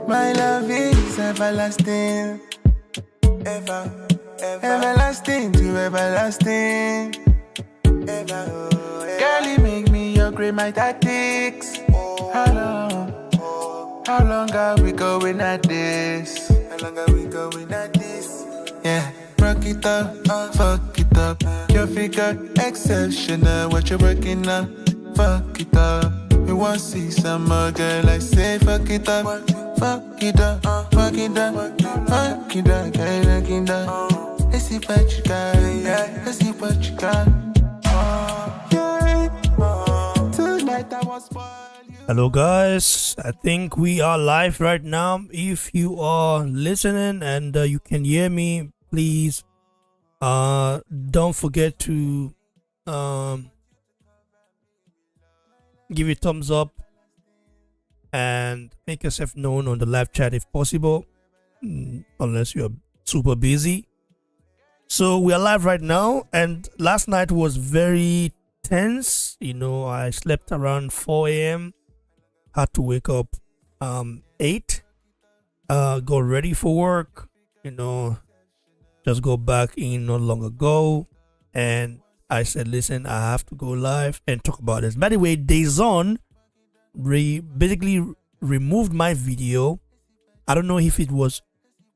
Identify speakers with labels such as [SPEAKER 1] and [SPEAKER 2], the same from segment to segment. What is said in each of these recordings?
[SPEAKER 1] My love is everlasting. Everlasting to everlasting. Girl, you make me upgrade my tactics. How long are we going at this? Yeah, rock it up, fuck it up. Your figure exceptional, what you're working on, fuck it up. You want to see some more, girl, I say fuck it up. Fuck it up, fuck it up, fuck it up, girl, fuck it up. Let's see what you got, yeah, let's see what you got. Tonight I was spoiled.
[SPEAKER 2] Hello guys, I think we are live right now. If you are listening and you can hear me, please don't forget to give a thumbs up and make yourself known on the live chat if possible, unless you're super busy. So we are live right now, and last night was very tense. I slept around 4 a.m. had to wake up 8, go ready for work, just go back in not long ago, and I said, listen, I have to go live and talk about this. By the way, DAZN basically removed my video. I don't know if it was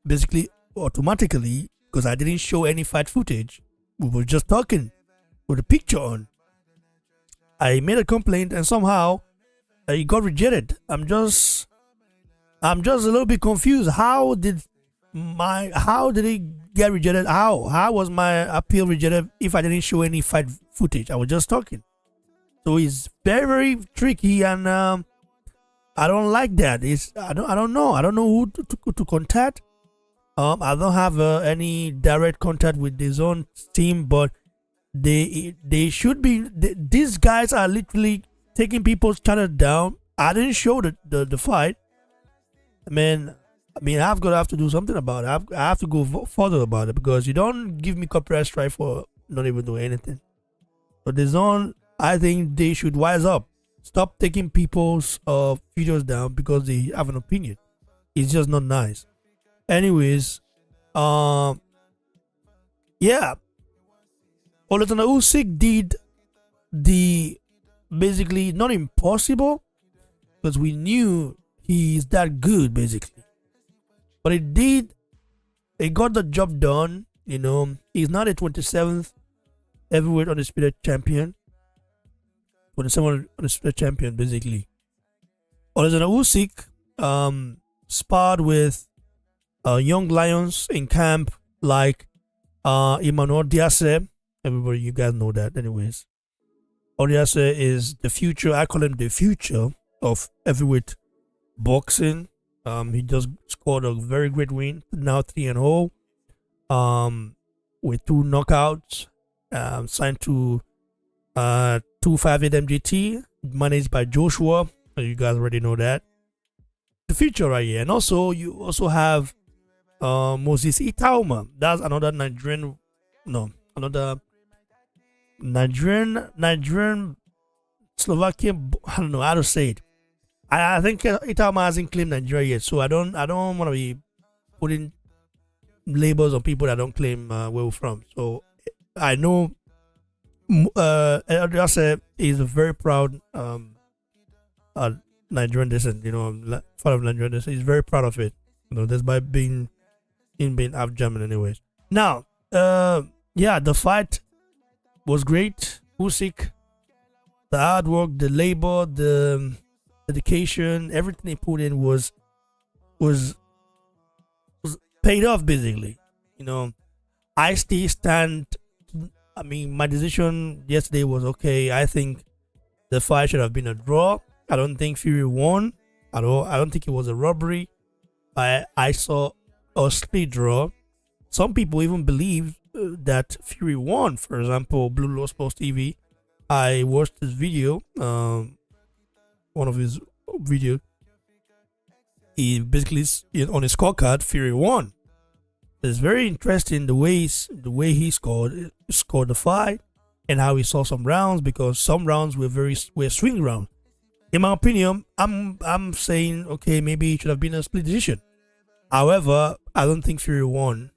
[SPEAKER 2] basically automatically, because I didn't show any fight footage. We were just talking with a picture on. I made a complaint and somehow it got rejected. I'm just a little bit confused. How did it get rejected? How was my appeal rejected if I didn't show any fight footage? I was just talking. So it's very, very tricky, and I don't like that. I don't know who to contact. I don't have any direct contact with the zone team, but they should be. These guys are literally taking people's channel down. I didn't show the fight. I mean, I've got to have to do something about it. I have to go further about it, because you don't give me copyright strike for not even doing anything. So the zone, I think they should wise up. Stop taking people's videos down because they have an opinion. It's just not nice. Anyways, yeah. Usyk did the basically not impossible, because we knew he's that good basically, but it got the job done. He's not a 27th heavyweight undisputed champion, 27th undisputed champion basically. Usyk sparred with young lions in camp like Emmanuel Diaz. Everybody, you guys know that. Anyways, Diaz is the future. I call him the future of heavyweight boxing. He just scored a very great win, now 3-0, with 2 knockouts. Signed to 258 MGT, managed by Joshua. You guys already know that. The future right here. And also, you also have Moses Itauma. That's another Nigerian Slovakian. I don't know how to say it. I think Itauma hasn't claimed Nigeria yet, so I don't want to be putting labels on people that don't claim where we're from. So I know Eldase is a very proud Nigerian descent. Part of Nigerian descent. He's very proud of it. Despite being half German, anyways. Now, yeah, the fight was great. Usyk, the hard work, the labor, the dedication, everything he put in was paid off basically. I still stand. My decision yesterday was okay. I think the fight should have been a draw. I don't think Fury won at all. I don't think it was a robbery. I saw a split draw. Some people even believe that Fury won. For example, Blue Law Sports TV. I watched his video, one of his videos. He basically, on his scorecard, Fury won. It's very interesting the way he scored the fight, and how he saw some rounds, because some rounds were swing rounds. In my opinion, I'm saying okay, maybe it should have been a split decision. However, I don't think Fury won.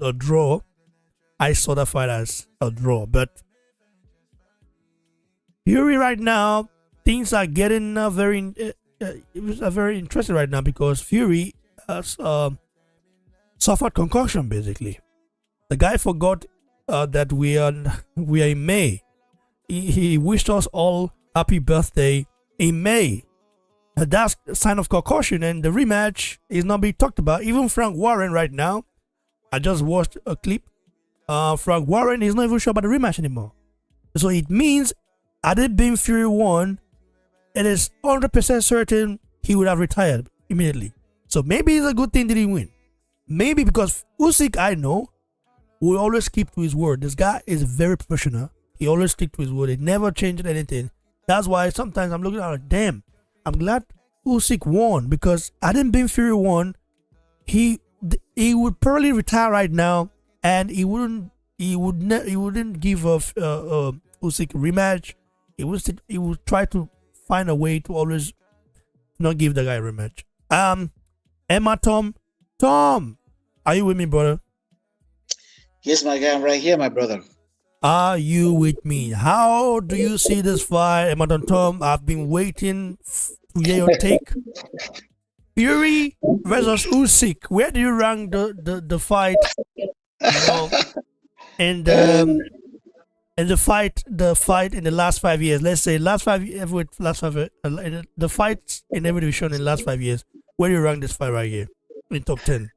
[SPEAKER 2] A draw. I saw that fight as a draw, but Fury right now, things are getting very interesting right now because Fury has suffered concussion. Basically, the guy forgot that we are in May. He wished us all happy birthday in May. That's a sign of concussion, and the rematch is not being talked about. Even Frank Warren right now, I just watched a clip. Frank Warren is not even sure about the rematch anymore. So it means, had it been Fury 1, it is 100% certain he would have retired immediately. So maybe it's a good thing that he win. Maybe because Usyk, I know, will always keep to his word. This guy is very professional. He always stick to his word. He never changed anything. That's why sometimes I'm looking at like, damn, I'm glad Usyk won because had it been Fury 1, he would probably retire right now, and he wouldn't give Usyk a rematch. He would try to find a way to always not give the guy a rematch. Emma, Tom, are you with me, brother?
[SPEAKER 3] Yes, my guy, I'm right here, my brother.
[SPEAKER 2] Are you with me? How do you see this fight, Emma, Tom? I've been waiting to hear your take. Fury versus Usyk. Where do you rank the fight? And the fight in the last 5 years. Let's say the fights in every division in the last 5 years. Where do you rank this fight right here in top 10?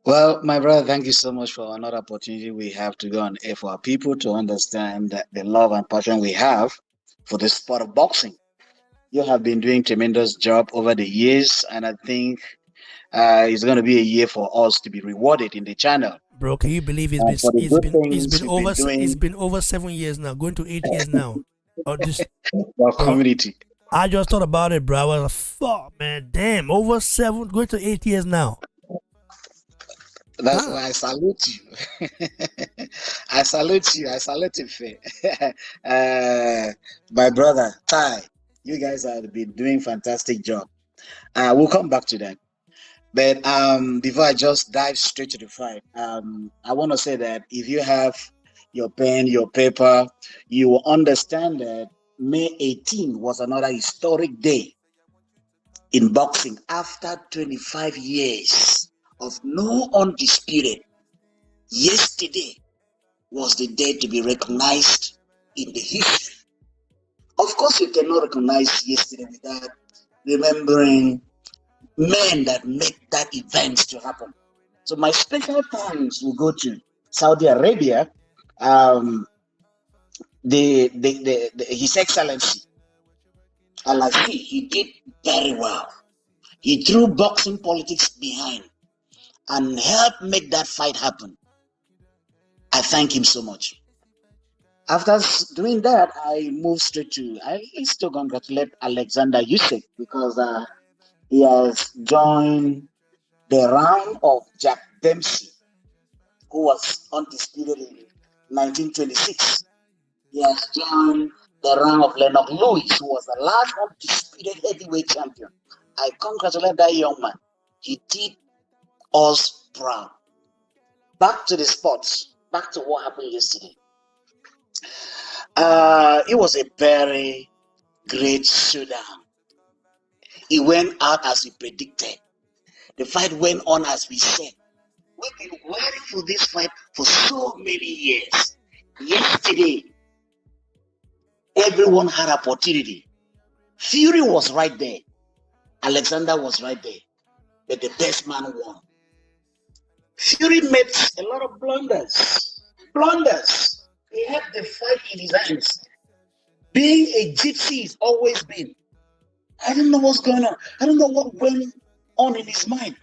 [SPEAKER 3] Well, my brother, thank you so much for another opportunity we have to go on air for our people to understand that the love and passion we have for the sport of boxing. You have been doing tremendous job over the years, and I think it's going to be a year for us to be rewarded in the channel.
[SPEAKER 2] Bro, can you believe it's been over 7 years now, going to 8 years now? Or just
[SPEAKER 3] our community.
[SPEAKER 2] I just thought about it, bro. I was like, fuck, man, damn, over 7, going to 8 years now.
[SPEAKER 3] That's why I salute you. I salute you. My brother, Ty, you guys have been doing fantastic job. We'll come back to that. But before I just dive straight to the fight, I want to say that if you have your pen, your paper, you will understand that May 18 was another historic day in boxing after 25 years of no undisputed. Yesterday was the day to be recognized in the history. Of course, you cannot recognize yesterday without remembering men that made that event to happen. So my special thanks will go to Saudi Arabia, His Excellency Alalshikh. He did very well. He threw boxing politics behind and helped make that fight happen. I thank him so much. After doing that, I moved straight to, I used to congratulate Alexander Usyk because he has joined the round of Jack Dempsey, who was undisputed in 1926. He has joined the round of Lennox Lewis, who was the last undisputed heavyweight champion. I congratulate that young man. He did us proud. Back to the sports. Back to what happened yesterday. It was a very great showdown. It went out as we predicted. The fight went on as we said. We've been waiting for this fight for so many years. Yesterday, everyone had opportunity. Fury was right there. Alexander was right there. But the best man won. Fury made a lot of blunders. He had the fight in his hands. Being a gypsy he's always been. I don't know what's going on. I don't know what went on in his mind.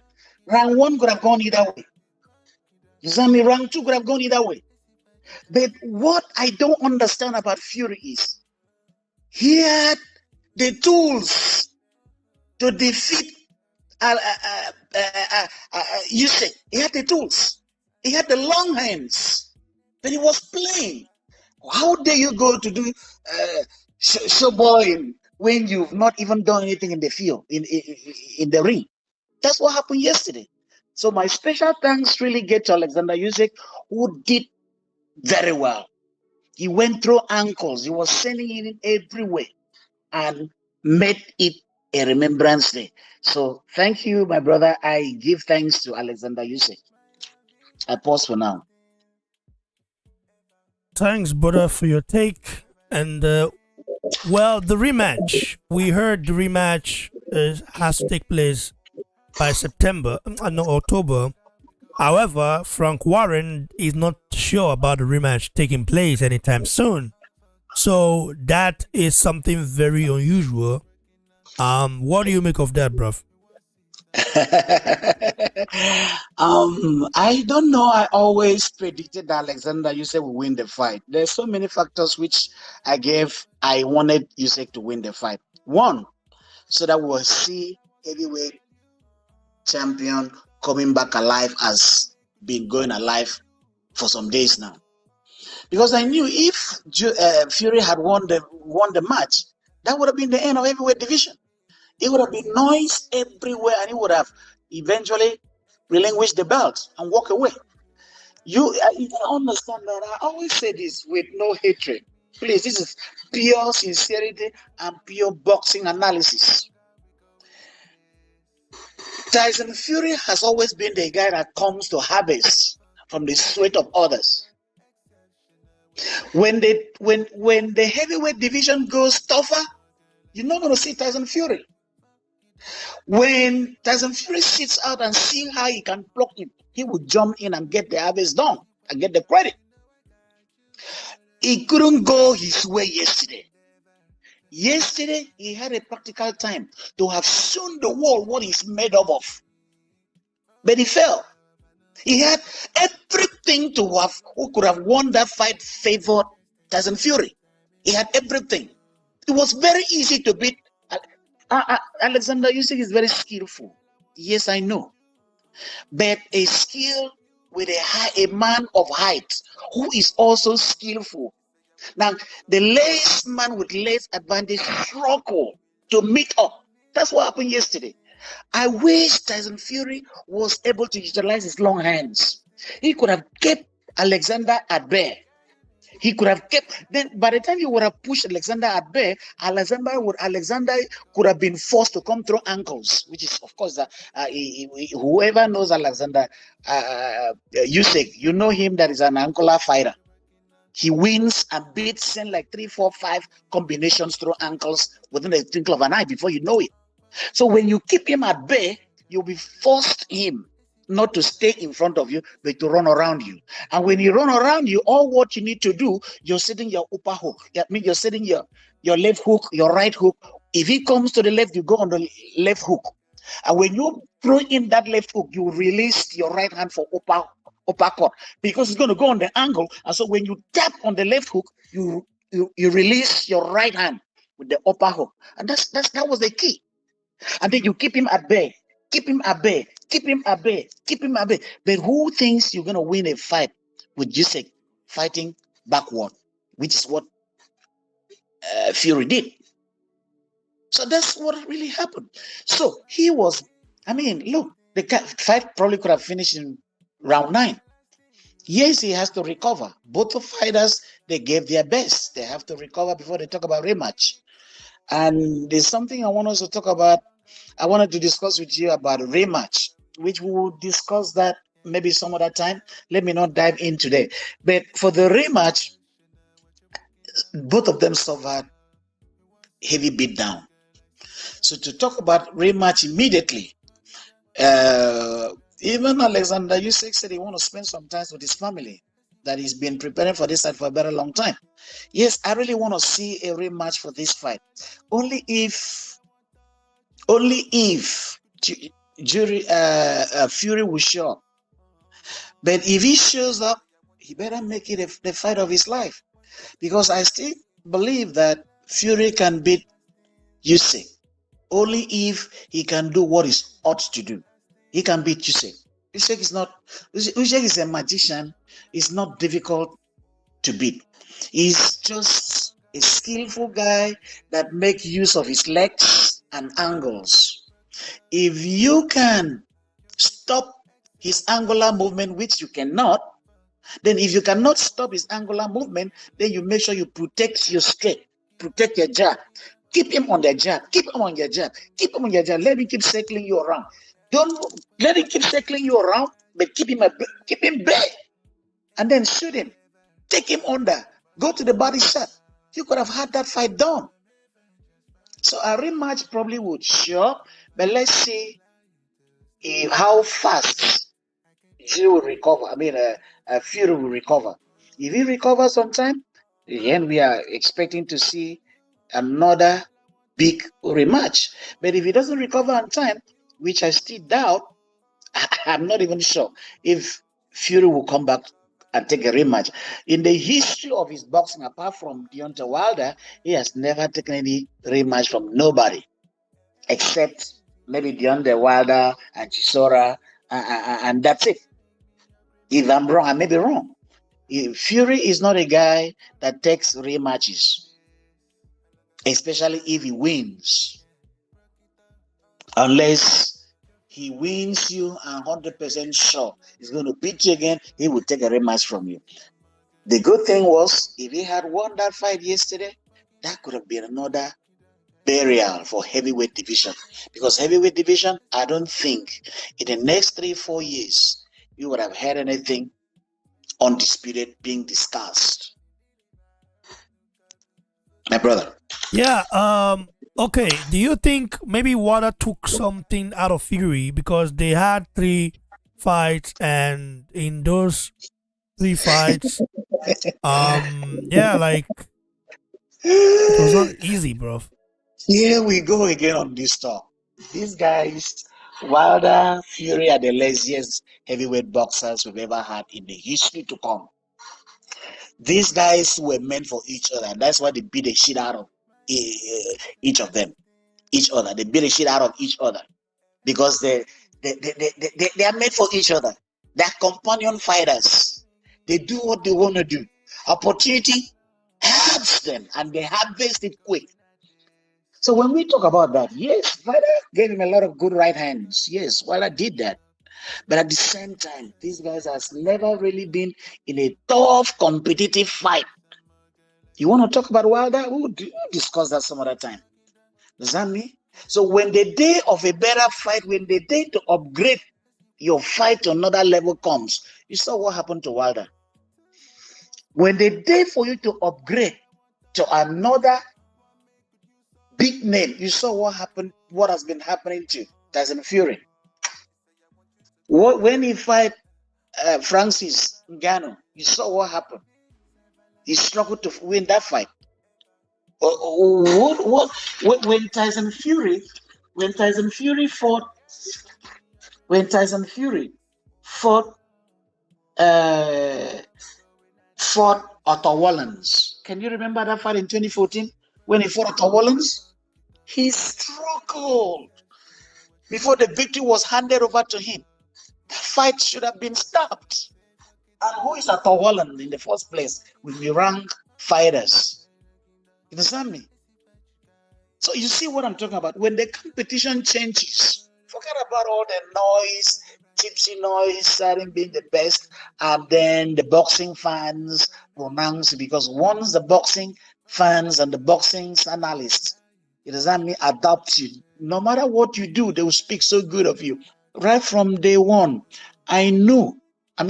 [SPEAKER 3] Round 1 could have gone either way. Round 2 could have gone either way. But what I don't understand about Fury is he had the tools to defeat Usyk. He had the tools. He had the long hands. But he was playing. How dare you go to do showboying when you've not even done anything in the field, in the ring. That's what happened yesterday. So my special thanks really get to Alexander Usyk, who did very well. He went through ankles. He was sending it in everywhere and made it a remembrance day. So thank you, my brother. I give thanks to Alexander Usyk. I pause for now.
[SPEAKER 2] Thanks, brother, for your take. And well, the rematch. We heard the rematch has to take place by September, no, October. However, Frank Warren is not sure about the rematch taking place anytime soon. So that is something very unusual. What do you make of that, bruv?
[SPEAKER 3] I don't know. I always predicted that Alexander Usyk will win the fight. There's so many factors which I wanted Usyk to win the fight. One, so that we'll see heavyweight champion coming back alive, has been going alive for some days now. Because I knew if Fury had won the match, that would have been the end of heavyweight division. It would have been noise everywhere, and he would have eventually relinquished the belt and walk away. You can understand that. I always say this with no hatred. Please, this is pure sincerity and pure boxing analysis. Tyson Fury has always been the guy that comes to harvest from the sweat of others. When the heavyweight division goes tougher, you're not going to see Tyson Fury. When Tyson Fury sits out and see how he can block it, he will jump in and get the harvest done and get the credit. He couldn't go his way yesterday. Yesterday, he had a practical time to have shown the world what he's made up of. But he fell. He had everything to have, who could have won that fight, favored Tyson Fury. He had everything. It was very easy to beat. Alexander Usyk is very skillful. Yes, I know. But a skill with a man of height who is also skillful. Now, the less man with less advantage struggle to meet up. That's what happened yesterday. I wish Tyson Fury was able to utilize his long hands. He could have kept Alexander at bay. He could have kept, then by the time he would have pushed Alexander at bay, Alexander could have been forced to come through ankles, which is, of course, whoever knows Alexander Usyk, you know him, that is an angular fighter. He wins and beats, send like 3, 4, 5 combinations through ankles within a twinkle of an eye before you know it. So when you keep him at bay, you'll be forced him not to stay in front of you, but to run around you. And when you run around you, all what you need to do, you're setting your upper hook. That means you're setting your left hook, your right hook. If he comes to the left, you go on the left hook. And when you throw in that left hook, you release your right hand for uppercut, because it's going to go on the angle. And so when you tap on the left hook, you release your right hand with the upper hook. And that was the key. And then you keep him at bay, keep him at bay, keep him at bay, keep him at bay. But who thinks you're going to win a fight with Usyk fighting backward, which is what Fury did? So that's what really happened. So he was, look, the fight probably could have finished in round 9. Yes, he has to recover. Both the fighters, they gave their best. They have to recover before they talk about rematch. And there's something I want us to talk about. I wanted to discuss with you about a rematch, which we will discuss that maybe some other time. Let me not dive in today. But for the rematch, both of them suffered heavy beatdown. So to talk about rematch immediately, even Alexander Usyk said he want to spend some time with his family, that he's been preparing for this fight for a very long time. Yes, I really want to see a rematch for this fight. Only if Fury will show up. But if he shows up, he better make it the fight of his life. Because I still believe that Fury can beat Usyk. Only if he can do what he ought to do. He can beat Usyk. Usyk is a magician. It's not difficult to beat. He's just a skillful guy that make use of his legs and angles. If you can stop his angular movement, which you cannot, then if you cannot stop his angular movement, then you make sure you protect your straight, protect your jab. Keep him on the jab, keep him on your jab, keep him on your jab. Let him keep circling you around. Don't let him keep circling you around, but keep him back, and then shoot him. Take him under. Go to the body shot. You could have had that fight done. So a rematch probably would show, but let's see how fast Fury will recover. Fury will recover. If he recovers on time, then we are expecting to see another big rematch. But if he doesn't recover on time, which I still doubt, I'm not even sure if Fury will come back and take a rematch. In the history of his boxing, apart from Deontay Wilder, he has never taken any rematch from nobody, except maybe Deontay Wilder and Chisora, and that's it. If I'm wrong, I may be wrong. Fury is not a guy that takes rematches, especially if he wins. Unless he wins you and 100% sure he's going to beat you again, he will take a rematch from you. The good thing was, if he had won that fight yesterday, that could have been another burial for heavyweight division. Because heavyweight division, I don't think in the next 3-4 years, you would have had anything undisputed being discussed. My brother.
[SPEAKER 2] Yeah. Okay. Do you think maybe Wilder took something out of Fury because they had 3 fights, and in those 3 fights, yeah, like it was not easy, bro.
[SPEAKER 3] Here we go again on this talk. These guys, Wilder, Fury, are the laziest heavyweight boxers we've ever had in the history to come. These guys were meant for each other, and that's why they beat the shit out of each of them. Each other. They beat the shit out of each other because they are made for each other. They're companion fighters. They do what they want to do. Opportunity helps them, and they harvest it quick. So when we talk about that, yes, Wilder gave him a lot of good right hands. Yes, Wilder did that. But at the same time, these guys has never really been in a tough, competitive fight. You want to talk about Wilder? We'll discuss that some other time. Does that mean? So when the day of a better fight, when the day to upgrade your fight to another level comes, you saw what happened to Wilder. When the day for you to upgrade to another big name, you saw what happened, what has been happening to Tyson Fury. When he fight Francis Ngannou, you saw what happened. He struggled to win that fight. When Tyson Fury fought Otto Wallens. Can you remember that fight in 2014 when he fought Otto Wallens? He struggled before the victory was handed over to him. The fight should have been stopped. And who is Otto Wallens in the first place? We rank fighters. You understand me? So you see what I'm talking about. When the competition changes, forget about all the noise, tipsy noise, starting being the best, and then the boxing fans pronounce, because once the boxing fans and the boxing analysts, it doesn't mean adopt you. No matter what you do, they will speak so good of you. Right from day one, I knew. I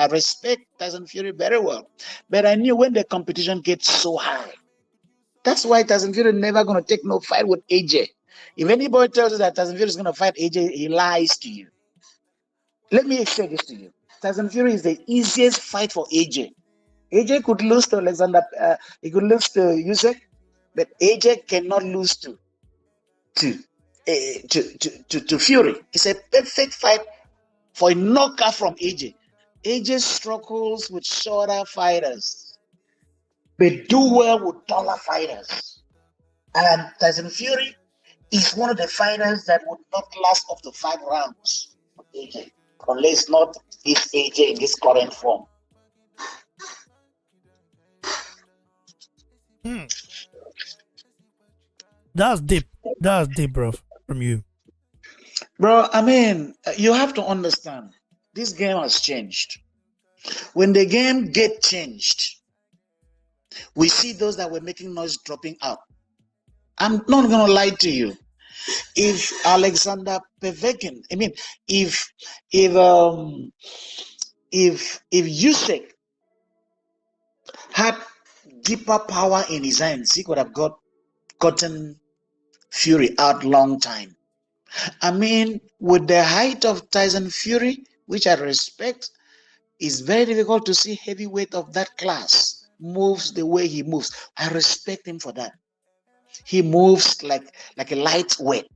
[SPEAKER 3] respect Tyson Fury very well, but I knew when the competition gets so high. That's why Tyson Fury never going to take no fight with AJ. If anybody tells you that Tyson Fury is going to fight AJ, he lies to you. Let me say this to you. Tyson Fury is the easiest fight for AJ. AJ could lose to Alexander. He could lose to Usyk, but AJ cannot lose to Fury. It's a perfect fight for a knockout from AJ. AJ struggles with shorter fighters, but do well with taller fighters. And Tyson Fury is one of the fighters that would not last up to 5 rounds with AJ, unless not this AJ in this current form.
[SPEAKER 2] Hmm. That's deep. That's deep, bro, from you.
[SPEAKER 3] Bro, I mean, you have to understand, this game has changed. When the game get changed, we see those that were making noise dropping out. I'm not gonna lie to you. If Alexander Pevekin, I mean, if if um if Usyk had deeper power in his hands, he could have gotten Fury out long time. I mean, with the height of Tyson Fury, which I respect, it's very difficult to see heavyweight of that class moves the way he moves. I respect him for that. He moves like a lightweight.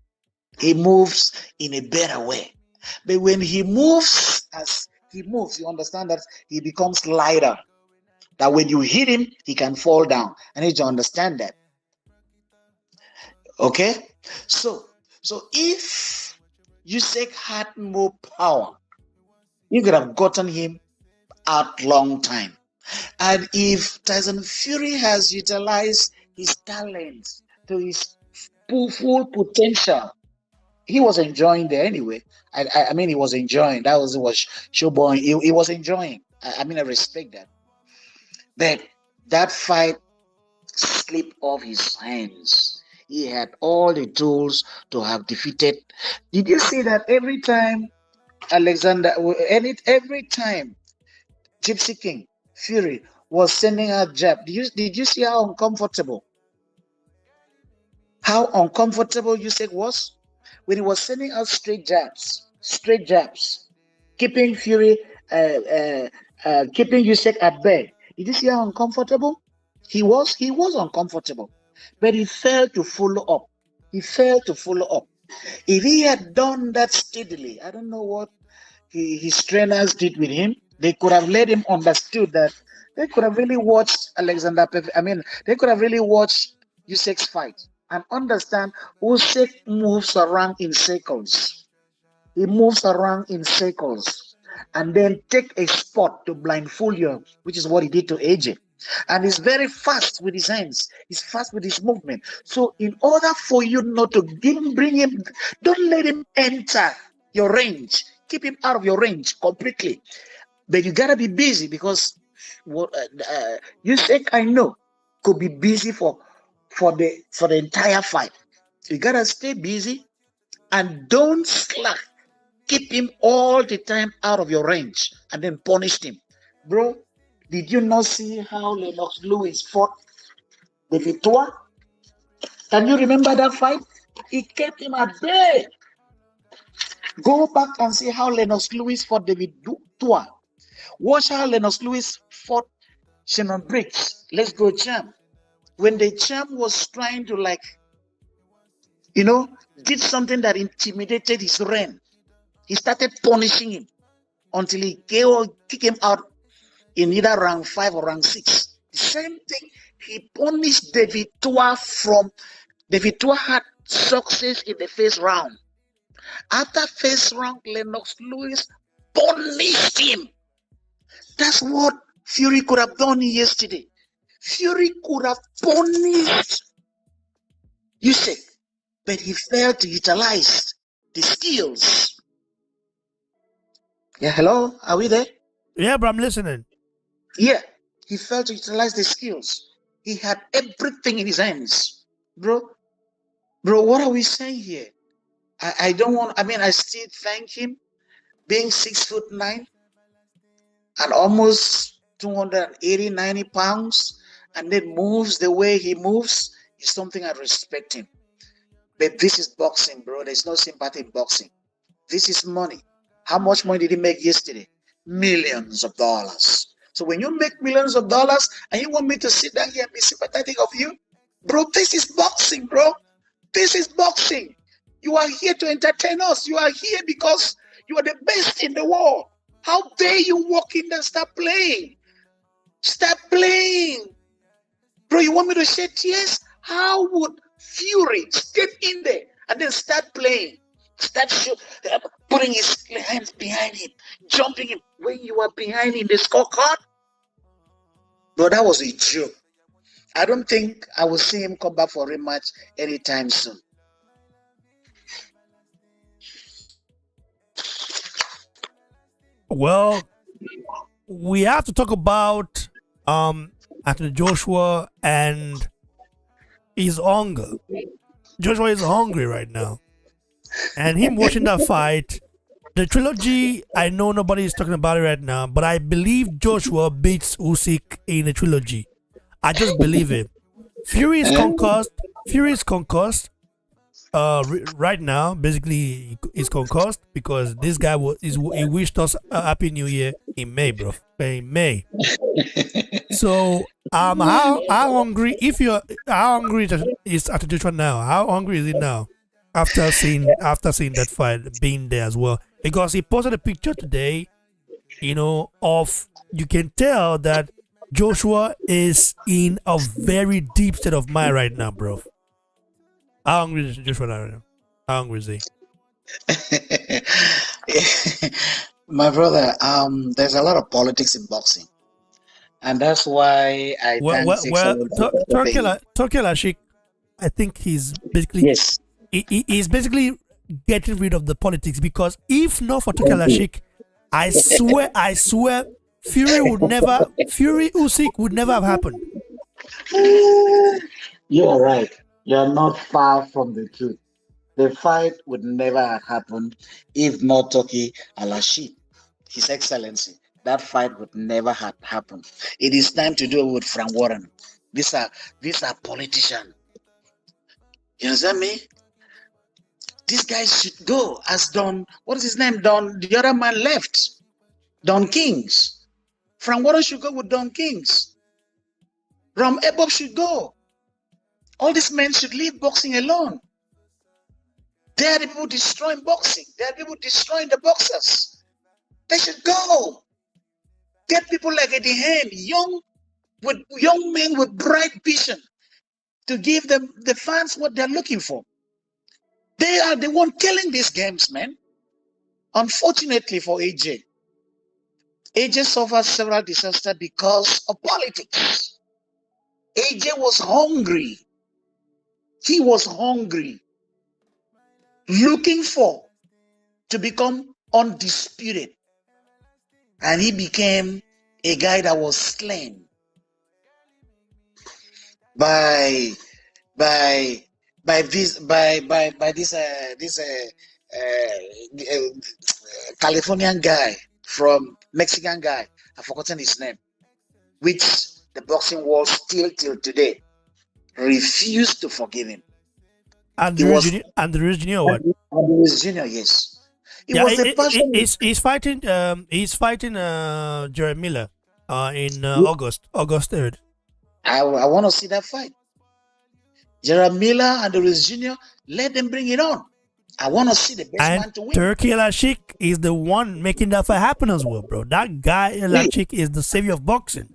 [SPEAKER 3] He moves in a better way. But when he moves, as he moves, you understand that he becomes lighter. That when you hit him, he can fall down. I need to understand that. Okay? So if Usyk had more power, you could have gotten him out long time. And if Tyson Fury has utilized his talents to his full potential, he was enjoying there anyway. I mean, he was enjoying. That was showboy. He was enjoying. I mean, I respect that. But that fight slipped off his hands. He had all the tools to have defeated. Did you see that every time Alexander, every time Gypsy King Fury was sending out jab, did you see how uncomfortable Usyk was when he was sending out straight jabs, keeping Fury, keeping Usyk at bay. Did you see how uncomfortable he was? He was uncomfortable, but he failed to follow up. If he had done that steadily, I don't know what his trainers did with him. They could have let him understood that they could have really watched they could have really watched Usyk's fight and understand Usyk moves around in circles. He moves around in circles and then take a spot to blindfold you, which is what he did to AJ. And he's very fast with his hands. He's fast with his movement. So in order for you not to bring him, don't let him enter your range. Keep him out of your range completely. But you gotta be busy because what Usyk, I know, could be busy for the entire fight. You gotta stay busy and don't slack. Keep him all the time out of your range and then punish him. Bro, did you not see how Lennox Lewis fought the Vitua? Can you remember that fight? He kept him at bay. Go back and see how Lennox Lewis fought David Tua. Watch how Lennox Lewis fought Shannon Briggs. Let's go, champ. When the champ was trying to did something that intimidated his reign, he started punishing him until he kicked him out in either round 5 or round 6. The same thing, he punished David Tua David Tua had success in the first round. After first round, Lennox Lewis punished him. That's what Fury could have done yesterday. Fury could have punished Usyk, but he failed to utilize the skills. Yeah, hello? Are we there?
[SPEAKER 2] Yeah, but I'm listening.
[SPEAKER 3] Yeah, he failed to utilize the skills. He had everything in his hands. Bro, what are we saying here? I still thank him being 6'9" and almost 280, 90 pounds, and then moves the way he moves is something I respect him. But this is boxing, bro. There's no sympathy in boxing. This is money. How much money did he make yesterday? Millions of dollars. So when you make millions of dollars and you want me to sit down here and be sympathetic of you, bro, this is boxing, bro. This is boxing. You are here to entertain us. You are here because you are the best in the world. How dare you walk in and start playing? Start playing. Bro, you want me to shed tears? How would Fury step in there and then start playing? Start putting his hands behind him, jumping him when you are behind in the scorecard? Bro, that was a joke. I don't think I will see him come back for a rematch anytime soon.
[SPEAKER 2] Well, we have to talk about Anthony Joshua and his hunger. Joshua is hungry right now, and him watching that fight. The trilogy, I know nobody is talking about it right now, but I believe Joshua beats Usyk in the trilogy. I just believe it. Fury is concussed. Fury is concussed. Right now, basically, is concussed because this guy he wished us a happy new year in May, bro. In May. So, how hungry? If you're how hungry is Atitude now? How hungry is he now? After seeing that fight, being there as well, because he posted a picture today, of you can tell that Joshua is in a very deep state of mind right now, bro. How hungry is Joshua right now? How hungry is he?
[SPEAKER 3] My brother, there's a lot of politics in boxing, and that's why I
[SPEAKER 2] Well,
[SPEAKER 3] thank
[SPEAKER 2] well,
[SPEAKER 3] Six
[SPEAKER 2] well
[SPEAKER 3] Seven for participating.
[SPEAKER 2] Turki Alalshikh, I think he's basically
[SPEAKER 3] Yes,
[SPEAKER 2] he's basically getting rid of the politics, because if not for Turki Alalshikh, I swear, Fury Usyk would never have happened.
[SPEAKER 3] you are right. You are not far from the truth. The fight would never have happened if not Turki Alalshikh, His Excellency. That fight would never have happened. It is time to do it with Frank Warren. These are politicians. You understand me? These guys should go as Don. What is his name? Don. The other man left. Don Kings. Frank Warren should go with Don Kings. Ram Ebob should go. All these men should leave boxing alone. They are the people destroying boxing. They are the people destroying the boxers. They should go. Get people like Eddie Hearn, young men with bright vision, to give them the fans what they're looking for. They are the one killing these games, man. Unfortunately for AJ suffered several disasters because of politics. AJ was hungry. He was hungry, looking for to become undisputed. And he became a guy that was slain by this Californian guy from Mexican guy. I've forgotten his name, which the boxing world still till today refused to forgive him.
[SPEAKER 2] Andrews Jr. What?
[SPEAKER 3] Andrews Jr. Yes.
[SPEAKER 2] He's fighting. He's fighting Jerry Miller in August 3rd.
[SPEAKER 3] I want to see that fight. Gerard Miller and Andrews Jr. Let them bring it on. I want to see the best man to win.
[SPEAKER 2] Turki Alalshikh is the one making that fight happen as well, bro. That guy Alalshikh is the savior of boxing.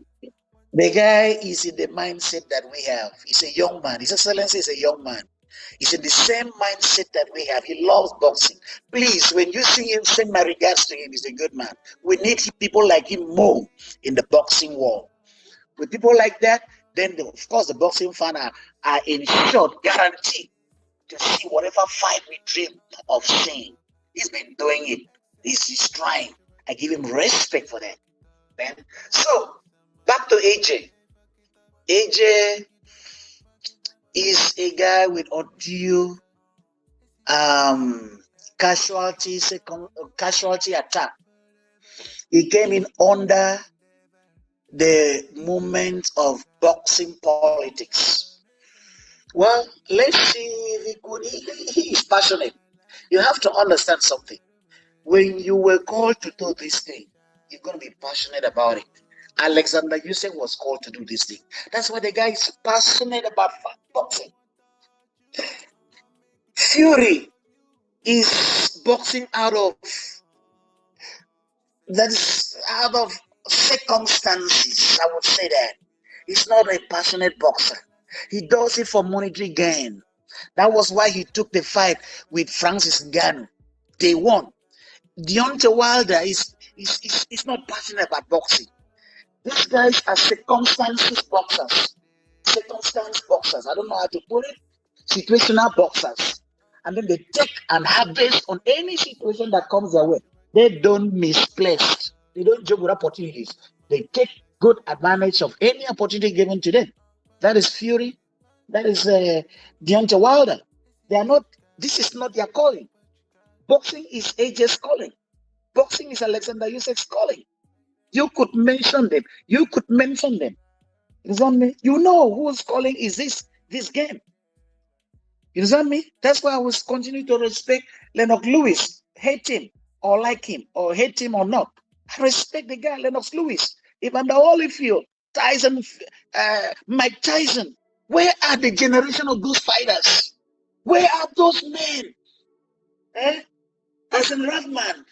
[SPEAKER 3] The guy is in the mindset that we have. He's a young man. His Excellency is a young man. He's in the same mindset that we have. He loves boxing. Please, when you see him, send my regards to him. He's a good man. We need people like him more in the boxing world. With people like that, then of course the boxing fans are ensured, guaranteed to see whatever fight we dream of seeing. He's been doing it. He's trying. I give him respect for that. Man. So back to AJ. AJ is a guy with audio casualty attack. He came in under the movement of boxing politics. Well, let's see if he could. He is passionate. You have to understand something. When you were called to do this thing, you're going to be passionate about it. Alexander Usyk was called to do this thing. That's why the guy is passionate about boxing. Fury is boxing out of circumstances. I would say that. He's not a passionate boxer. He does it for monetary gain. That was why he took the fight with Francis Ngannou. They won. Deontay Wilder is not passionate about boxing. These guys are circumstances boxers. circumstance boxers. I don't know how to put it. Situational boxers. And then they take and harvest on any situation that comes their way. They don't misplace. They don't joke with opportunities. They take good advantage of any opportunity given to them. That is Fury. That is Deontay Wilder. They are not. This is not their calling. Boxing is AJ's calling. Boxing is Alexander Usyk's calling. You could mention them. You could mention them. You understand me? You know whose calling is this game. You understand me? That's why I was continuing to respect Lennox Lewis. Hate him or like him or hate him or not. I respect the guy, Lennox Lewis. Evander Holyfield, Tyson, Mike Tyson. Where are the generation of those fighters? Where are those men? Tyson Rahman,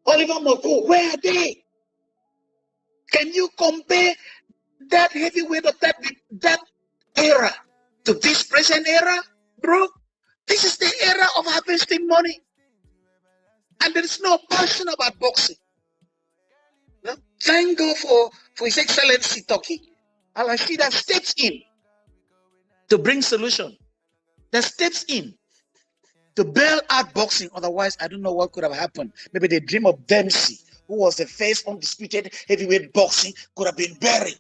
[SPEAKER 3] Oliver Moko, where are they? Can you compare that heavyweight of that era to this present era? Bro, this is the era of harvesting money. And there is no passion about boxing. No? Thank God for His Excellency Turki. Alalshikh that steps in to bring solution. That steps in to bail out boxing. Otherwise, I don't know what could have happened. Maybe the dream of Dempsey, who was the first undisputed heavyweight boxing, could have been buried.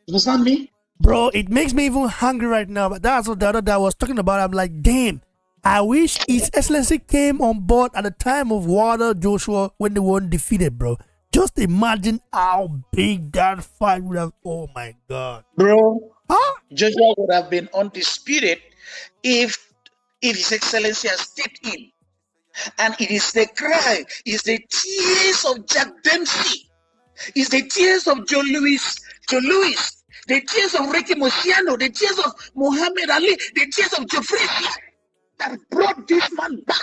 [SPEAKER 3] You understand me?
[SPEAKER 2] Bro, it makes me even hungry right now. But that's what the other day I was talking about. I'm like, damn, I wish His Excellency came on board at the time of Wilder Joshua when they were undefeated, bro. Just imagine how big that fight would have. Oh my God,
[SPEAKER 3] bro.
[SPEAKER 2] Huh?
[SPEAKER 3] Joshua would have been undisputed if His Excellency has stepped in. And it is the cry, it's the tears of Jack Dempsey, it's the tears of Joe Louis, the tears of Ricky Mosiano, the tears of Muhammad Ali, the tears of Geoffrey that brought this man back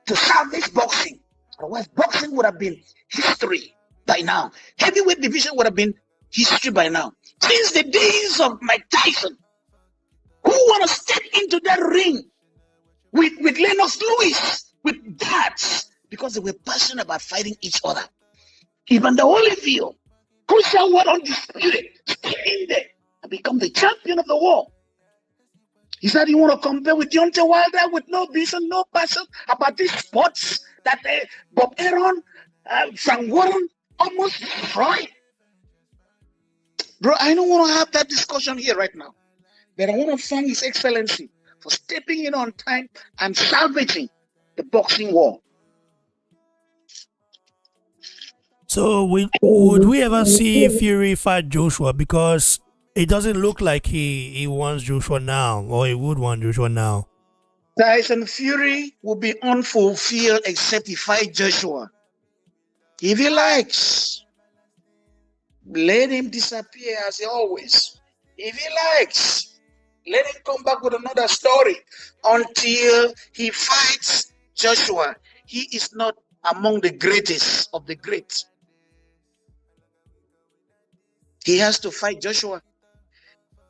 [SPEAKER 3] to salvage boxing. Otherwise, boxing would have been history by now. Heavyweight division would have been history by now. Since the days of Mike Tyson, who want to step into that ring with Lennox Lewis, with darts, because they were passionate about fighting each other. Even the Holyfield, crucial one undisputed, step in there and become the champion of the world. He said, you want to compare with Deontay Wilder with no vision, no passion about these sports that Bob Aaron, Frank Warren almost destroyed? Bro, I don't want to have that discussion here right now. But I want to thank His Excellency for stepping in on time and salvaging the boxing war.
[SPEAKER 2] So would we ever see Fury fight Joshua? Because it doesn't look like he wants Joshua now, or he would want Joshua now.
[SPEAKER 3] Tyson Fury will be unfulfilled except he fight Joshua. If he likes, let him disappear as he always. If he likes, let him come back with another story until he fights Joshua. He is not among the greatest of the greats. He has to fight Joshua.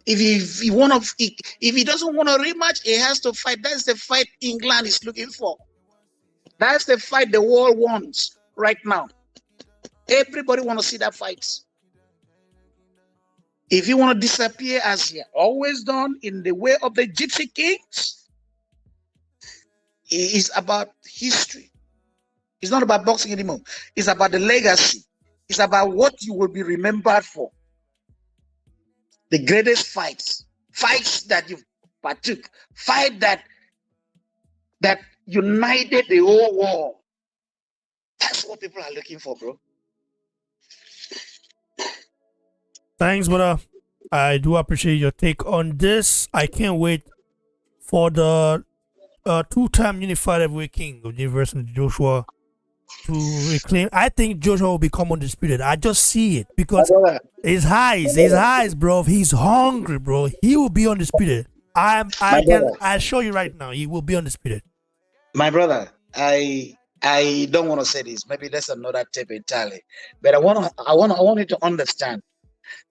[SPEAKER 3] If he doesn't want a rematch, he has to fight. That's the fight England is looking for. That's the fight the world wants right now. Everybody want to see that fight. If you want to disappear as he always done in the way of the Gypsy Kings, it is about history. It's not about boxing anymore. It's about the legacy. It's about what you will be remembered for. The greatest fights that you partook, fight that united the whole world. That's what people are looking for, bro.
[SPEAKER 2] Thanks, brother. I do appreciate your take on this. I can't wait for the two-time unified heavyweight king of the universe, Joshua, to reclaim. I think Joshua will become undisputed. I just see it because his highs, bro. He's hungry, bro. He will be undisputed. I assure you right now, he will be undisputed.
[SPEAKER 3] My brother, I don't want to say this. Maybe that's another tape entirely. But I want you to understand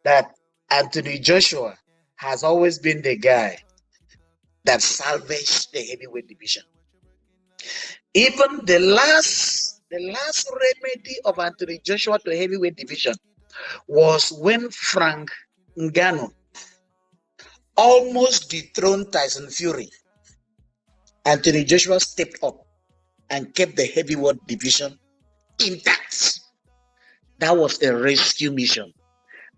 [SPEAKER 3] that Anthony Joshua has always been the guy that salvaged the heavyweight division. Even the last remedy of Anthony Joshua to heavyweight division was when Frank Ngannou almost dethroned Tyson Fury, Anthony Joshua stepped up and kept the heavyweight division intact. That was a rescue mission.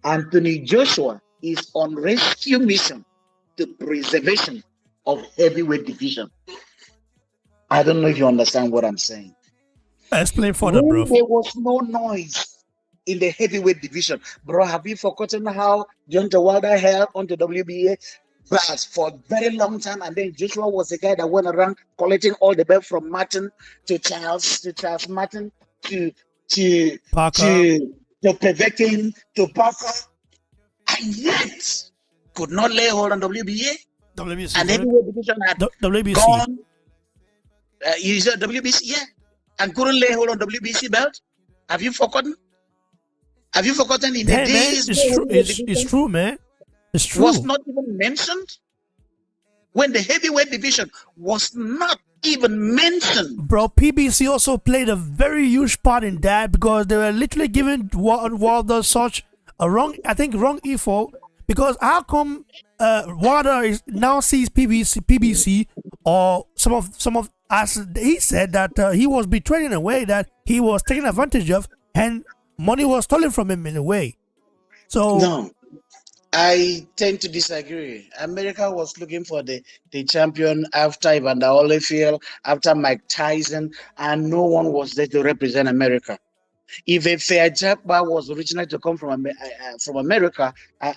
[SPEAKER 3] Anthony Joshua is on rescue mission to preservation of heavyweight division. I don't know if you understand what I'm saying.
[SPEAKER 2] Explain further, bro.
[SPEAKER 3] There was no noise in the heavyweight division. Bro, have you forgotten how Deontay Wilder held on the WBA belts for a very long time? And then Joshua was the guy that went around collecting all the belts from Martin to Charles Martin to
[SPEAKER 2] Parker.
[SPEAKER 3] to Povetkin to Parker, and yet could not lay hold on WBA.
[SPEAKER 2] WBC.
[SPEAKER 3] And heavyweight division had
[SPEAKER 2] WBC.
[SPEAKER 3] gone. You said WBC, yeah, and couldn't lay hold on WBC belt. Have you forgotten? Have you forgotten in the
[SPEAKER 2] Man,
[SPEAKER 3] days?
[SPEAKER 2] it's true. It's true, man. It's true.
[SPEAKER 3] Was not even mentioned when the heavyweight division was not even mentioned.
[SPEAKER 2] Bro, PBC also played a very huge part in that because they were literally giving Wilder such a wrong info. Because how come Wilder now sees PBC or some of as he said that he was betrayed in a way that he was taken advantage of and money was stolen from him in a way. So
[SPEAKER 3] no, I tend to disagree. America was looking for the champion after Evander Holyfield, after Mike Tyson, and no one was there to represent America. If a fair Jagba was originally to come from America, a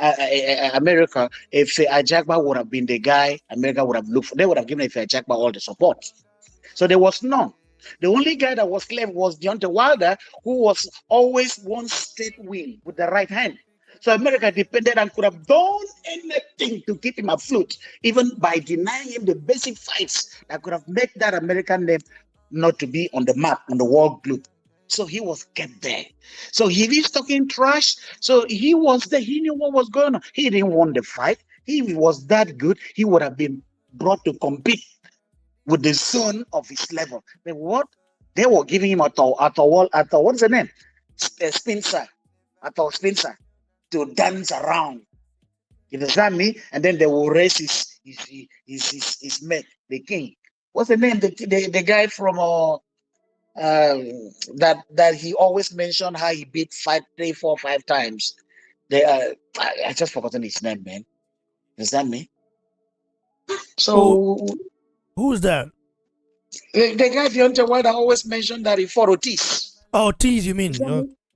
[SPEAKER 3] fair Jagba would have been the guy America would have looked for. They would have given a fair Jagba all the support. So there was none. The only guy that was left was Deontay Wilder, who was always one straight win with the right hand. So America depended and could have done anything to keep him afloat, even by denying him the basic fights that could have made that American name not to be on the map, on the world globe. So he was kept there. So if he's talking trash, so he was there. He knew what was going on. He didn't want the fight. He was that good. He would have been brought to compete with the son of his level. But what? They were giving him at what's the name? Spencer. To dance around. You understand me? And then they will raise his mate, the king. What's the name? The guy from that he always mentioned how he beat 3, 4, 5 times. I just forgotten his name, man. Understand me? So
[SPEAKER 2] who's that?
[SPEAKER 3] The guy Deontay Wilder always mentioned that he fought Ortiz.
[SPEAKER 2] Oh, Ortiz, you mean?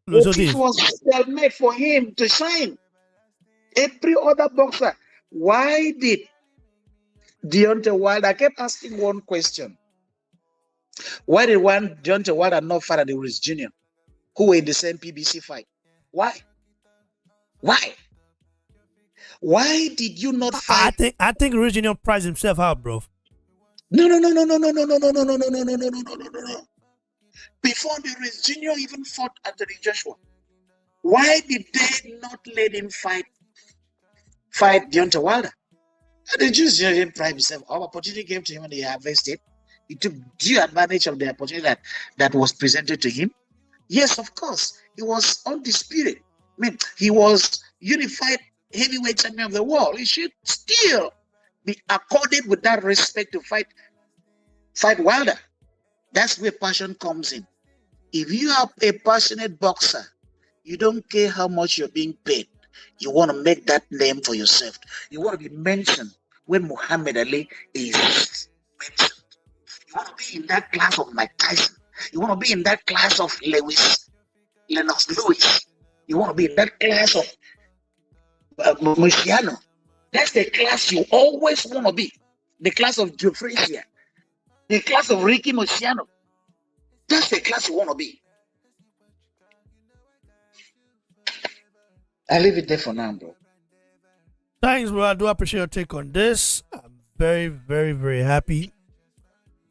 [SPEAKER 3] Ortiz was made for him to shine. Every other boxer. Why did Deontay Wilder? I kept asking one question. Why did Deontay Wilder not fight the Ruiz Jr., who were in the same PBC fight? Why? Why did you not fight?
[SPEAKER 2] I think Ruiz Jr. priced himself out, bro.
[SPEAKER 3] No. Before the Ruiz Jr. even fought Anthony Joshua, why did they not let him fight Deontay Wilder? And the Jews didn't prime himself. Our opportunity came to him and he harvested. He took due advantage of the opportunity that was presented to him. Yes, of course, he was undisputed. I mean, he was unified heavyweight champion of the world. He should still be accorded with that respect to fight Wilder. That's where passion comes in. If you are a passionate boxer, you don't care how much you're being paid. You want to make that name for yourself. You want to be mentioned when Muhammad Ali is mentioned. You want to be in that class of Mike Tyson. You want to be in that class of Lennox Lewis. You want to be in that class of Musiano. That's the class you always want to be. The class of Joe Frazier. The class of Ricky Musiano. That's the class you want to be. I leave it there for now, bro.
[SPEAKER 2] Thanks, bro. I do appreciate your take on this. I'm very, very, very happy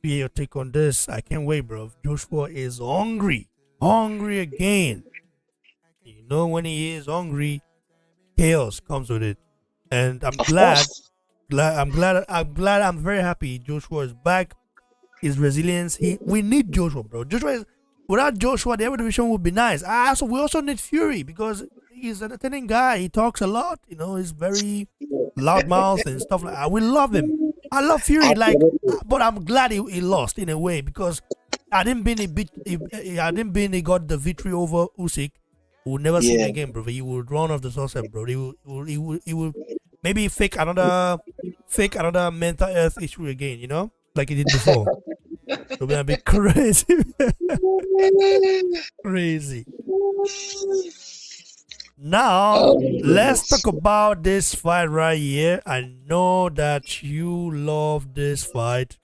[SPEAKER 2] to hear your take on this. I can't wait, bro. Joshua is hungry again. You know, when he is hungry, chaos comes with it. And I'm very happy Joshua is back. His resilience. We need Joshua, bro. Without Joshua, the other division would be nice. We also need Fury because he's an entertaining guy. He talks a lot. You know, he's very loudmouth and stuff like that. We love him. I love Fury, like, but I'm glad he lost in a way because I didn't been he got the victory over Usyk. We'll never see him again, bro. He would run off the sunset, bro. He would maybe fake another mental health issue again, you know, like he did before. It'll be a bit crazy, crazy. Now let's talk about this fight right here. I know that you love this fight.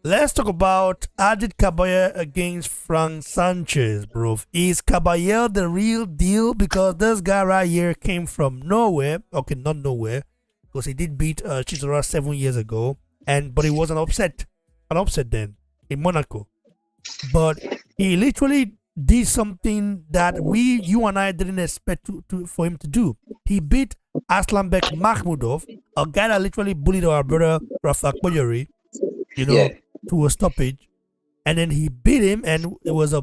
[SPEAKER 2] Let's talk about Adit Kabayel against Frank Sanchez, bro. Is Kabayel the real deal? Because this guy right here came from nowhere. Okay, not nowhere, because he did beat Chisora 7 years ago, but it was an upset then in Monaco. But he literally did something that you and I didn't expect for him to do. He beat Aslanbek Makhmudov, a guy that literally bullied our brother Rafa Koyori, you know, to a stoppage, and then he beat him, and it was a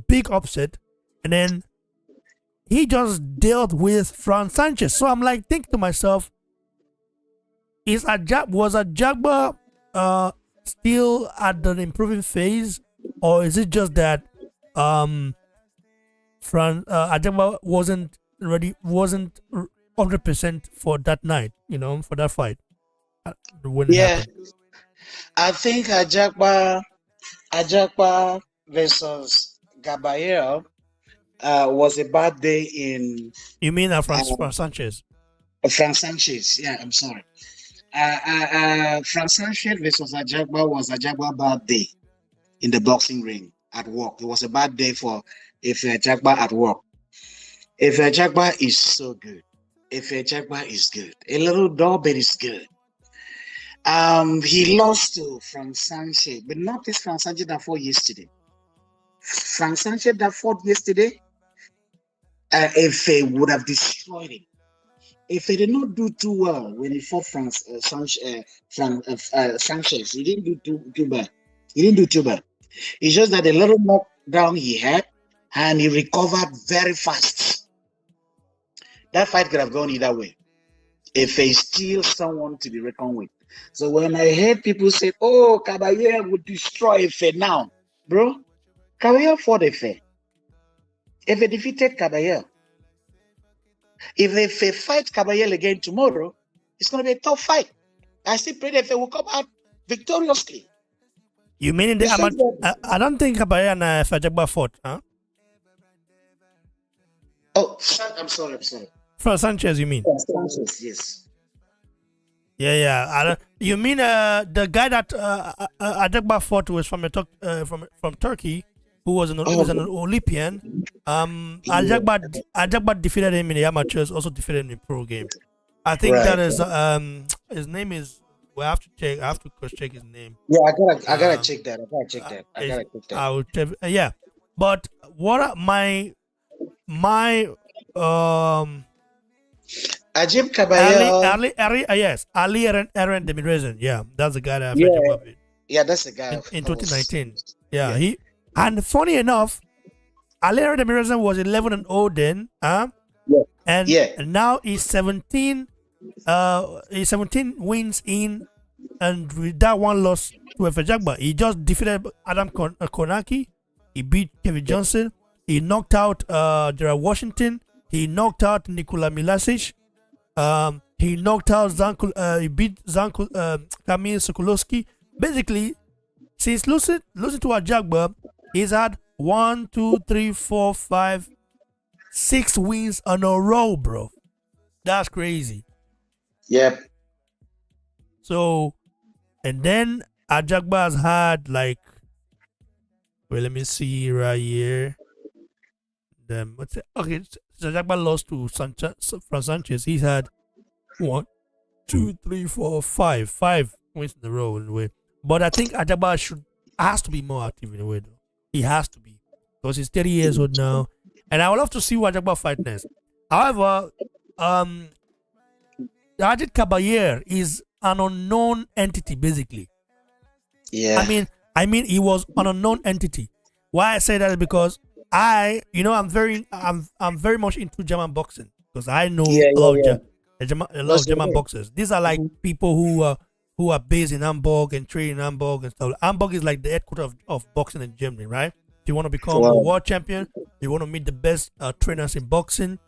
[SPEAKER 2] big upset, and then he just dealt with Frank Sanchez. So I'm like thinking to myself, was Ajagba still at the improving phase, or is it just that Ajagba wasn't 100% for that night, you know, for that fight when it happened?
[SPEAKER 3] I think Ajagba versus Kabayel was a bad day in.
[SPEAKER 2] You mean Frank Sanchez?
[SPEAKER 3] Frank Sanchez, yeah, I'm sorry. Frank Sanchez versus Ajagba was Ajagba bad day in the boxing ring at work. It was a bad day for Ajagba at work. Ajagba is so good. Ajagba is good. A little doorbell is good. He lost to Frank Sanchez, but not this Frank Sanchez that fought yesterday. Frank Sanchez that fought yesterday, Efe would have destroyed him. Efe did not do too well when he fought Sanchez. He didn't do too bad. It's just that the little knockdown he had, and he recovered very fast. That fight could have gone either way. Efe is still someone to be reckoned with. So when I heard people say, "Oh, Kabayel would destroy Efe now," bro, Kabayel fought Efe. Efe defeated Kabayel. If Efe fight Kabayel again tomorrow, it's going to be a tough fight. I still pray that Efe will come out victoriously.
[SPEAKER 2] You mean in the amateur? I don't think Kabayel and Ajagba fought, huh?
[SPEAKER 3] Oh, I'm sorry.
[SPEAKER 2] For Sanchez, you mean?
[SPEAKER 3] Sanchez, yes.
[SPEAKER 2] Yeah. You mean the guy that Ajagba fought was from Turkey, who was an Olympian. Ajagba defeated him in the amateurs, also defeated him in pro game. I think that is his name is. We have to check. I have to cross check his name.
[SPEAKER 3] Yeah, I gotta check that.
[SPEAKER 2] I will check. Yeah, but what are my
[SPEAKER 3] Ajib Kabayel.
[SPEAKER 2] Ali Aaron Demirezin. Yeah, that's the guy that
[SPEAKER 3] Yeah, that's the guy
[SPEAKER 2] in 2019. Yeah, he, and funny enough, Ali Aaron Demirezin was 11-0 then, and now he's 17. He's 17 wins in, and with that one loss to Ajagba, he just defeated Adam Konaki. He beat Kevin Johnson. He knocked out Gerald Washington. He knocked out Nikola Milasic. He knocked out he beat Kamil Sokolowski. Basically, since losing to Ajagba, he's had 1, 2, 3, 4, 5, 6 wins in a row, bro. That's crazy.
[SPEAKER 3] Yep.
[SPEAKER 2] So, and then Ajagba has had like, well, let me see right here. What's it? Okay, Ajagba lost to Frank Sanchez. He's had 1, 2, 3, 4, 5 wins in a row in a way. But I think Ajagba has to be more active in a way though. He has to be, because he's 30 years old now, and I would love to see what Ajagba fight next. However, Adit Kabayel is an unknown entity basically.
[SPEAKER 3] Yeah.
[SPEAKER 2] I mean he was an unknown entity. Why I say that is because I'm very much into German boxing because I know
[SPEAKER 3] Yeah,
[SPEAKER 2] a lot of
[SPEAKER 3] yeah, yeah.
[SPEAKER 2] A lot of
[SPEAKER 3] That's
[SPEAKER 2] German
[SPEAKER 3] okay.
[SPEAKER 2] boxers. These are like people who are based in Hamburg and train in Hamburg and stuff. Hamburg is like the headquarters of boxing in Germany, right? If you want to become a
[SPEAKER 3] Wow.
[SPEAKER 2] world champion, you want to meet the best trainers in boxing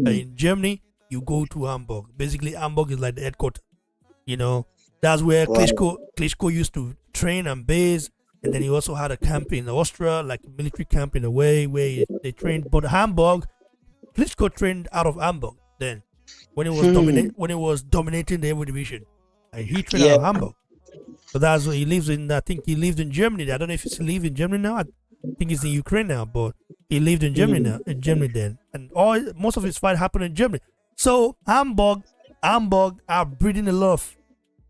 [SPEAKER 2] in Germany, you go to Hamburg. Basically, Hamburg is like the headquarters. You know, that's where
[SPEAKER 3] Wow.
[SPEAKER 2] Klitschko used to train and base. And then he also had a camp in Austria, like a military camp in a way where they trained. But Hamburg, Klitschko trained out of Hamburg then
[SPEAKER 3] Hmm.
[SPEAKER 2] when he was dominating the heavy division. He trained out
[SPEAKER 3] Yeah.
[SPEAKER 2] of Hamburg. So that's where he lives in. I think he lived in Germany. I don't know if he's live in Germany now. I think he's in Ukraine now, but he lived in Germany
[SPEAKER 3] Hmm.
[SPEAKER 2] now. In Germany then, and all most of his fight happened in Germany. So Hamburg are breeding a lot of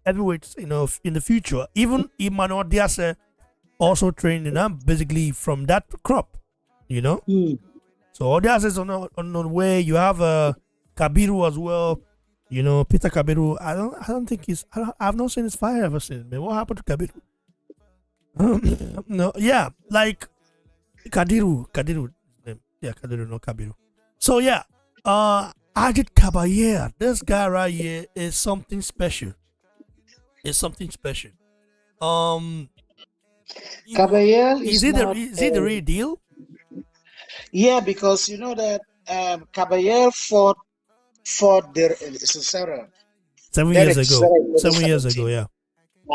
[SPEAKER 2] heavyweights, in the future. Even Emmanuel Diaz also trained in basically from that crop, you know.
[SPEAKER 3] Hmm.
[SPEAKER 2] So all Diaz is on the way. You have Kabiru as well. Peter Kabiru. I don't think I've not seen his fight ever since. Man, what happened to Kabiru? No, yeah, like Kadiru, yeah, Kadiru, no Kabiru. So yeah, Ajit Kabayel, this guy right here is something special. It's something special. Um, you-
[SPEAKER 3] Kabayel
[SPEAKER 2] is
[SPEAKER 3] is
[SPEAKER 2] it the
[SPEAKER 3] not.
[SPEAKER 2] is it the real deal?
[SPEAKER 3] Yeah, because you know that Kabayel fought Cesaro,
[SPEAKER 2] 7 years
[SPEAKER 3] Derek
[SPEAKER 2] ago.
[SPEAKER 3] Cesaro in
[SPEAKER 2] 7 years ago,
[SPEAKER 3] 2017,
[SPEAKER 2] yeah.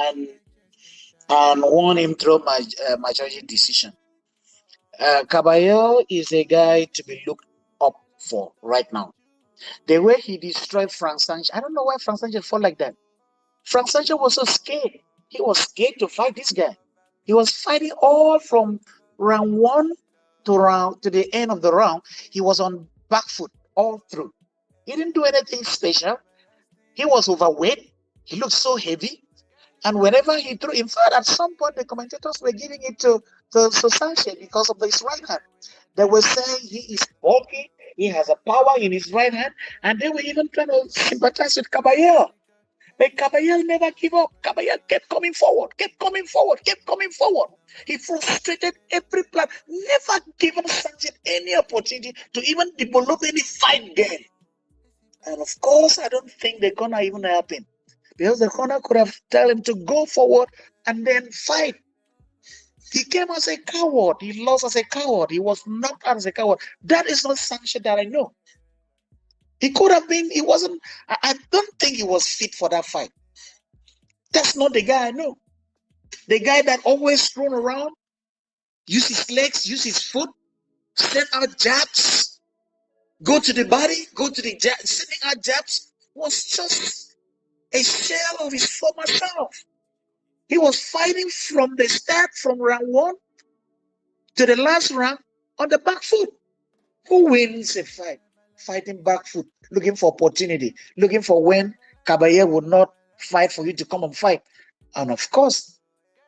[SPEAKER 3] and and won him through my majority decision. Kabayel is a guy to be looked up for right now. The way he destroyed Frank Sanchez, I don't know why Frank Sanchez fought like that. Frank Sanchez was so scared. He was scared to fight this guy. He was fighting all from round one to the end of the round. He was on back foot all through. He didn't do anything special. He was overweight. He looked so heavy. And whenever he threw, in fact, at some point the commentators were giving it to Sanchez because of his right hand. They were saying he is bulky, he has a power in his right hand, and they were even trying to sympathize with Kabayel. But Kabayel never gave up. Kabayel kept coming forward, kept coming forward, kept coming forward. He frustrated every plan, never given Sanchez any opportunity to even develop any fight game. And of course, I don't think the corner even help him. Because the corner could have told him to go forward and then fight. He came as a coward. He lost as a coward. He was knocked out as a coward. That is not Sanchez that I know. He could have been, he wasn't, I don't think he was fit for that fight. That's not the guy I know. The guy that always thrown around, use his legs, use his foot, send out jabs, go to the body, go to the jab, sending out jabs, was just a shell of his former self. He was fighting from the start, from round one to the last round on the back foot. Who wins a fight? Fighting back foot, looking for opportunity, looking for when Kabayel would not fight for you to come and fight. And of course,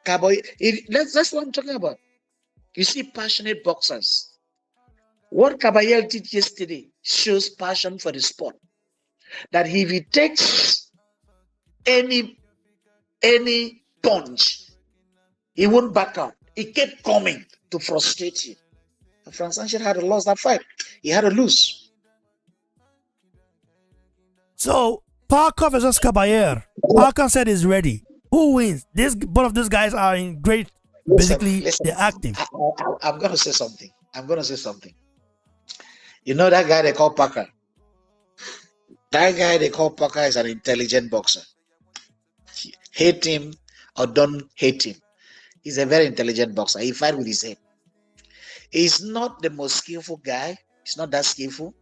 [SPEAKER 3] Kabayel, that's what I'm talking about. You see passionate boxers. What Kabayel did yesterday shows passion for the sport. That if he takes any punch, he won't back out. He kept coming to frustrate you. And Frank Sanchez had to lose that fight. He had to lose.
[SPEAKER 2] So Parker versus Kabayel. Parker said he's ready. Who wins? Both of these guys are in great. Basically,
[SPEAKER 3] Listen.
[SPEAKER 2] they're active.
[SPEAKER 3] I'm going to say something. You know that guy they call Parker? That guy they call Parker is an intelligent boxer. Hate him or don't hate him. He's a very intelligent boxer. He fights with his head. He's not the most skillful guy. He's not that skillful.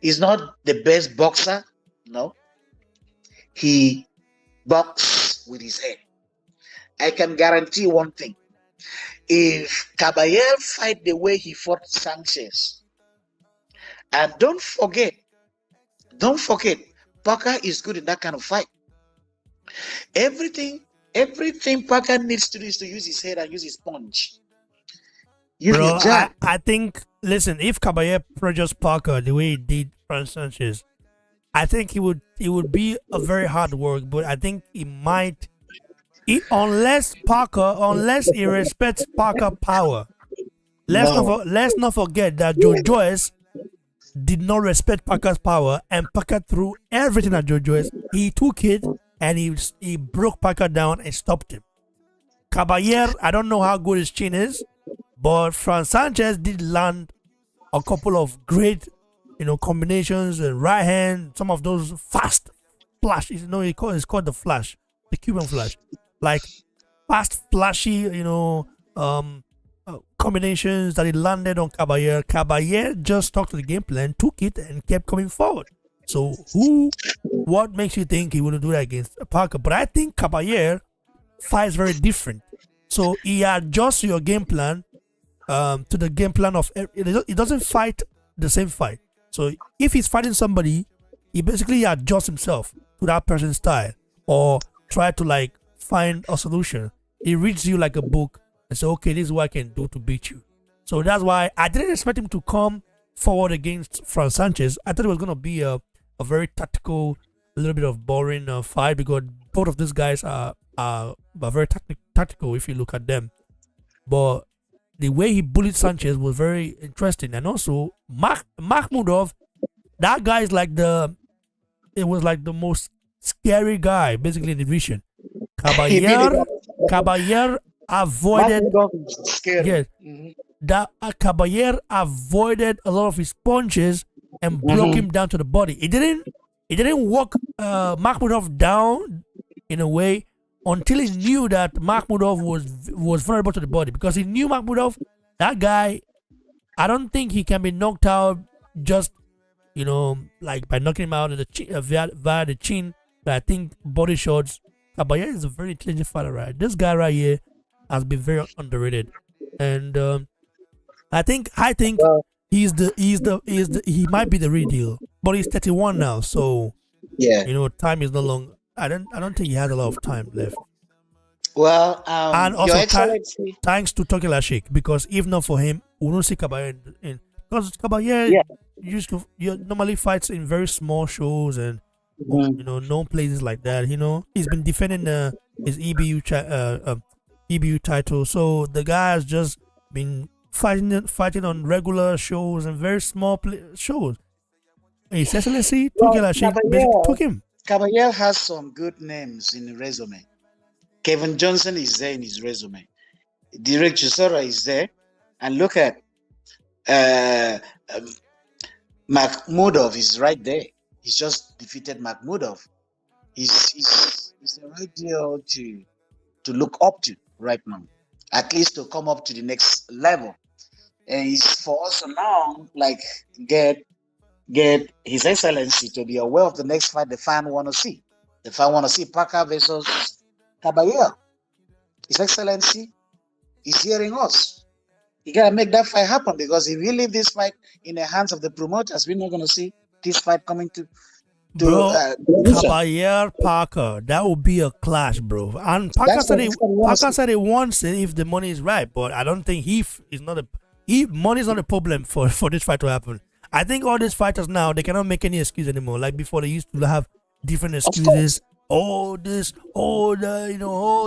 [SPEAKER 3] He's not the best boxer. No. He boxes with his head. I can guarantee one thing. If Kabayel fight the way he fought Sanchez, and don't forget, Parker is good in that kind of fight. Everything Parker needs to do is to use his head and use his punch. Use
[SPEAKER 2] Bro,
[SPEAKER 3] his jab.
[SPEAKER 2] I think, listen, if Kabayel projects Parker the way he did Frank Sanchez, I think it would be a very hard work, but I think he might, unless he respects Parker power,
[SPEAKER 3] No.
[SPEAKER 2] Let's not forget that Joe Joyce did not respect Parker's power, and Parker threw everything at Joe Joyce. He took it and he broke Parker down and stopped him. Kabayel, I don't know how good his chin is, but Sanchez did land a couple of great, combinations and right hand, some of those fast flashes. It's called the flash, the Cuban flash, like fast, flashy, combinations that he landed on Kabayel. Kabayel just stuck to the game plan, took it, and kept coming forward. So what makes you think he wouldn't do that against Parker? But I think Kabayel fights very different. So he adjusts your game plan to the game plan of. He doesn't fight the same fight. So if he's fighting somebody, he basically adjusts himself to that person's style or try to find a solution. He reads you like a book and say, okay, this is what I can do to beat you. So that's why I didn't expect him to come forward against Sanchez. I thought it was going to be a very tactical, a little bit of boring fight because both of these guys are very tactical if you look at them. But the way he bullied Sanchez was very interesting. And also, Makhmudov, that guy is it was like the most scary guy basically in the division. Kabayel avoided. Yes, that Kabayel avoided a lot of his punches and broke him down to the body. He didn't walk Makhmudov down in a way until he knew that Makhmudov was vulnerable to the body, because he knew Makhmudov, that guy, I don't think he can be knocked out just by knocking him out of via the chin. But I think body shots. Kabayel is a very intelligent fighter, right? This guy right here has been very underrated, and I think he might be the real deal. But he's 31 now, so
[SPEAKER 3] Yeah.
[SPEAKER 2] time is no longer. I don't think he has a lot of time left.
[SPEAKER 3] Well,
[SPEAKER 2] And
[SPEAKER 3] Your
[SPEAKER 2] also
[SPEAKER 3] Excellency.
[SPEAKER 2] thanks to Alalshikh, because if not for him, we don't see Kabayel in, because Kabayel normally fights in very small shows and no places like that. He's been defending his EBU title, so the guy has just been fighting on regular shows and very small shows. His Excellency Alalshikh basically took him.
[SPEAKER 3] Kabayel has some good names in the resume. Kevin Johnson is there in his resume. Direk Chisora is there. And look at Makhmudov is right there. He's just defeated Makhmudov. He's the right deal to look up to right now. At least to come up to the next level. And it's for us to now get His Excellency to be aware of the next fight the fan want to see. The fan want to see Parker versus Kabayel. His Excellency is hearing us. You gotta make that fight happen, because if we leave this fight in the hands of the promoters, we're not gonna see this fight coming to
[SPEAKER 2] bro. Kabayel Parker, that would be a clash, bro. And Parker said he wants it if the money is right, but I don't think money is not a problem for this fight to happen. I think all these fighters now, they cannot make any excuse anymore. Like before, they used to have different excuses. Oh, this, oh, the,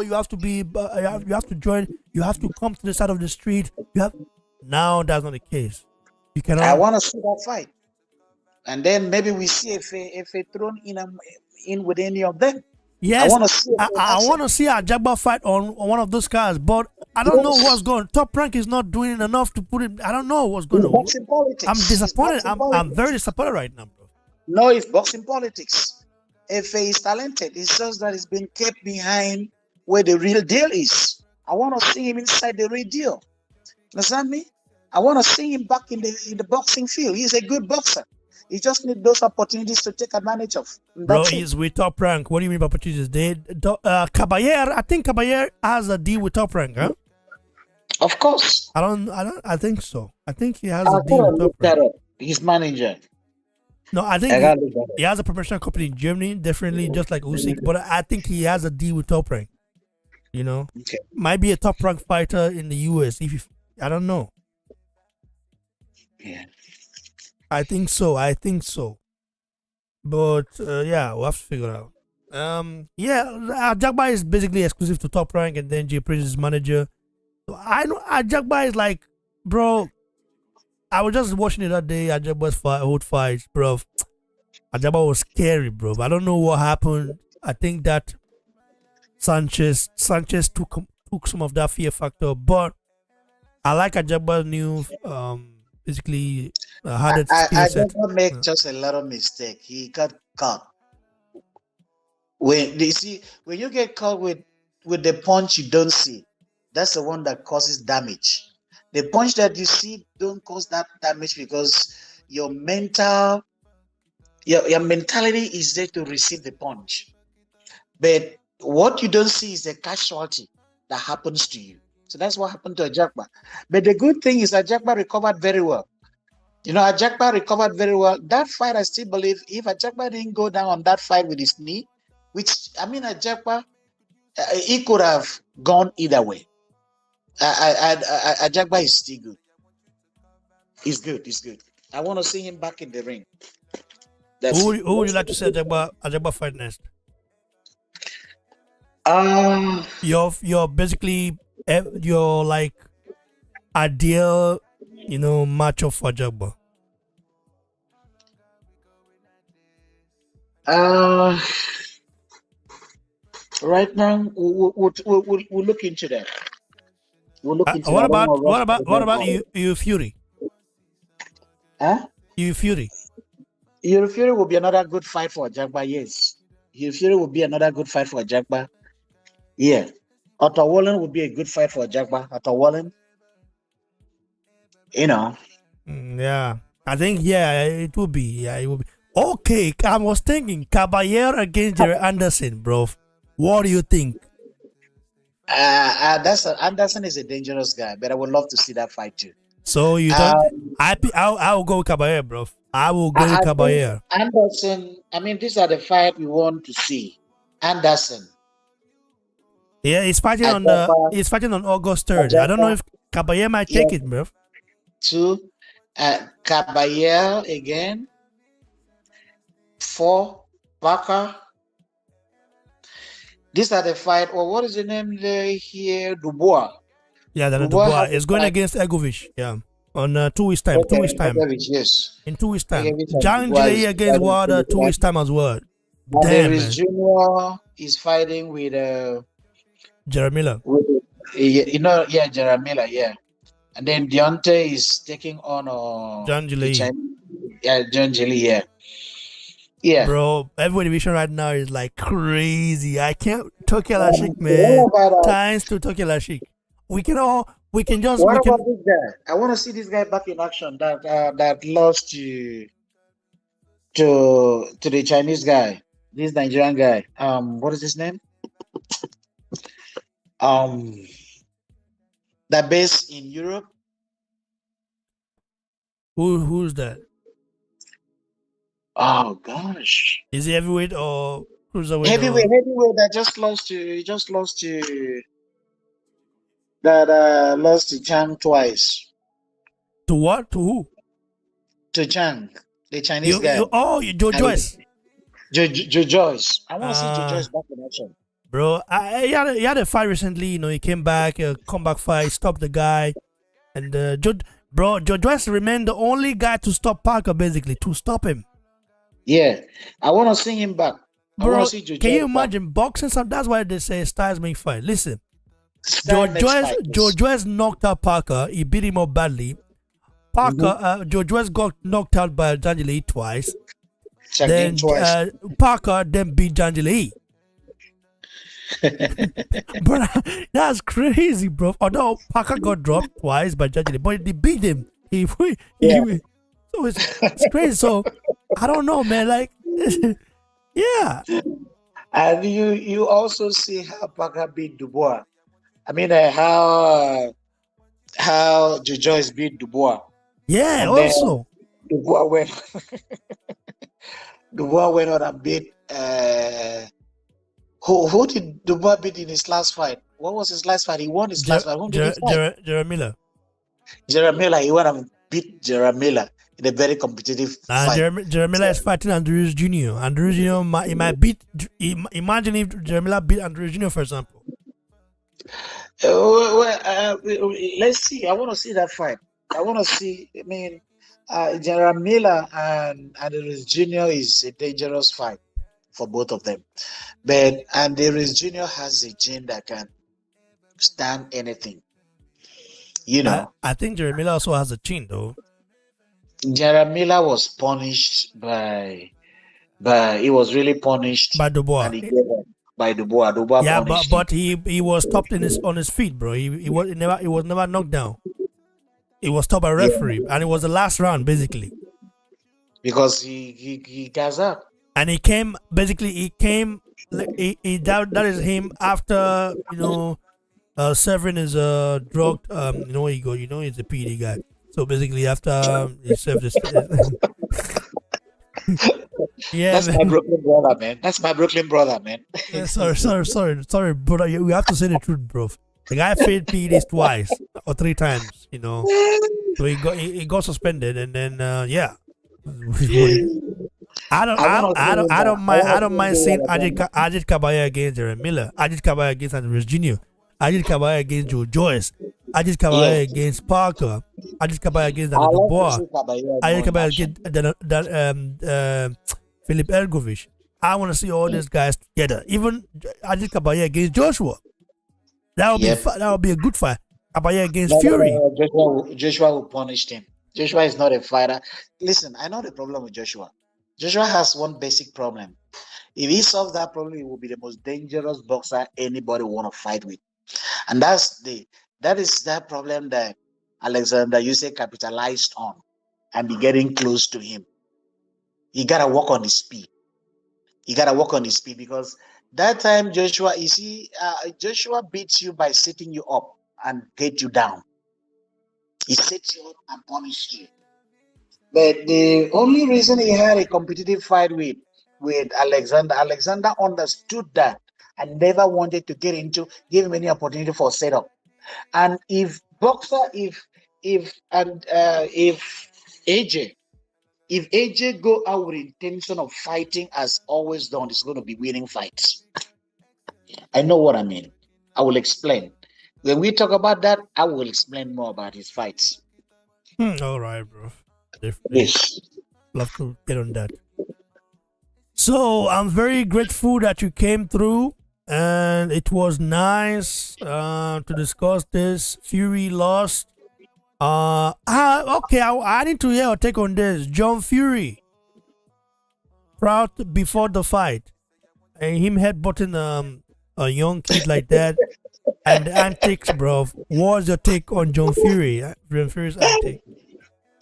[SPEAKER 2] you have to be, you have to join, you have to come to the side of the street. Now that's not the case. You cannot.
[SPEAKER 3] I want to see that fight, and then maybe we see if a thrown in with any of them.
[SPEAKER 2] Yes, I want to see a Jagba fight on one of those cars, but I don't know what's going. Top Rank is not doing enough to put it. I don't know what's going on.
[SPEAKER 3] Boxing politics.
[SPEAKER 2] I'm disappointed. I'm very disappointed right now, bro.
[SPEAKER 3] No, it's boxing politics. FA is talented. It's just that it's been kept behind where the real deal is. I want to see him inside the real deal. Understand me? I want to see him back in the boxing field. He's a good boxer. He just needs those opportunities to take advantage of.
[SPEAKER 2] Bro, he's with Top Rank. What do you mean by opportunities? Kabayel, I think Kabayel has a deal with Top Rank, huh?
[SPEAKER 3] Of course.
[SPEAKER 2] I think so. I think he has a deal with Top Rank.
[SPEAKER 3] His manager.
[SPEAKER 2] No, I think he has a professional company in Germany, definitely, just like Usyk. But I think he has a deal with Top Rank.
[SPEAKER 3] Okay.
[SPEAKER 2] Might be a Top Rank fighter in the US. I don't know.
[SPEAKER 3] Yeah.
[SPEAKER 2] I think so. But yeah, we'll have to figure it out. Jagba is basically exclusive to Top Rank, and then Jay Prince is manager. So I know Jagba is like bro, I was just watching it that day. Ajaba's old fights, bro. Ajaba was scary, bro. I don't know what happened. I think that Sanchez took some of that fear factor, but I like Ajaba's new basically hardened skill
[SPEAKER 3] I
[SPEAKER 2] set.
[SPEAKER 3] just make just a little mistake. He got caught. When they see when you get caught with the punch you don't see, that's the one that causes damage. The punch that you see don't cause that damage because your your mentality is there to receive the punch. But what you don't see is the casualty that happens to you. So that's what happened to Ajakba. But the good thing is Ajakba recovered very well. You know, Ajakba recovered very well. That fight, I still believe, if Ajakba didn't go down on that fight with his knee, which, I mean, Ajakba, he could have gone either way. Ajakba is still good. He's good. He's good. I want to see him back in the ring.
[SPEAKER 2] Who would you like to see Ajakba fight next? You're basically your like ideal, matchup for Ajakba.
[SPEAKER 3] Right now we'll look into that. We'll look into
[SPEAKER 2] what
[SPEAKER 3] that.
[SPEAKER 2] about you Fury?
[SPEAKER 3] Huh?
[SPEAKER 2] You Fury.
[SPEAKER 3] Your Fury will be another good fight for Ajakba, yes. Your Fury will be another good fight for Ajakba. Yeah. Otto Wallen would be a good fight for Ajakba. Otto Wallen.
[SPEAKER 2] Yeah. I think it will be. Yeah, it will be. Okay, I was thinking Kabayel against Jerry Anderson, bro. What do you think?
[SPEAKER 3] Anderson is a dangerous guy, but I would love to see that fight too.
[SPEAKER 2] So you don't? I will go with Kabayel, bro. I will go with Kabayel.
[SPEAKER 3] Anderson. I mean, these are the fight we want to see. Anderson.
[SPEAKER 2] Yeah, he's fighting on August 3rd. I don't know if Kabayel might take it, bro.
[SPEAKER 3] Two, Kabayel again. 4, Parker. These are the fight. Or what is the name there here? Dubois.
[SPEAKER 2] Yeah, Dubois is going against Egovic. Yeah, on 2 weeks time. 2 weeks time.
[SPEAKER 3] Yes.
[SPEAKER 2] In 2 weeks time. John Gilly against Wilder 2 weeks time as well.
[SPEAKER 3] Damn, man. Junior is fighting with
[SPEAKER 2] Jerry Miller.
[SPEAKER 3] Jerry Miller, yeah. And then Deontay is taking on
[SPEAKER 2] John Gilly.
[SPEAKER 3] John Gilly, yeah. Yeah.
[SPEAKER 2] Bro, every division right now is like crazy. I can't Turki Alalshikh, man. Thanks to Turki Alalshikh. We can just.
[SPEAKER 3] What about this guy? I want to see this guy back in action. That lost to the Chinese guy. This Nigerian guy. What is his name? That based in Europe.
[SPEAKER 2] Who's that?
[SPEAKER 3] Oh gosh.
[SPEAKER 2] Is he heavyweight or cruiserweight?
[SPEAKER 3] Heavyweight that just lost to Chang twice.
[SPEAKER 2] To what? To who?
[SPEAKER 3] To Chang, the Chinese guy.
[SPEAKER 2] Joe Joyce.
[SPEAKER 3] Joe Joyce. I want to see Joe Joyce back in action.
[SPEAKER 2] Bro, he had a fight recently. He came back, a comeback fight, stopped the guy, and Joe Joyce remained the only guy to stop Parker, basically to stop him.
[SPEAKER 3] Yeah, I want to see him back.
[SPEAKER 2] Bro, can you imagine boxing? That's why they say styles make fight. Listen, Joe Joyce knocked out Parker. He beat him up badly. Joe Joyce got knocked out by Janjali twice. Then Parker then beat Janjali. Bro, that's crazy, bro. Although Parker got dropped twice by Janjali, but they beat him. So it's crazy. So I don't know, man. Like, yeah.
[SPEAKER 3] And you also see how Parker beat Dubois. I mean, how Joe Joyce beat Dubois.
[SPEAKER 2] Yeah. And also,
[SPEAKER 3] Dubois went on and beat. Who did Dubois beat in his last fight? What was his last fight? He won his last fight. Who did he fight?
[SPEAKER 2] Jerry Miller.
[SPEAKER 3] Jerry Miller. He went and beat Jerry Miller in a very competitive fight.
[SPEAKER 2] Jerry Miller is fighting Andrews Jr. Andrews Jr. He might beat. Imagine if Jerry Miller beat Andrews Jr. for example.
[SPEAKER 3] Let's see. I want to see that fight.
[SPEAKER 4] I want to see. I mean, General Miller and Andrews Jr. is a dangerous fight for both of them. But Andrews Jr. has a gene that can stand anything. You know,
[SPEAKER 2] I think Jeremy Miller also has a chin though.
[SPEAKER 4] General Miller was punished he was really punished,
[SPEAKER 2] By Dubois.
[SPEAKER 4] and he gave up by Dubois. Dubois
[SPEAKER 2] Yeah,
[SPEAKER 4] punished
[SPEAKER 2] but
[SPEAKER 4] him.
[SPEAKER 2] he was stopped on his feet, bro. He was never knocked down. He was stopped by referee, and it was the last round basically.
[SPEAKER 4] Because he gas up.
[SPEAKER 2] And he came that is him after serving his drug he's a PD guy. So basically after he served his yeah,
[SPEAKER 4] That's
[SPEAKER 2] man.
[SPEAKER 4] my Brooklyn brother, man. That's my Brooklyn brother, man.
[SPEAKER 2] Yeah, sorry, brother. We have to say the truth, bro. The guy failed PEDs twice or 3 times, So he got suspended, and then yeah. I don't mind seeing Ajit Kabayel against Jeremy Miller, Ajit Kabayel against Andrews Jr., Ajit Kabayel against Joe Joyce, Ajit Kabayel against Parker, Ajit Kabayel against Daniel Dubois, Ajit Kabayel against Philip Ergovich. I want to see all these guys together. Even Ajit Kabayel against Joshua. That would be a good fight. Kabayel against Fury.
[SPEAKER 4] Joshua will punish him. Joshua is not a fighter. Listen, I know the problem with Joshua. Joshua has one basic problem. If he solves that problem, he will be the most dangerous boxer anybody want to fight with. And that is that problem that Alexander Usyk capitalized on and be getting close to him. He gotta work on his speed. Because that time Joshua beats you by setting you up and get you down. He sets you up and punishes you. But the only reason he had a competitive fight with Alexander understood that and never wanted to give him any opportunity for setup. And if AJ go out with intention of fighting as always done, it's going to be winning fights. I know what I mean. I will explain. When we talk about that, I will explain more about his fights.
[SPEAKER 2] All right, bro.
[SPEAKER 4] Yes.
[SPEAKER 2] Love to get on that. So I'm very grateful that you came through, and it was nice to discuss this. Fury lost. Okay. I need to hear your take on this. John Fury, proud before the fight, and him headbutting a young kid like that, and the antics, bro. What's your take on John Fury? John Fury's antics.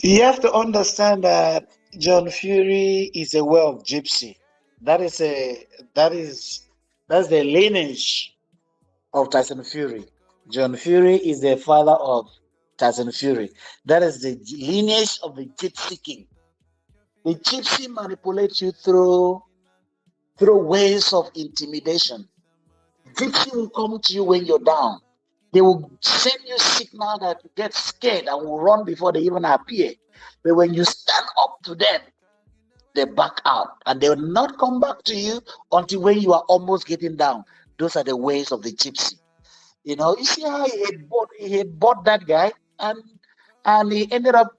[SPEAKER 4] You have to understand that John Fury is a way of gypsy. That's the lineage of Tyson Fury. John Fury is the father of Tyson Fury. That is the lineage of the gypsy king. The gypsy manipulates you through ways of intimidation. Gypsy will come to you when you're down. They will send you signal that you get scared and will run before they even appear. But when you stand up to them, they back out and they will not come back to you until when you are almost getting down. Those are the ways of the gypsy. You see how he had bought that guy and he ended up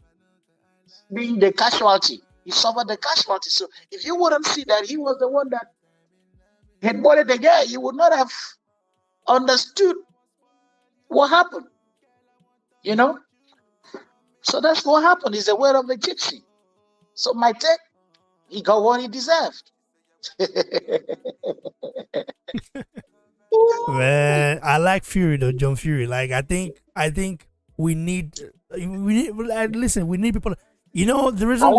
[SPEAKER 4] being the casualty. He suffered the casualty. So if you wouldn't see that he was the one that had bought the guy, you would not have understood what happened. So that's what happened. He's the word of the gypsy. So my take, he got what he deserved.
[SPEAKER 2] Man, I like Fury though, John Fury. Like I think we need listen, we need people. The reason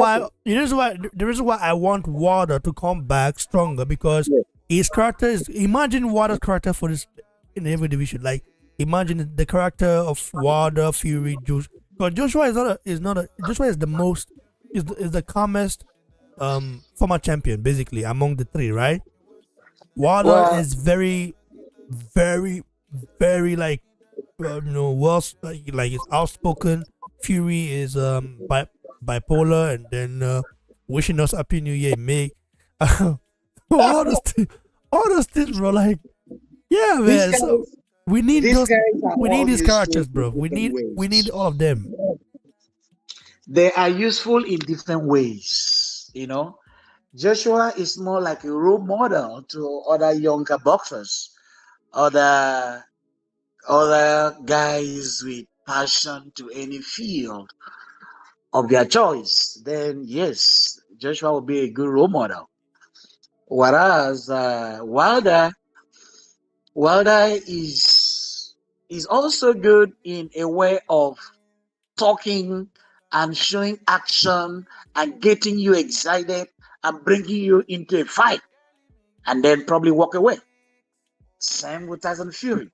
[SPEAKER 2] why I want Wilder to come back stronger, because his character is, imagine Wilder's character for this in every division. Like imagine the character of Wilder, Fury, Joshua. But Joshua Joshua is the calmest former champion basically among the three, right? Wilder is very, very, very like like it's outspoken. Fury is bipolar, and then wishing us happy new year in May. all those things, bro. Like, yeah, man. So we need these characters, bro. We need all of them.
[SPEAKER 4] They are useful in different ways. Joshua is more like a role model to other younger boxers, other other guys with passion to any field of their choice. Then yes, Joshua will be a good role model. Whereas Wilder is also good in a way of talking and showing action and getting you excited and bringing you into a fight and then probably walk away. Same with Tyson Fury.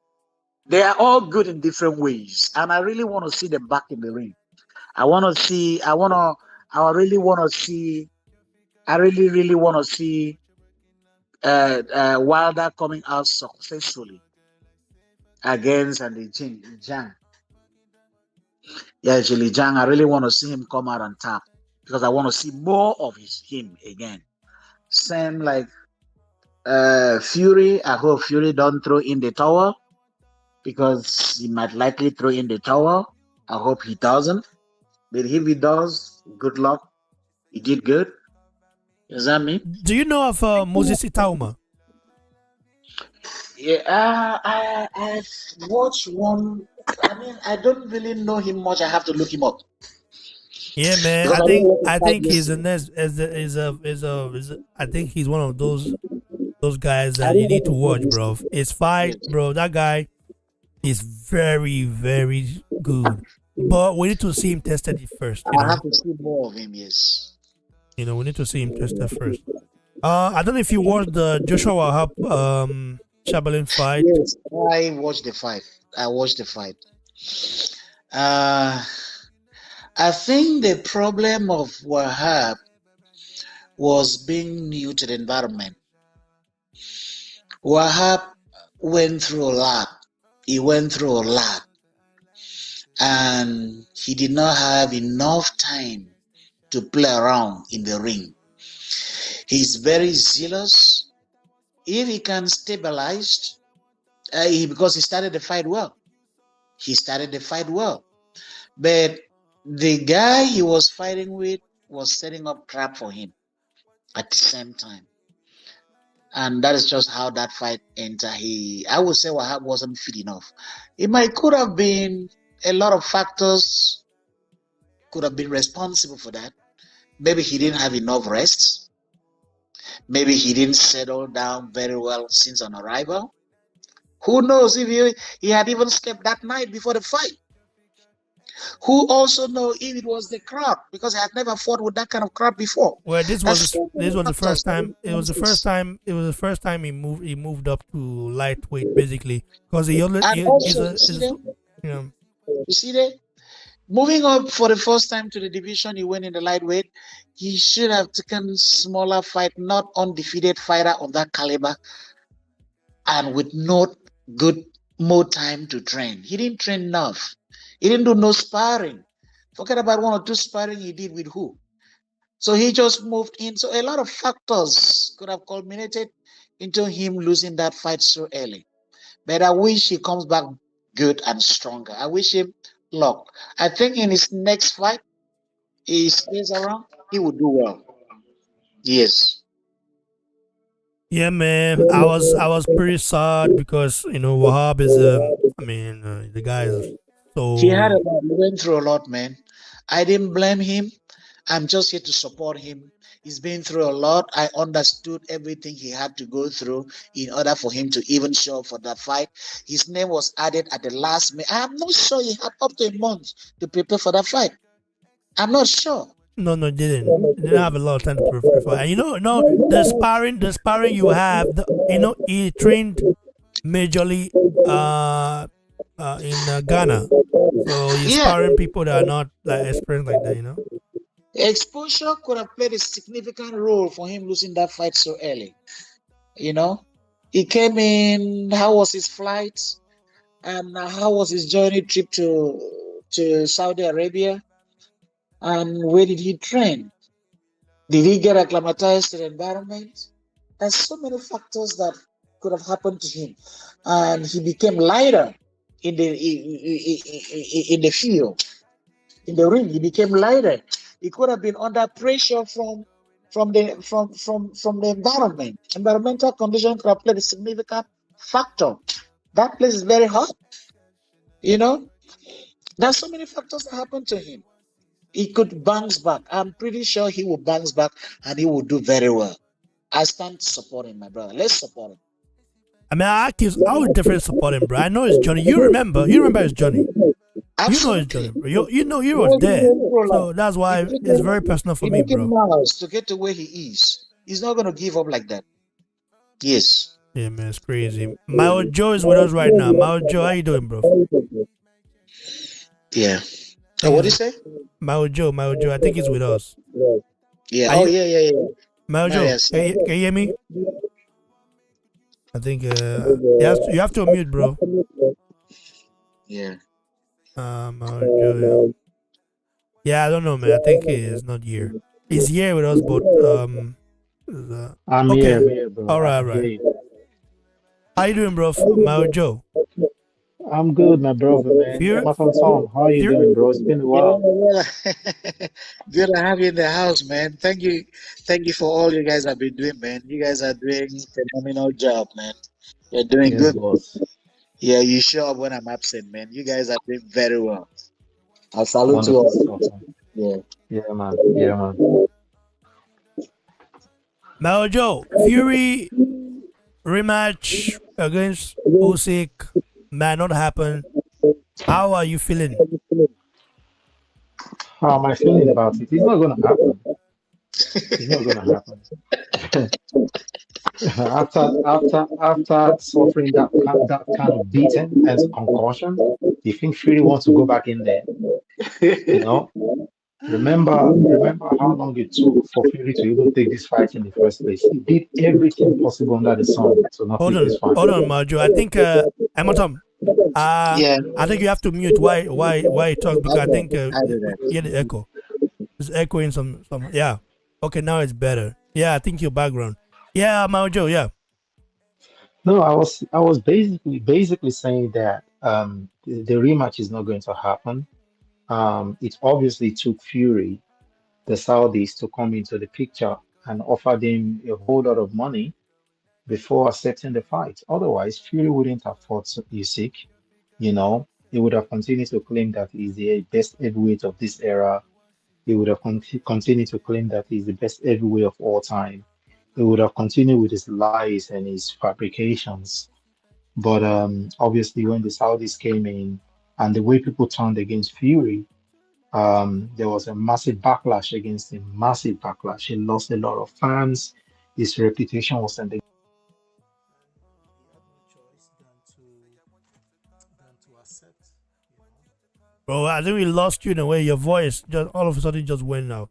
[SPEAKER 4] They are all good in different ways, and I really want to see them back in the ring. I want to see. I really want to see. I really want to see Wilder coming out successfully against and Zhang. Yeah, Jilly Zhang. I really want to see him come out on top because I want to see more of him again. Same like Fury. I hope Fury don't throw in the towel because he might likely throw in the towel. I hope he doesn't. But if he does, good luck. He did good. Is that me?
[SPEAKER 2] Do you know of Moses Itauma?
[SPEAKER 4] Yeah, I've watched one. I mean, I don't really know him much. I have to look him up.
[SPEAKER 2] Yeah, man.
[SPEAKER 4] Because
[SPEAKER 2] I think he's a next is a I think he's one of those guys that you need to watch, bro. His fight, bro. That guy is very very good. But we need to see him tested first.
[SPEAKER 4] I have to see more of him. Yes.
[SPEAKER 2] We need to see him tested first. I don't know if you watched the Joshua Wahab Shabalin fight.
[SPEAKER 4] Yes, I watched the fight. I think the problem of Wahab was being new to the environment. Wahab went through a lot. He went through a lot. And he did not have enough time to play around in the ring. He's very zealous. If he can stabilize, because he started the fight well. But the guy he was fighting with was setting up trap for him at the same time. And that is just how that fight entered. I would say Wahab wasn't fit enough. Could have been a lot of factors could have been responsible for that. Maybe he didn't have enough rest. Maybe he didn't settle down very well since on arrival. Who knows if he had even slept that night before the fight? Who also know if it was the crowd, because he had never fought with that kind of crowd before.
[SPEAKER 2] Well, this was the first time. It was the first time. It was the first time he moved up to lightweight, basically, because
[SPEAKER 4] you see that moving up for the first time to the division, he went in the lightweight. He should have taken smaller fight, not undefeated fighter of that caliber, and with no good more time to train. He didn't train enough. He didn't do no sparring. Forget about one or two sparring he did with who. So he just moved in. So a lot of factors could have culminated into him losing that fight so early. But I wish he comes back good and stronger. I wish him luck. I think in his next fight, he stays around, he will do well. Yes.
[SPEAKER 2] Yeah, man. I was pretty sad because Wahab is the guy is so.
[SPEAKER 4] He went through a lot, man. I didn't blame him. I'm just here to support him. He's been through a lot. I understood everything he had to go through in order for him to even show up for that fight. His name was added at the last minute. I'm not sure he had up to a month to prepare for that fight. I'm not sure.
[SPEAKER 2] No, didn't. He didn't have a lot of time to prepare for it. And the sparring you have, he trained majorly in Ghana. So he's sparring people that are not like experienced like that,
[SPEAKER 4] Exposure could have played a significant role for him losing that fight so early. He came in, how was his flight? And how was his journey trip to Saudi Arabia? And where did he train? Did he get acclimatized to the environment? There's so many factors that could have happened to him. And he became lighter in the field. in the ring. He became lighter. He could have been under pressure from the environment. Environmental conditions could have played a significant factor. That place is very hot. You know, there's so many factors that happened to him. He could bounce back. I'm pretty sure he will bounce back and he will do very well. I stand to support him, my brother. Let's support him.
[SPEAKER 2] I mean, I would definitely support him, bro. I know it's Johnny. You remember it's Johnny.
[SPEAKER 4] Absolutely.
[SPEAKER 2] You know it's Johnny, bro. You know he was there. So that's why it's very personal for me, bro.
[SPEAKER 4] To get to where he is, he's not going to give up like that. Yes.
[SPEAKER 2] Yeah, man, it's crazy. My old Joe is with us right now. My old Joe, how you doing, bro?
[SPEAKER 4] Yeah. Oh, what did you say?
[SPEAKER 2] My old Joe, I think he's with us.
[SPEAKER 4] Yeah. Yeah.
[SPEAKER 2] My old Joe,
[SPEAKER 4] Yes.
[SPEAKER 2] can you hear me? I think you have to unmute, bro.
[SPEAKER 4] Yeah.
[SPEAKER 2] My old Joe, yeah, I don't know, man. I think he is not here. He's here with us, but
[SPEAKER 5] I'm
[SPEAKER 2] okay.
[SPEAKER 5] here, bro.
[SPEAKER 2] All right. How you doing, bro? My old Joe.
[SPEAKER 5] I'm good, my brother, man. My friend Tom, how are you doing, bro? It's been a while.
[SPEAKER 4] Good to have you in the house, man. Thank you for all you guys have been doing, man. You guys are doing a phenomenal job, man. You're doing good.
[SPEAKER 5] Boss.
[SPEAKER 4] Yeah, you show up when I'm absent, man. You guys are doing very well. I salute you all.
[SPEAKER 5] Yeah, man.
[SPEAKER 2] Now, Joe, Fury rematch against Usyk may not happen. How are you feeling?
[SPEAKER 5] How am I feeling about it? It's not gonna happen. It's not gonna happen. after suffering that kind of beating and concussion, you think Fury wants to go back in there? You know? Remember how long it took for Fury to even take this fight in the first place. He did everything possible under the sun to not take this fight.
[SPEAKER 2] Hold on, Marjo. I think Amatom.
[SPEAKER 4] Yeah.
[SPEAKER 2] I think you have to mute why you talk, because I think hear the echo. It's echoing some. Yeah. Okay, now it's better. Yeah, I think your background. Yeah, Marjo. Yeah.
[SPEAKER 5] No, I was basically saying that the rematch is not going to happen. It obviously took Fury, the Saudis, to come into the picture and offer them a whole lot of money before accepting the fight. Otherwise, Fury wouldn't have fought Usyk. You know, he would have continued to claim that he's the best heavyweight of this era. He would have continued to claim that he's the best heavyweight of all time. He would have continued with his lies and his fabrications. But obviously, when the Saudis came in and the way people turned against Fury, there was a massive backlash against him. Massive backlash. He lost a lot of fans. His reputation was in the.
[SPEAKER 2] Bro, I think we lost you in a way. Your voice just all of a sudden just went out.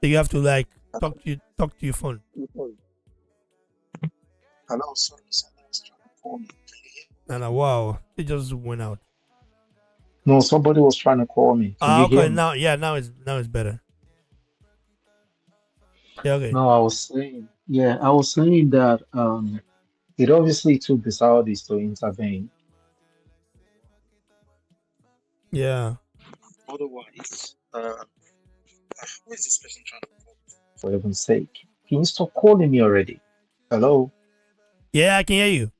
[SPEAKER 2] So you have to like talk to your phone.
[SPEAKER 4] Hello, sorry, someone's trying to call me.
[SPEAKER 2] And wow, it just went out.
[SPEAKER 5] No, somebody was trying to call me. Can you hear me?
[SPEAKER 2] Now it's better. Yeah, okay.
[SPEAKER 5] No, I was saying that it obviously took the Saudis to intervene.
[SPEAKER 2] Yeah.
[SPEAKER 4] Otherwise, who is this person trying to call?
[SPEAKER 5] For heaven's sake, can you stop calling me already? Hello?
[SPEAKER 2] Yeah, I can hear you.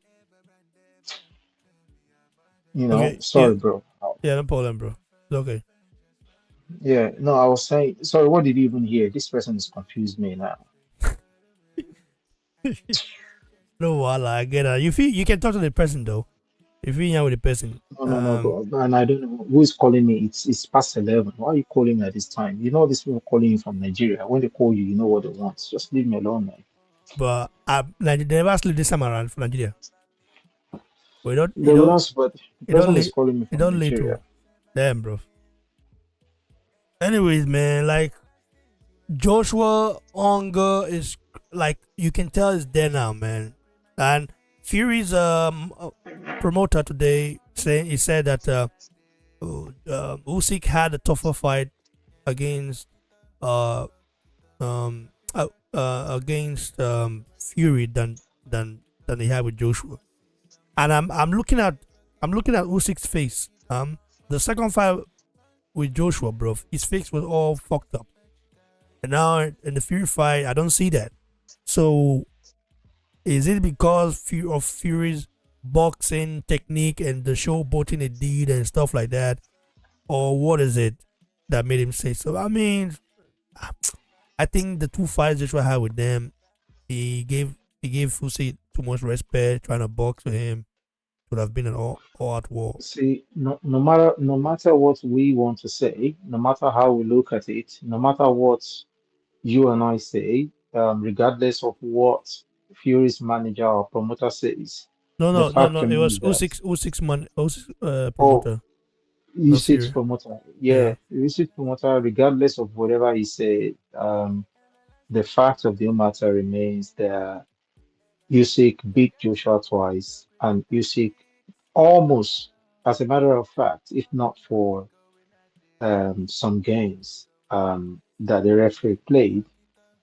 [SPEAKER 5] You know,
[SPEAKER 2] Okay,
[SPEAKER 5] sorry,
[SPEAKER 2] yeah.
[SPEAKER 5] bro.
[SPEAKER 2] Yeah, no problem, bro. It's okay.
[SPEAKER 5] Yeah, no, I was saying, sorry, what did you even hear? This person has confused me now.
[SPEAKER 2] No, voila, I get it. You can talk to the person though. If you're here with the person.
[SPEAKER 5] No, bro. And I don't know who is calling me. It's past 11. Why are you calling me at this time? You know, these people calling you from Nigeria. When they call you, you know what they want. Just leave me alone, man.
[SPEAKER 2] But they never sleep this time around for Nigeria. We don't.
[SPEAKER 5] They will not, but the person is calling me
[SPEAKER 2] It
[SPEAKER 5] from
[SPEAKER 2] don't lead
[SPEAKER 5] Nigeria.
[SPEAKER 2] to. Damn, bro. Anyways, man, like Joshua Onga is like you can tell is there now, man. And Fury's promoter today he said that Usyk had a tougher fight against Fury than he had with Joshua. And I'm looking at Usyk's face. the second fight with Joshua, bro, his face was all fucked up. And now in the Fury fight, I don't see that. So is it because of Fury's boxing technique and the showboating it did and stuff like that, or what is it that made him say so? I mean, I think the two fights Joshua had with them, he gave Fusi too much respect, trying to box with him. Would have been an all out war.
[SPEAKER 5] See, no matter what we want to say, no matter how we look at it, no matter what you and I say, regardless of what Fury's manager or promoter says,
[SPEAKER 2] No,
[SPEAKER 5] the
[SPEAKER 2] no, no,
[SPEAKER 5] fact
[SPEAKER 2] no. It was
[SPEAKER 5] remains that,
[SPEAKER 2] Usyk's man, Usyk's
[SPEAKER 5] oh,
[SPEAKER 2] promoter, not
[SPEAKER 5] Usyk's
[SPEAKER 2] Fury.
[SPEAKER 5] promoter,
[SPEAKER 2] Yeah.
[SPEAKER 5] yeah, Usyk's promoter, regardless of whatever he said, the fact of the matter remains that Usyk beat Joshua twice, and Usyk almost, as a matter of fact, if not for some games that the referee played,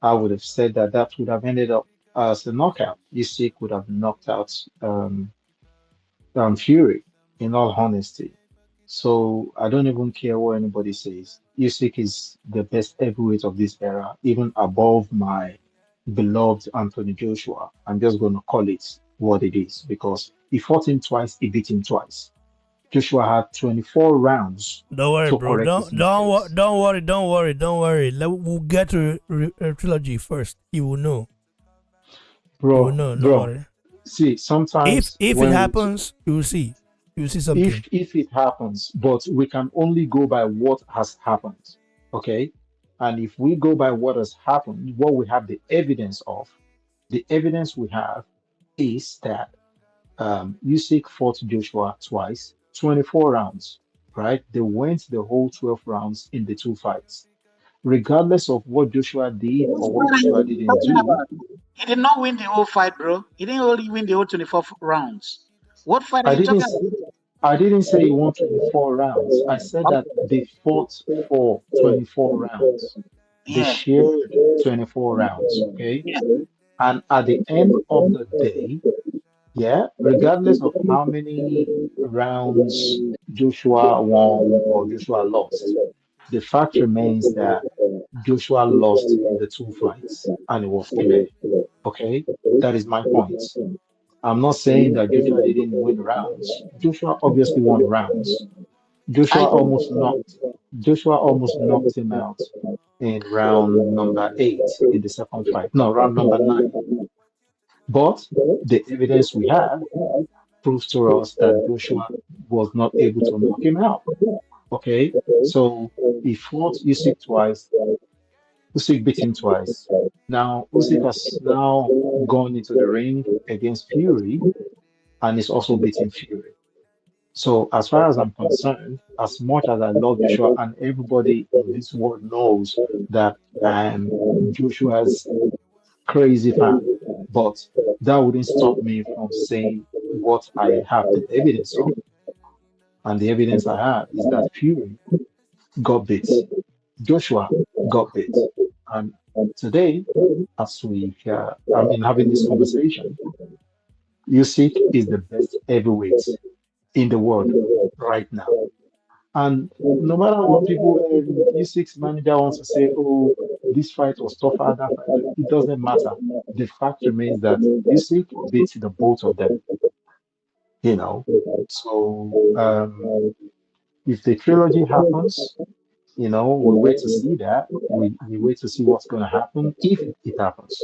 [SPEAKER 5] I would have said that that would have ended up as a knockout. Usyk would have knocked out Fury, in all honesty. So I don't even care what anybody says. Usyk is the best heavyweight of this era, even above my beloved Anthony Joshua. I'm just going to call it what it is because he fought him twice, he beat him twice. Joshua had 24 rounds
[SPEAKER 2] Don't worry,
[SPEAKER 5] to
[SPEAKER 2] bro.
[SPEAKER 5] correct his mistakes.
[SPEAKER 2] Don't worry. We'll get to trilogy first. You will know. You will
[SPEAKER 5] Bro,
[SPEAKER 2] know. Don't
[SPEAKER 5] bro,
[SPEAKER 2] worry.
[SPEAKER 5] see, sometimes
[SPEAKER 2] If it
[SPEAKER 5] when we
[SPEAKER 2] happens, you will see. You will see something.
[SPEAKER 5] if it happens, but we can only go by what has happened, okay? And if we go by what has happened, what we have the evidence we have is that Usyk fought Joshua twice, 24 rounds, right? They went the whole 12 rounds in the two fights. Regardless of what Joshua did
[SPEAKER 4] Which
[SPEAKER 5] or what
[SPEAKER 4] fight are
[SPEAKER 5] Joshua
[SPEAKER 4] you
[SPEAKER 5] didn't
[SPEAKER 4] talking
[SPEAKER 5] do,
[SPEAKER 4] about? He did not win the whole fight, bro. He didn't only win the whole 24 rounds. What fight are
[SPEAKER 5] I
[SPEAKER 4] you
[SPEAKER 5] didn't
[SPEAKER 4] talking
[SPEAKER 5] s-
[SPEAKER 4] about?
[SPEAKER 5] I didn't say he won 24 rounds. I said that they fought for 24 rounds. They
[SPEAKER 4] Yeah,
[SPEAKER 5] shared 24 rounds, okay?
[SPEAKER 4] yeah.
[SPEAKER 5] And at the end of the day, yeah, regardless of how many rounds Joshua won or Joshua lost, the fact remains that Joshua lost the two fights and it was clear, okay? That is my point. I'm not saying that Joshua didn't win rounds. Joshua obviously won rounds.
[SPEAKER 4] I
[SPEAKER 5] Joshua almost knocked him out in round number 8 in the second fight. No, round number 9. But the evidence we have proves to us that Joshua was not able to knock him out. Okay, so he fought Usyk twice. Usyk beat him twice. Now Usyk has now gone into the ring against Fury and is also beating Fury. So as far as I'm concerned, as much as I love Joshua and everybody in this world knows that I'm Joshua's crazy fan, but that wouldn't stop me from saying what I have the evidence of. And the evidence I have is that Fury got beat, Joshua got beat. And today, as having this conversation, Usyk is the best heavyweight in the world right now. And no matter what people, U6 manager wants to say, oh, this fight was tougher, that fight, it doesn't matter. The fact remains that Usyk beats the both of them, you know. So if the trilogy happens, we wait to see that. We wait to see what's going to happen if it happens.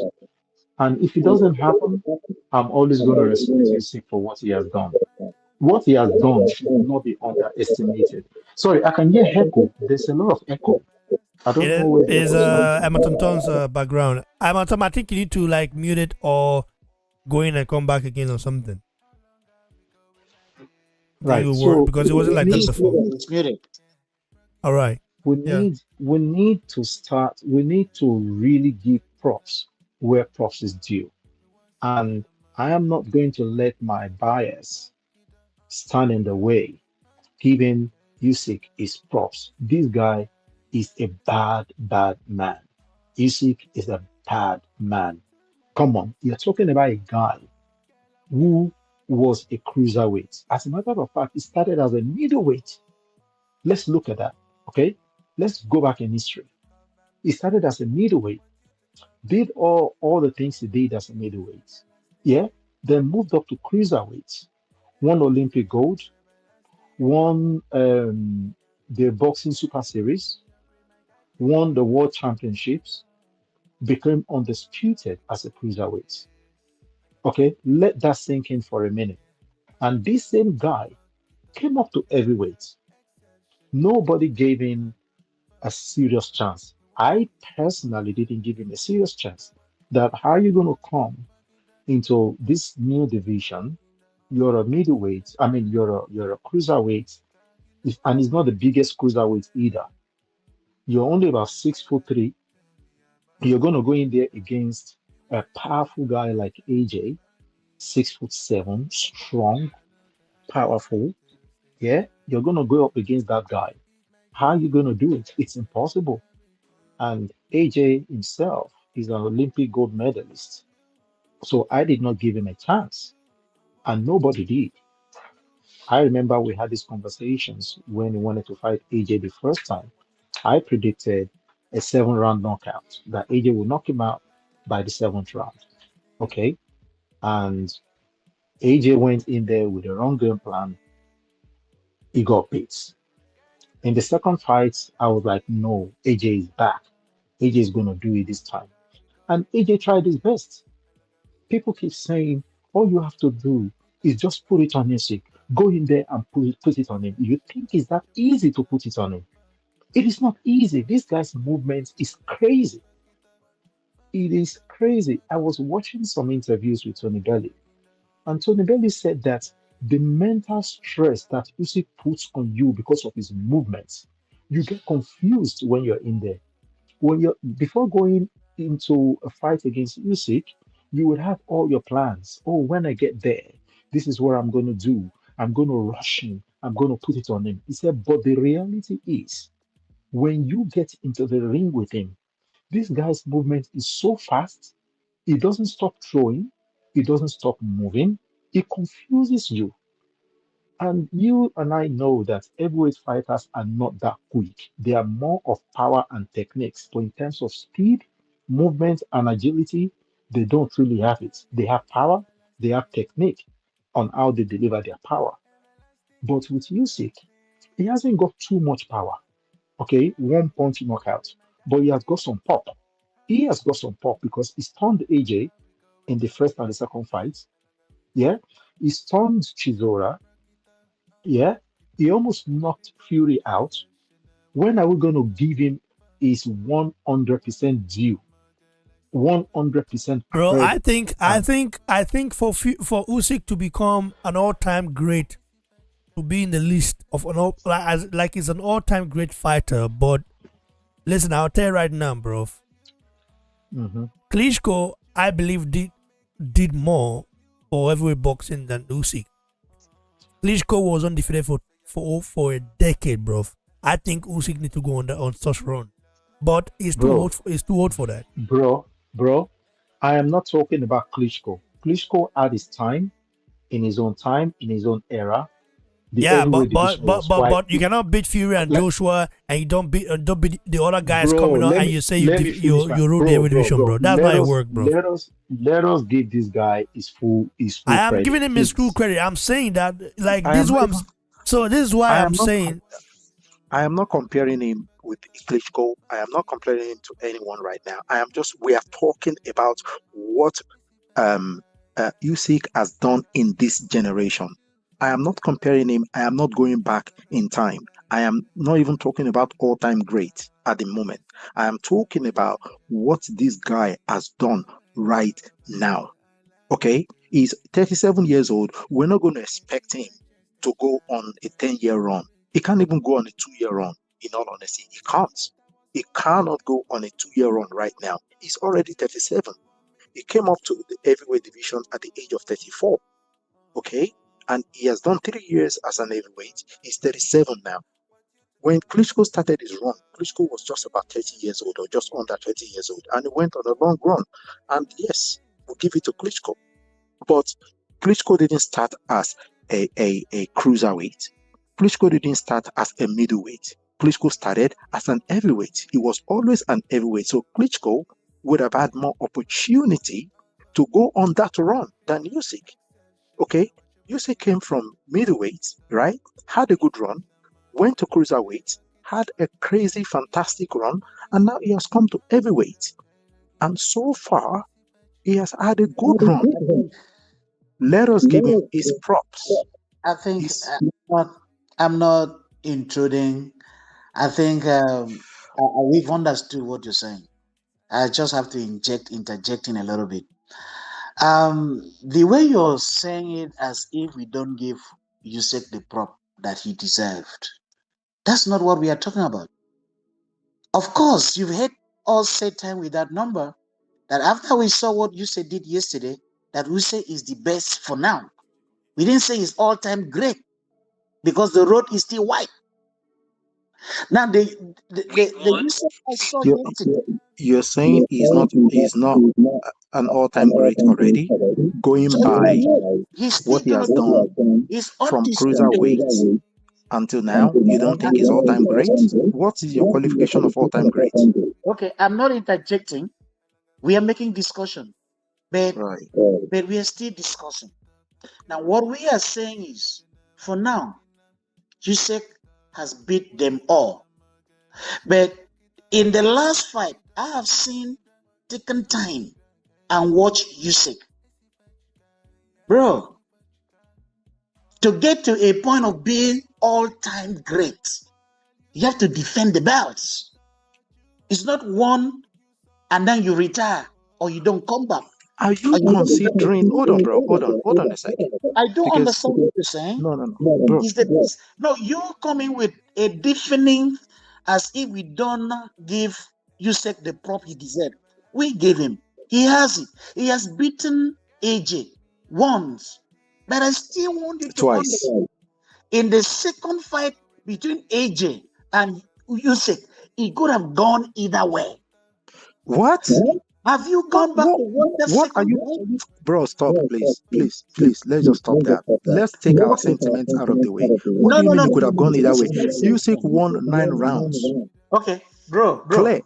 [SPEAKER 5] And if it doesn't happen, I'm always going to respect Usyk for what he has done. What he has done should not be underestimated. Sorry, I can hear echo. There's a lot of echo. I
[SPEAKER 2] It
[SPEAKER 5] don't know where the
[SPEAKER 2] is
[SPEAKER 5] echo is coming from.
[SPEAKER 2] Amatonton's background. Amaton, I think you need to like mute it or go in and come back again or something. Then it
[SPEAKER 5] Right.
[SPEAKER 2] will work
[SPEAKER 5] So
[SPEAKER 2] because it wasn't
[SPEAKER 5] we
[SPEAKER 2] like that
[SPEAKER 5] need
[SPEAKER 2] before.
[SPEAKER 4] it's muted.
[SPEAKER 2] All right.
[SPEAKER 5] we
[SPEAKER 2] Yeah.
[SPEAKER 5] need we need to start. We need to really give props where props is due. And I am not going to let my bias stand in the way giving Usyk his props. This guy is a bad, bad man. Usyk is a bad man. Come on, you're talking about a guy who was a cruiserweight. As a matter of fact, he started as a middleweight. Let's look at that. Okay, let's go back in history. He started as a middleweight, did all the things he did as a middleweight. Yeah, then moved up to cruiserweight, won Olympic gold, won the boxing super series, won the world championships, became undisputed as a cruiserweight. Okay, let that sink in for a minute. And this same guy came up to heavyweight. Nobody gave him a serious chance. I personally didn't give him a serious chance. That how are you going to come into this new division? You're a middleweight. I mean, you're a cruiserweight, and it's not the biggest cruiserweight either. You're only about 6'3". You're going to go in there against a powerful guy like AJ, 6'7", strong, powerful. Yeah, you're going to go up against that guy. How are you going to do it? It's impossible. And AJ himself is an Olympic gold medalist. So I did not give him a chance, and nobody did. I remember we had these conversations when he wanted to fight AJ the first time. I predicted a 7 round knockout, that AJ would knock him out by the seventh round. Okay. And AJ went in there with the wrong game plan. He got beat. In the second fight, I was like, no, AJ is back. AJ is going to do it this time. And AJ tried his best. People keep saying, all you have to do is just put it on Usyk. Go in there and put it on him. You think it's that easy to put it on him? It is not easy. This guy's movement is crazy. It is crazy. I was watching some interviews with Tony Belly, and Tony Belly said that the mental stress that Usyk puts on you because of his movements, you get confused when you're in there. When you're before going into a fight against Usyk, you would have all your plans. Oh, when I get there, this is what I'm going to do. I'm going to rush him. I'm going to put it on him. He said, but the reality is, when you get into the ring with him, this guy's movement is so fast, he doesn't stop throwing, he doesn't stop moving, it confuses you. And you and I know that heavyweight fighters are not that quick. They are more of power and techniques. But in terms of speed, movement, and agility, they don't really have it. They have power, they have technique on how they deliver their power. But with Usyk, he hasn't got too much power. Okay, one punch knockout, but he has got some pop. He has got some pop because he stunned AJ in the first and the second fight. Yeah, he stunned Chisora. Yeah, he almost knocked Fury out. When are we going to give him his 100% due, 100%
[SPEAKER 2] Bro, I
[SPEAKER 5] credit?
[SPEAKER 2] think I
[SPEAKER 5] And
[SPEAKER 2] think I think for Usyk to become an all-time great, to be in the list of an all like he's an all-time great fighter. But listen, I'll tell you right now, bro.
[SPEAKER 5] mhm.
[SPEAKER 2] Klitschko, I believe, did more for heavyweight boxing than Usyk. Klitschko was undefeated for a decade, bro. I think Usyk need to go on such run, but
[SPEAKER 5] Bro,
[SPEAKER 2] he's too old for that.
[SPEAKER 5] bro, bro, I am not talking about Klitschko. Klitschko had his time, in his own era. The
[SPEAKER 2] Yeah,
[SPEAKER 5] heavyweight division was quite.
[SPEAKER 2] but you cannot beat Fury and
[SPEAKER 5] Let,
[SPEAKER 2] Joshua, and you don't beat the other guys
[SPEAKER 5] bro,
[SPEAKER 2] coming on,
[SPEAKER 5] let
[SPEAKER 2] and
[SPEAKER 5] me
[SPEAKER 2] you say
[SPEAKER 5] let me finish, man.
[SPEAKER 2] you rule the
[SPEAKER 5] Bro,
[SPEAKER 2] heavyweight
[SPEAKER 5] bro,
[SPEAKER 2] division,
[SPEAKER 5] bro.
[SPEAKER 2] bro. That's not a work, bro.
[SPEAKER 5] Let us give this guy his
[SPEAKER 2] I
[SPEAKER 5] full
[SPEAKER 2] am
[SPEAKER 5] credit,
[SPEAKER 2] giving him his full
[SPEAKER 5] please.
[SPEAKER 2] credit. I'm saying that, like,
[SPEAKER 5] I
[SPEAKER 2] this is
[SPEAKER 5] am not
[SPEAKER 2] what
[SPEAKER 5] even.
[SPEAKER 2] so this is why
[SPEAKER 5] I
[SPEAKER 2] I'm
[SPEAKER 5] am not.
[SPEAKER 2] saying,
[SPEAKER 6] I am not comparing him with Klitschko. I am not comparing him to anyone right now. We are talking about what um, Usyk has done in this generation. I am not comparing him. I am not going back in time. I am not even talking about all-time great at the moment. I am talking about what this guy has done right now. Okay, he's 37 years old. We're not going to expect him to go on a 10-year run. He can't even go on a 2-year run, in all honesty. He can't. He cannot go on a 2-year run right now. He's already 37. He came up to the heavyweight division at the age of 34. Okay, and he has done 3 years as an heavyweight. He's 37 now. When Klitschko started his run, Klitschko was just about 30 years old, or just under 30 years old, and he went on a long run. And yes, we'll give it to Klitschko. But Klitschko didn't start as a cruiserweight. Klitschko didn't start as a middleweight. Klitschko started as an heavyweight. He was always an heavyweight. So Klitschko would have had more opportunity to go on that run than Usyk. Okay, Usyk came from middleweight, right? Had a good run, went to cruiserweight, had a crazy, fantastic run, and now he has come to heavyweight. And so far, he has had a good run. Let us give him his props.
[SPEAKER 4] I think I'm not intruding. I think we've understood what you're saying. I just have to interject in a little bit. The way you're saying it as if we don't give Usyk the prop that he deserved. That's not what we are talking about. Of course, you've heard us say time with that number that after we saw what Usyk did yesterday, that Usyk is the best for now. We didn't say he's all-time great because the road is still wide. Now the Usyk I saw
[SPEAKER 6] You're,
[SPEAKER 4] yesterday.
[SPEAKER 6] you're saying he's not an all-time great already, going by
[SPEAKER 4] He's still
[SPEAKER 6] what he has
[SPEAKER 4] gonna
[SPEAKER 6] done
[SPEAKER 4] he's
[SPEAKER 6] from
[SPEAKER 4] undisputed.
[SPEAKER 6] cruiserweight until now. You don't think he's all-time great? What is your qualification of all-time great?
[SPEAKER 4] Okay, I'm not interjecting. We are making discussion, but
[SPEAKER 6] Right.
[SPEAKER 4] we are still discussing. Now, what we are saying is, for now, Usyk has beat them all. But in the last fight, I have seen taken time and watch Usyk. Bro, to get to a point of being all-time great, you have to defend the belts. It's not one and then you retire or you don't come back.
[SPEAKER 6] Are you considering? Hold on, bro. Hold on a second.
[SPEAKER 4] I don't
[SPEAKER 6] Because
[SPEAKER 4] understand what you're saying.
[SPEAKER 6] no, bro.
[SPEAKER 4] Is the best. No, you coming with a deafening as if we don't give Usyk the prop he deserved. We gave him. He has it. He has beaten AJ once. But I still want you to
[SPEAKER 6] Twice.
[SPEAKER 4] understand. In the second fight between AJ and Usyk, it could have gone either way.
[SPEAKER 6] What?
[SPEAKER 4] Have you gone back to watch the
[SPEAKER 6] What are
[SPEAKER 4] second
[SPEAKER 6] you, bro? Stop, please. Let's just stop that. Let's take our sentiments out of the way. What do you mean it could have gone either way? Usyk won 9 rounds.
[SPEAKER 4] Okay, bro.
[SPEAKER 6] Clear.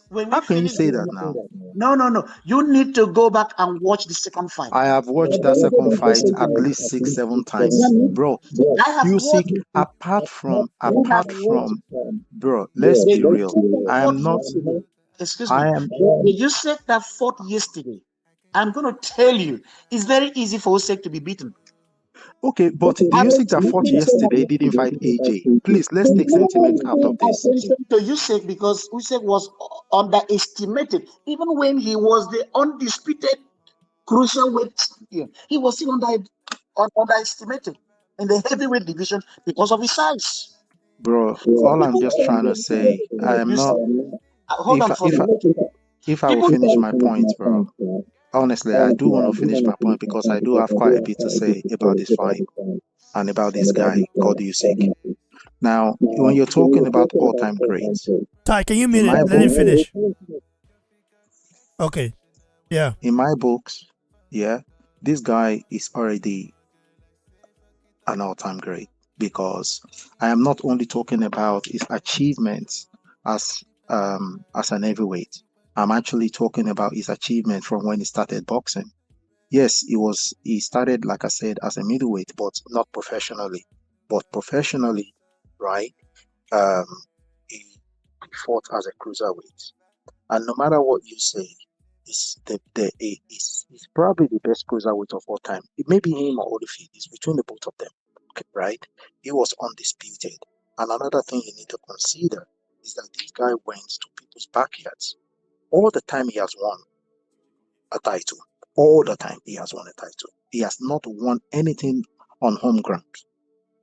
[SPEAKER 4] When
[SPEAKER 6] How
[SPEAKER 4] we
[SPEAKER 6] can you
[SPEAKER 4] finish
[SPEAKER 6] say that now?
[SPEAKER 4] No. You need to go back and watch the second fight.
[SPEAKER 6] I have watched that second fight at least 6-7 times, bro.
[SPEAKER 4] I have
[SPEAKER 6] Usyk,
[SPEAKER 4] watched.
[SPEAKER 6] apart from, bro. Let's be real. I am not.
[SPEAKER 4] Excuse
[SPEAKER 6] I
[SPEAKER 4] me.
[SPEAKER 6] am.
[SPEAKER 4] The Usyk that fought yesterday, I'm gonna tell you, it's very easy for Usyk to be beaten.
[SPEAKER 6] Okay, but the Usyk that fought yesterday didn't fight AJ. Please, let's take sentiment out of this.
[SPEAKER 4] To Usyk because Usyk was underestimated, even when he was the undisputed cruiserweight champion. He was still underestimated in the heavyweight division because of his size.
[SPEAKER 6] Bro, all I'm just trying to say, I am not.
[SPEAKER 4] Hold on for
[SPEAKER 6] If I will finish my point, bro. Honestly, I do want to finish my point because I do have quite a bit to say about this fight and about this guy called Usyk. Now, when you're talking about all-time greats,
[SPEAKER 2] Ty, can you mute it? Let him finish. Okay. Yeah.
[SPEAKER 6] In my books, yeah, this guy is already an all-time great because I am not only talking about his achievements as an heavyweight. I'm actually talking about his achievement from when he started boxing. Yes, he started, like I said, as a middleweight, but not professionally. But professionally, right? He fought as a cruiserweight. And no matter what you say, he's probably the best cruiserweight of all time. It may be him or Holyfield. It's between the both of them, okay, right? He was undisputed. And another thing you need to consider is that this guy went to people's backyards. All the time he has won a title. All the time he has won a title. He has not won anything on home ground.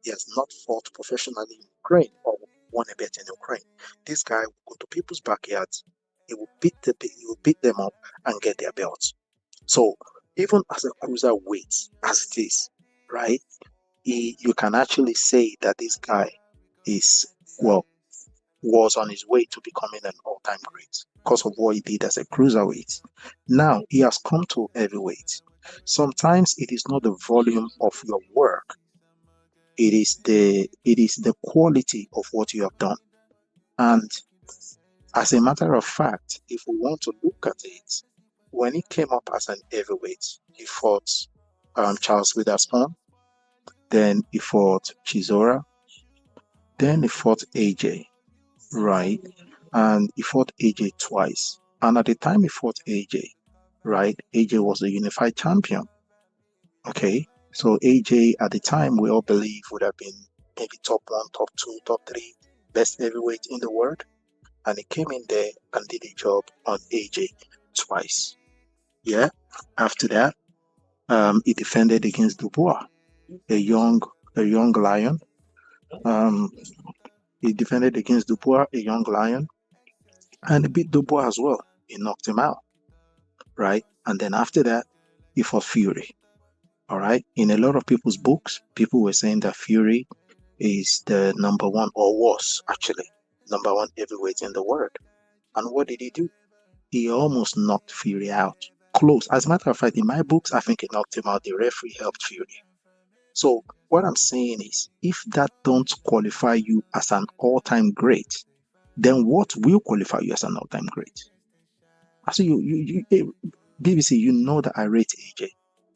[SPEAKER 6] He has not fought professionally in Ukraine or won a bet in Ukraine. This guy will go to people's backyards. He will beat them up and get their belts. So even as a cruiserweight, as it is, right? You can actually say that this guy was on his way to becoming an all-time great because of what he did as a cruiserweight. Now he has come to heavyweight. Sometimes it is not the volume of your work, It is the quality of what you have done. And as a matter of fact, if we want to look at it, when he came up as an heavyweight, he fought Charles Witherspoon, then he fought Chisora, then he fought AJ, right? And he fought AJ twice. And at the time he fought AJ, right, AJ was the unified champion. Okay, so AJ at the time we all believe would have been maybe top 1, top 2, top 3 best heavyweight in the world. And he came in there and did a job on AJ twice. Yeah. After that, he defended against Dubois, a young lion. He defended against Dubois, a young lion, and he beat Dubois as well. He knocked him out, right? And then after that, he fought Fury. All right. In a lot of people's books, people were saying that Fury is the number 1, or was actually number 1 heavyweight in the world. And what did he do? He almost knocked Fury out. Close. As a matter of fact, in my books, I think he knocked him out. The referee helped Fury. So what I'm saying is, if that don't qualify you as an all-time great, then what will qualify you as an all-time great? So you BBC, you know that I rate AJ,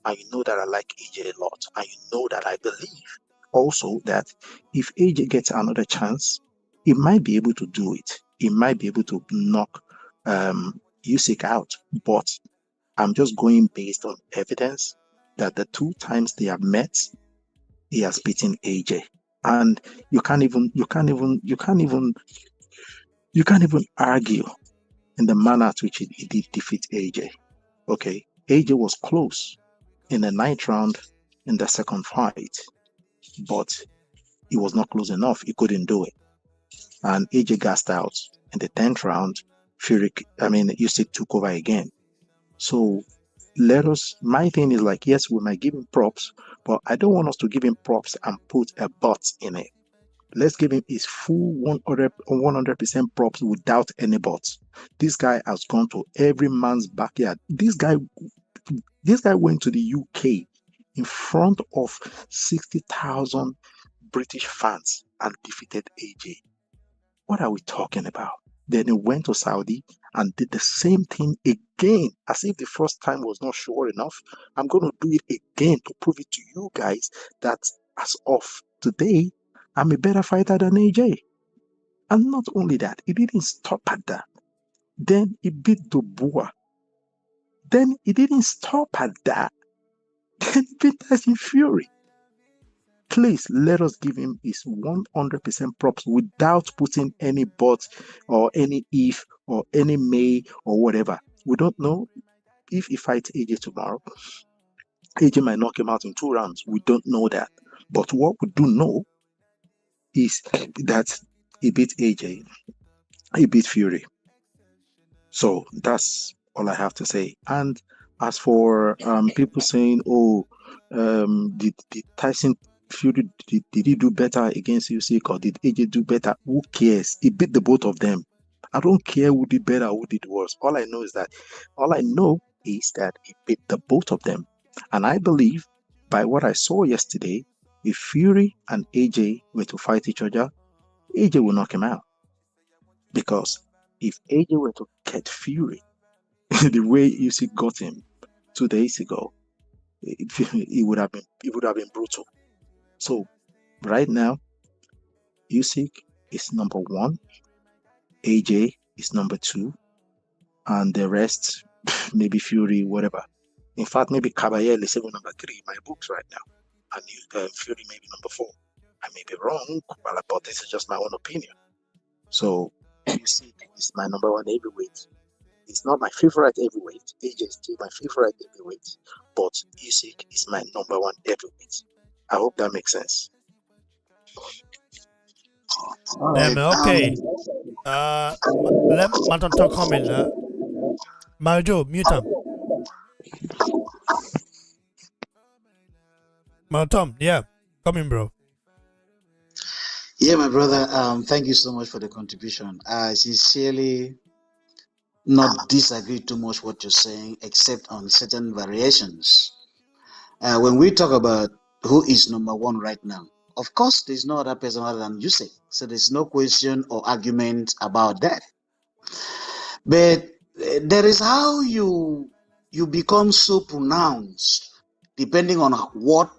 [SPEAKER 6] and you know that I like AJ a lot, and you know that I believe also that if AJ gets another chance, he might be able to do it. He might be able to knock Usyk out, but I'm just going based on evidence that the 2 times they have met, he has beaten AJ, and you can't even argue in the manner at which he did defeat AJ. Okay, AJ was close in the 9th round in the second fight, but he was not close enough. He couldn't do it, and AJ gassed out in the 10th round. Usyk took over again. So my thing is like, yes, we might give him props, but I don't want us to give him props and put a but in it. Let's give him his full 100% props without any buts. This guy has gone to every man's backyard. This guy went to the UK in front of 60,000 British fans and defeated AJ. What are we talking about? Then he went to Saudi and did the same thing again, as if the first time was not sure enough. I'm going to do it again to prove it to you guys that as of today, I'm a better fighter than AJ. And not only that, he didn't stop at that. Then he beat Dubois. Then he didn't stop at that. Then he beat Tyson Fury. Please let us give him his 100% props without putting any but or any if or any may or whatever. We don't know if he fights AJ tomorrow. AJ might knock him out in 2 rounds. We don't know that. But what we do know is that he beat AJ. He beat Fury. So that's all I have to say. And as for people saying, did Tyson Fury, did he do better against Usyk, or did AJ do better? Who cares? He beat the both of them. I don't care who did better, who did worse. All I know is that he beat the both of them. And I believe, by what I saw yesterday, if Fury and AJ were to fight each other, AJ will knock him out. Because if AJ were to get Fury the way Usyk got him 2 days ago, it would have been brutal. So right now, Usyk is number 1, AJ is number 2, and the rest, maybe Fury, whatever. In fact, maybe Kabayel is even number 3 in my books right now, and Fury maybe number 4. I may be wrong, but this is just my own opinion. So Usyk is my number 1 heavyweight. It's not my favorite heavyweight. AJ is still my favorite heavyweight, but Usyk is my number 1 heavyweight. I hope that makes sense.
[SPEAKER 2] Damn, okay. Let Martin talk comment. Marjo, mute him. Martin, yeah. Come in, bro.
[SPEAKER 3] Yeah, my brother, thank you so much for the contribution. I sincerely not disagree too much what you're saying, except on certain variations. When we talk about who is number 1 right now, Of course, there's no other person other than Usyk. So there's no question or argument about that. But there is how you become so pronounced depending on what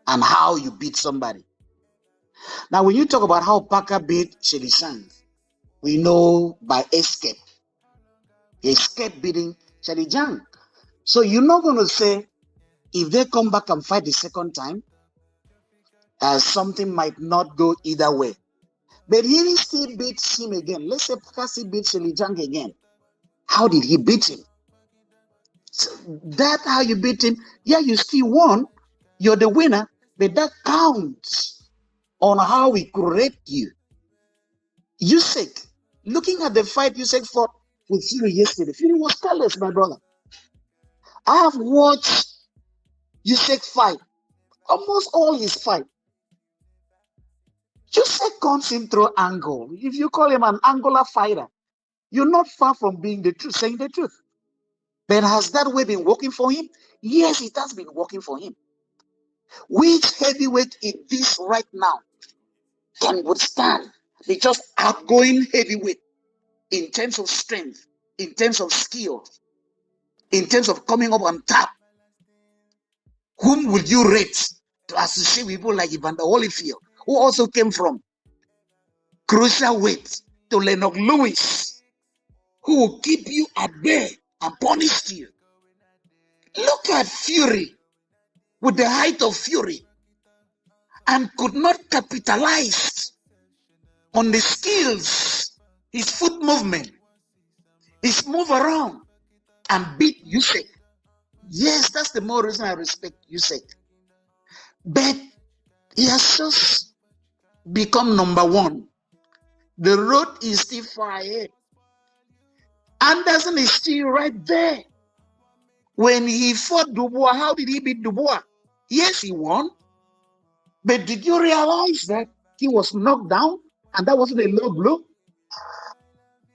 [SPEAKER 3] and how you beat somebody. Now, when you talk about how Parker beat Shelly Sang, we know by escape. He escaped beating Shelly Jang. So you're not going to say if they come back and fight the second time, something might not go either way. But he still beats him again. Let's say Parker still beats Shelly Jang again. How did he beat him? So that how you beat him. Yeah, you still won. You're the winner. But that counts on how we correct you. Usyk, looking at the fight Usyk fought with Fury yesterday, Fury was careless, my brother. I have watched Usyk fight, almost all his fight. Usyk comes in through angle. If you call him an angular fighter, you're not far from being the truth, saying the truth. But has that way been working for him? Yes, it has been working for him. Which heavyweight in this right now can withstand the just outgoing heavyweight in terms of strength, in terms of skill, in terms of coming up on top? Whom would you rate to associate with people like Evander Holyfield, who also came from crucial weight, to Lennox Lewis, who will keep you at bay and punish you? Look at Fury with the height of Fury and could not capitalize on the skills, his foot movement, his move around, and beat Usyk. Yes, that's the more reason I respect Usyk. But he has just become number one. The road is still far ahead. Anderson is still right there. When he fought Dubois, how did he beat Dubois? Yes, he won. But did you realize that he was knocked down and that wasn't a low blow?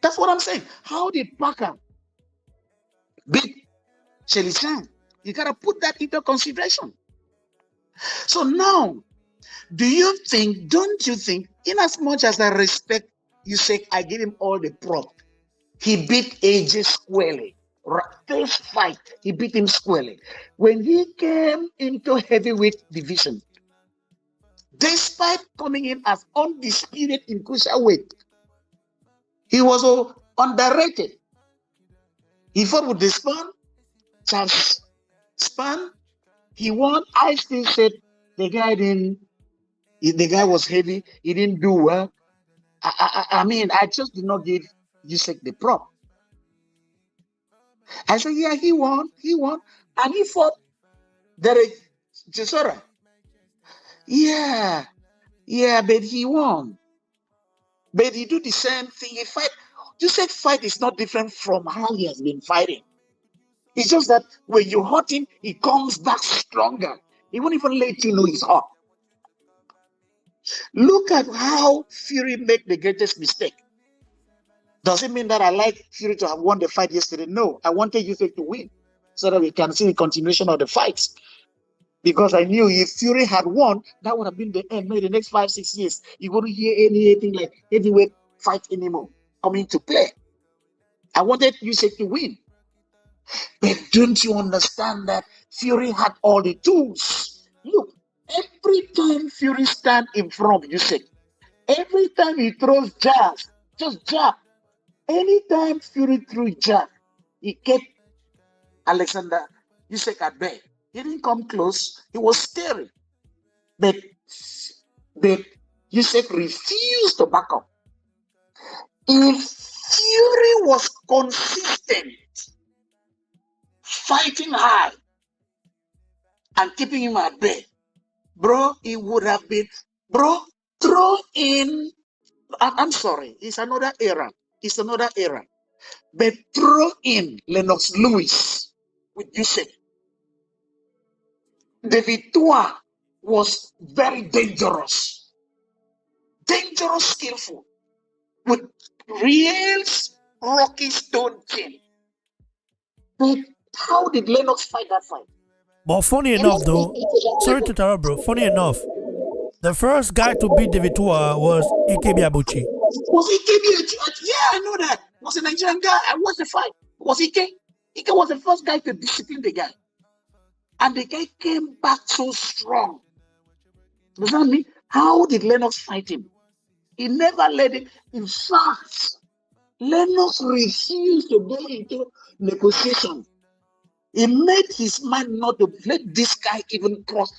[SPEAKER 3] That's what I'm saying. How did Parker beat Shelly Sang? You got to put that into consideration. So now, don't you think, in as much as I respect Usyk, I give him all the prop. He beat AJ squarely. First fight, he beat him squarely. When he came into heavyweight division, despite coming in as undisputed in crucial weight, he was underrated. He fought with the Charles Span. He won. I still said the guy was heavy. He didn't do well. I mean, I just did not give Usyk the prop. I said, yeah, he won. And he fought Derek Chisora. Yeah, but he won. But he do the same thing. He fight. Usyk fight is not different from how he has been fighting. It's just that when you hurt him, he comes back stronger. He won't even let you know he's hot. Look at how Fury made the greatest mistake. Does it mean that I like Fury to have won the fight yesterday? No, I wanted Usyk to win so that we can see the continuation of the fights. Because I knew if Fury had won, that would have been the end. Maybe the next 5-6 years, you wouldn't hear anything like heavyweight fight anymore coming to play. I wanted Usyk to win. But don't you understand that Fury had all the tools? Look, every time Fury stands in front of Usyk, every time he throws jabs, just jab. Anytime Fury threw jab, he kept Alexander Usyk at bay. He didn't come close. He was staring. But Usyk refused to back up. If Fury was consistent, fighting hard, and keeping him at bay, bro, it would have been, throw in, I'm sorry, it's another era. But throw in Lennox Lewis with Usyk. The victoire was very dangerous, skillful, with real rocky stone chin. But how did Lennox fight that fight?
[SPEAKER 2] But funny enough, though, sorry to interrupt, bro. Funny enough, The first guy to beat David Tua was Ike Biabuchi.
[SPEAKER 3] Was Ike? Yeah, I know that. Was a Nigerian guy. I watched the fight. Was Ike? Ike was the first guy to discipline the guy. And the guy came back so strong. Does that mean? How did Lennox fight him? He never let him. In fact, Lennox refused to go into negotiation. He made his mind not to let this guy even cross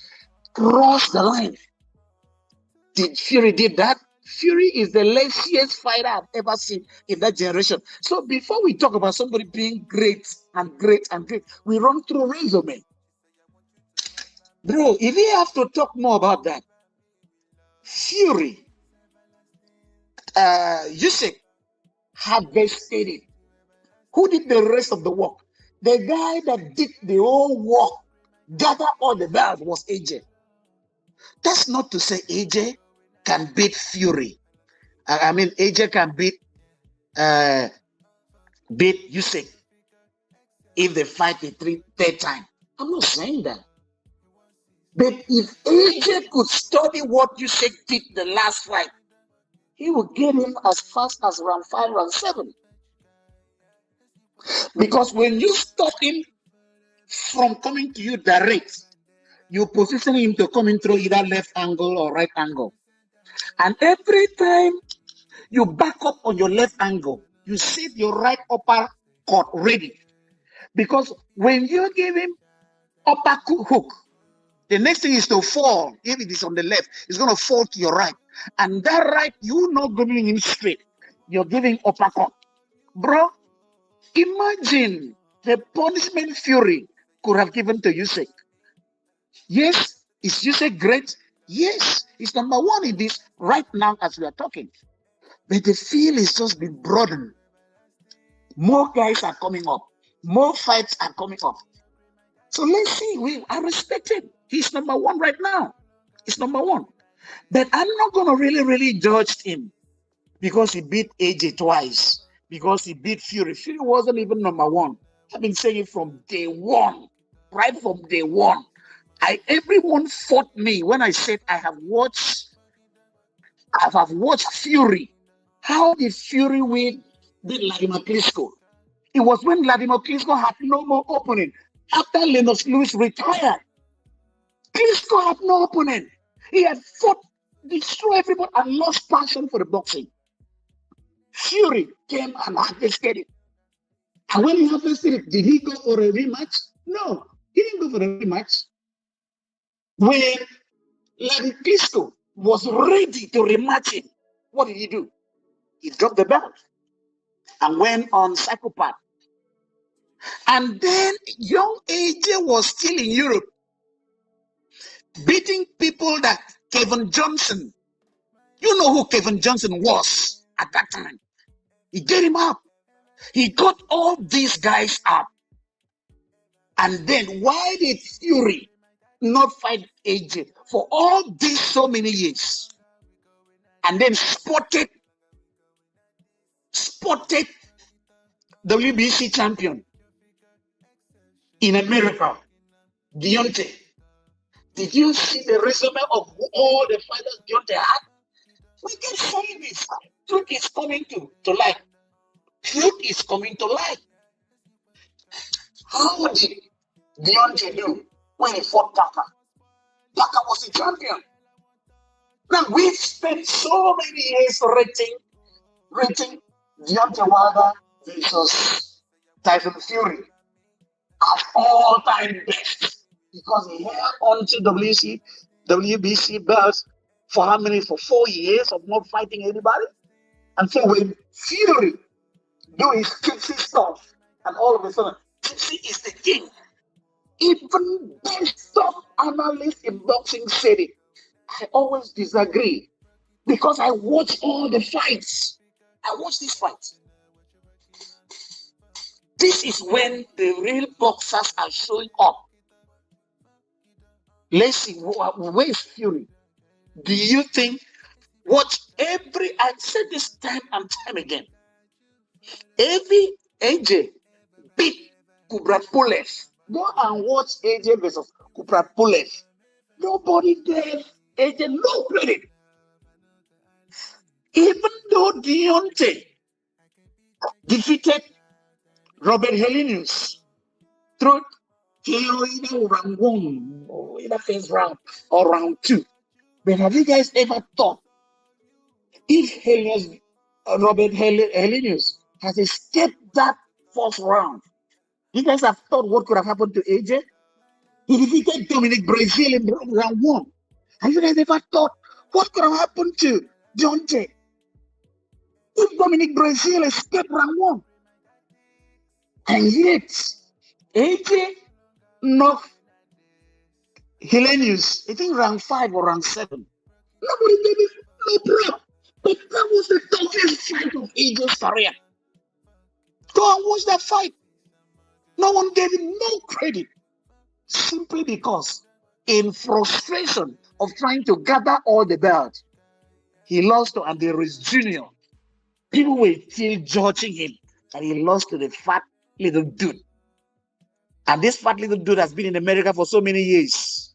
[SPEAKER 3] the line. Did Fury did that? Fury is the laziest fighter I've ever seen in that generation. So before we talk about somebody being great and great and great, we run through resume. Bro, if we have to talk more about that, Fury, Usyk harvested it. Who did the rest of the work? The guy that did the whole work, gather all the belts, was AJ. That's not to say AJ can beat Fury. I mean, AJ can beat Usyk if they fight the third time. I'm not saying that. But if AJ could study what Usyk did the last fight, he would get him as fast as round 5, round 7. Because when you stop him from coming to you direct, you position him to come in through either left angle or right angle. And every time you back up on your left angle, you set your right upper cut ready. Because when you give him upper hook, the next thing is to fall. If it is on the left, it's going to fall to your right. And that right, you're not giving him straight. You're giving uppercut. Bro, imagine the punishment Fury could have given to Usyk. Yes, is Usyk great? Yes, he's number 1 in this right now as we are talking. But the field is just been broadened. More guys are coming up. More fights are coming up. So let's see. I respect him. He's number 1 right now. He's number 1. But I'm not going to really judge him because he beat AJ twice. Because he beat Fury. Fury wasn't even number 1. I've been saying it from day 1. Right from day 1. Everyone fought me when I said I have watched Fury. How did Fury win Vladimir Klitschko? It was when Vladimir Klitschko had no more opponent. After Lennox Lewis retired, Klitschko had no opponent. He had fought, destroyed everybody, and lost passion for the boxing. Fury came and harvested it. And when he harvested it, did he go for a rematch? No, he didn't go for a rematch. When Vladimir Klitschko was ready to rematch him, what did he do? He dropped the belt and went on psychopath. And then young AJ was still in Europe, beating people that Kevin Johnson. You know who Kevin Johnson was at that time. He get him up. He got all these guys up. And then why did Fury not fight AJ for all these so many years? And then spotted WBC champion in America, Deontay. Did you see the resume of all the fighters Deontay had? We can say this. Truth is coming to light. Truth is coming to light. How did Deontay do when he fought Tucker? Tucker was a champion. Now we've spent so many years rating Deontay Wilder versus Tyson Fury as all-time best because he held on to WBC belts for how many? For 4 years of not fighting anybody. And so when Fury do his tipsy stuff, and all of a sudden, tipsy is the king. Even best top analysts in boxing said it. I always disagree because I watch all the fights. I watch these fights. This is when the real boxers are showing up. Let's see, where is Fury? Do you think, I said this time and time again, every AJ beat Kubrapulev. Go and watch AJ versus Kubrapulev. Nobody there
[SPEAKER 4] AJ, no credit. Even though Deontay defeated Robert Helenius through either round 1 or either first round or round 2. But have you guys ever thought if Robert Helenius has escaped that first round? You guys have thought what could have happened to AJ? He defeated Dominic Brazil in round 1. Have you guys ever thought what could have happened to Deontay if Dominic Brazil escaped round 1? And yet, AJ knocked Helenius, I think round 5 or round 7. Nobody gave him no prep. But that was the toughest fight of AJ's career. Go and watch that fight. No one gave him no credit. Simply because, in frustration of trying to gather all the belts, he lost to Anderis Jr. People were still judging him, and he lost to the fat little dude. And this fat little dude has been in America for so many years.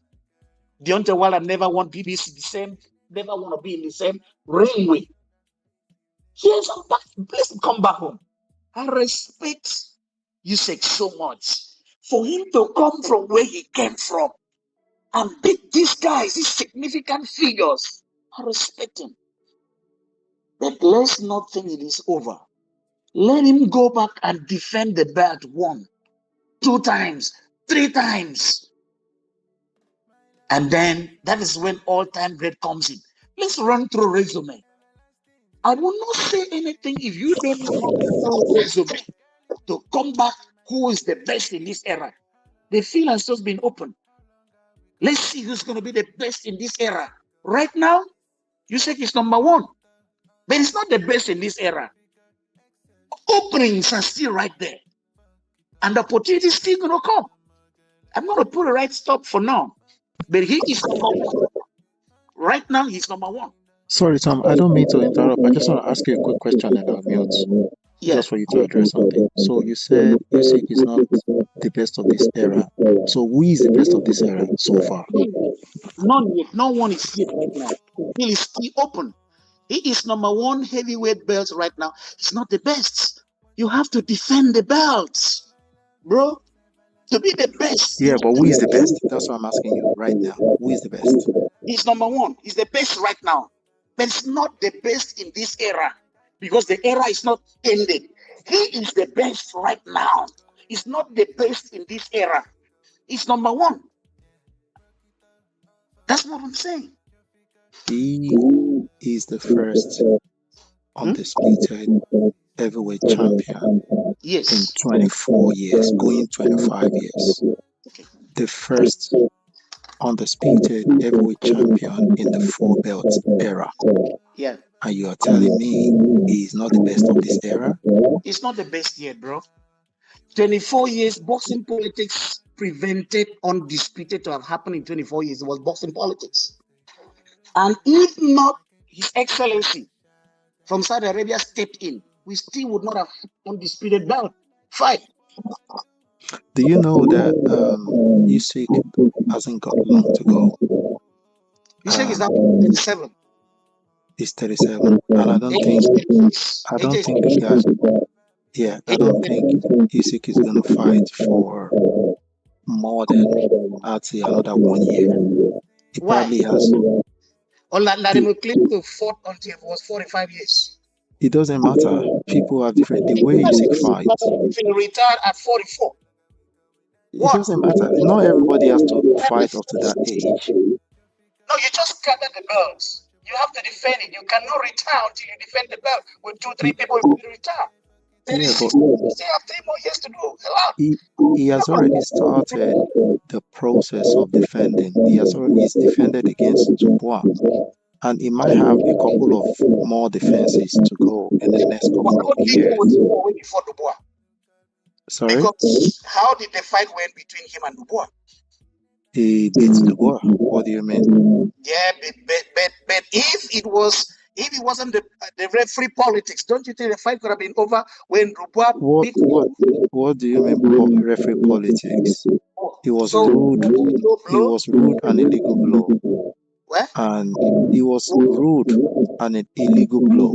[SPEAKER 4] Deontay Wilder never won PBC the same, never want to be in the same ring with. Here's a back. Please come back home. I respect Usyk so much. For him to come from where he came from and beat these guys, these significant figures, I respect him. But let's not think it is over. Let him go back and defend the belt 1, 2 times, 3 times. And then that is when all-time great comes in. Let's run through resume. I will not say anything if you don't know resume to come back who is the best in this era. The field has just been opened. Let's see who's going to be the best in this era. Right now, Usyk is number 1. But it's not the best in this era. Openings are still right there. And the opportunity is still going to come. I'm going to put a right stop for now. But he is number 1. Right now, he's number 1.
[SPEAKER 6] Sorry, Tom, I don't mean to interrupt. I just want to ask you a quick question and I'll mute.
[SPEAKER 4] Yeah.
[SPEAKER 6] Just for you to address something. So you said Usyk is not the best of this era. So who is the best of this era so far?
[SPEAKER 4] None yet. No one is here right now. He is still open. He is number 1 heavyweight belt right now. He's not the best. You have to defend the belts, bro. To be the best.
[SPEAKER 6] Yeah, but who is the best? That's what I'm asking you right now. Who is the best?
[SPEAKER 4] He's number 1. He's the best right now. But it's not the best in this era. Because the era is not ended. He is the best right now. He's not the best in this era. He's number 1. That's what I'm saying.
[SPEAKER 6] He is the first undisputed heavyweight champion in 24 years, going 25 years. The first undisputed heavyweight champion in the 4-belt era.
[SPEAKER 4] Yeah.
[SPEAKER 6] And you are telling me he's not the best of this era?
[SPEAKER 4] He's not the best yet, bro. 24 years, boxing politics prevented undisputed to have happened in 24 years. It was boxing politics. And if not His Excellency from Saudi Arabia stepped in, we still would not have undisputed belt fight.
[SPEAKER 6] Do you know that Usyk hasn't got long to go?
[SPEAKER 4] Usyk is now 37.
[SPEAKER 6] He's 37, and I don't think Usyk is going to fight for more than, I'd say, another 1 year. He probably has.
[SPEAKER 4] Clinton fought until he was 45 years.
[SPEAKER 6] It doesn't matter. People have different. The way Usyk fights.
[SPEAKER 4] If he retired at 44.
[SPEAKER 6] It doesn't matter. Not everybody has to fight up to that age.
[SPEAKER 4] No, you just gather the belts. You have to defend it. You cannot retire until you defend the belt with 2-3 people who will retire. You still have 3 more years to do.
[SPEAKER 6] He has already started the process of defending. He's defended against Dubois. And he might have a couple of more defenses to go in the next couple of years.
[SPEAKER 4] Before Dubois?
[SPEAKER 6] Sorry?
[SPEAKER 4] Because how did the fight went between him and Dubois?
[SPEAKER 6] He beat Dubois. What do you mean?
[SPEAKER 4] Yeah, but if it wasn't the referee politics, don't you think the fight could have been over when Dubois beat Dubois?
[SPEAKER 6] What do you mean by referee politics? He was rude. He was rude and illegal blow.
[SPEAKER 3] What?
[SPEAKER 6] and it was rude and an illegal blow.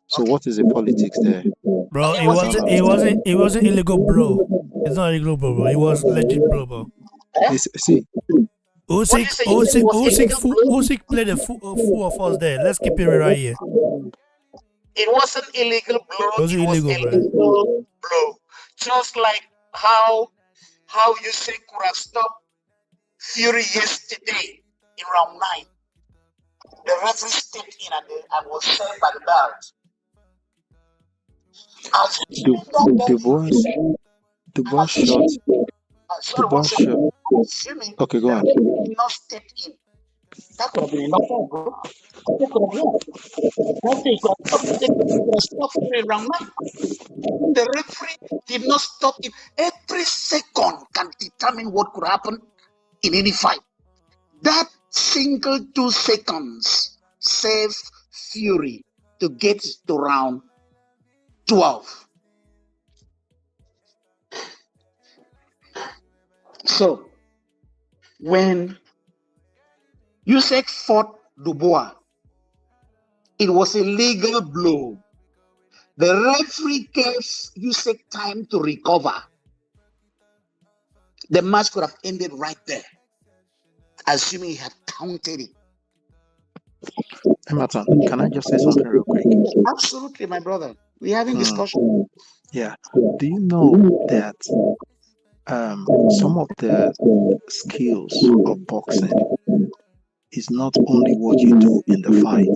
[SPEAKER 6] So
[SPEAKER 3] Okay.
[SPEAKER 6] what is the politics there?
[SPEAKER 2] Bro,
[SPEAKER 3] It
[SPEAKER 2] it
[SPEAKER 3] was
[SPEAKER 2] wasn't. It wasn't. It wasn't illegal, bro. It's not illegal, bro. It was legit, bro.
[SPEAKER 3] eh?
[SPEAKER 6] See,
[SPEAKER 3] What did you say? You said it was illegal blow?
[SPEAKER 2] Usyk played a fool of us there. Let's keep it right here.
[SPEAKER 3] It wasn't illegal blow.
[SPEAKER 2] It wasn't
[SPEAKER 3] It was
[SPEAKER 2] illegal,
[SPEAKER 3] a
[SPEAKER 2] bro.
[SPEAKER 3] legal blow. Just like how you say could have stopped Fury yesterday in round 9. The referee stepped in and was saved by the belt.
[SPEAKER 6] the boy shot. The
[SPEAKER 3] Sorry, one
[SPEAKER 6] boy shot.
[SPEAKER 3] second. Assuming
[SPEAKER 6] Okay, go on.
[SPEAKER 3] the referee did not step in. That could have been enough, bro. That could have won. That thing could have stopped Fury in round 9. The referee did not stop him. Every second can determine what could happen in any fight. That single 2 seconds saved Fury to get to round 12. So, when Usyk fought Dubois, it was a legal blow. The referee gave Usyk time to recover. The match could have ended right there, assuming he had counted it.
[SPEAKER 6] Emerson, can I just say something real quick?
[SPEAKER 3] Absolutely, my brother. We're having discussion.
[SPEAKER 6] Yeah. Do you know that some of the skills of boxing is not only what you do in the fight,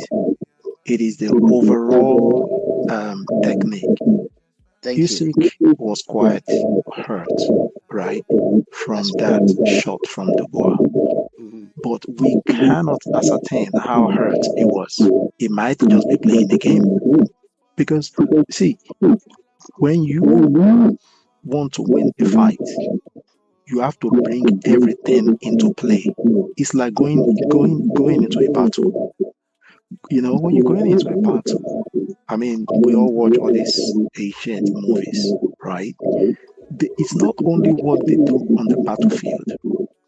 [SPEAKER 6] it is the overall technique. Usyk was quite hurt, right, from that shot from Dubois. But we cannot ascertain how hurt it was. It might just be playing the game. Because, see, when you want to win a fight, you have to bring everything into play. It's like going into a battle. You know, when you're going into a battle, I mean, we all watch all these ancient movies, right? It's not only what they do on the battlefield,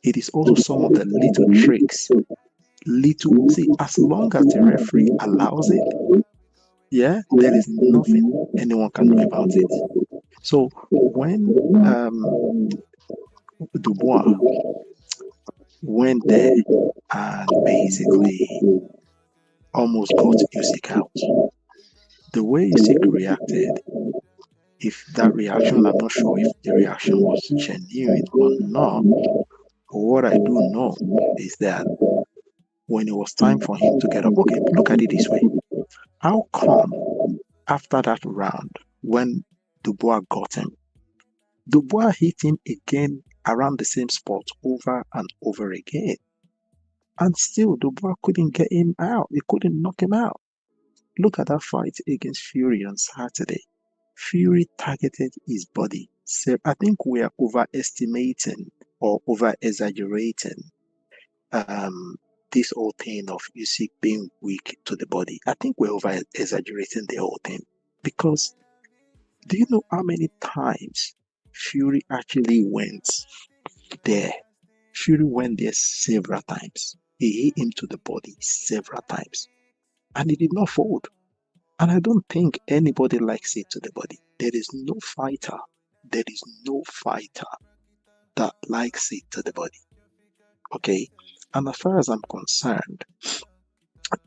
[SPEAKER 6] it is also some of the little tricks. See, as long as the referee allows it, yeah, there is nothing anyone can do about it. So when Dubois went there and basically almost got Usyk out, the way Usyk reacted, if that reaction, I'm not sure if the reaction was genuine or not. But what I do know is that when it was time for him to get up, okay, look at it this way. How come after that round, when Dubois got him, Dubois hit him again around the same spot over and over again? And still, Dubois couldn't get him out. He couldn't knock him out. Look at that fight against Fury on Saturday. Fury targeted his body. So I think we are overestimating or over-exaggerating this whole thing of Usyk being weak to the body. I think we're over-exaggerating the whole thing. Because do you know how many times Fury actually went there? Fury went there several times. He hit him to the body several times. And he did not fold. And I don't think anybody likes it to the body. There is no fighter that likes it to the body. Okay? And as far as I'm concerned,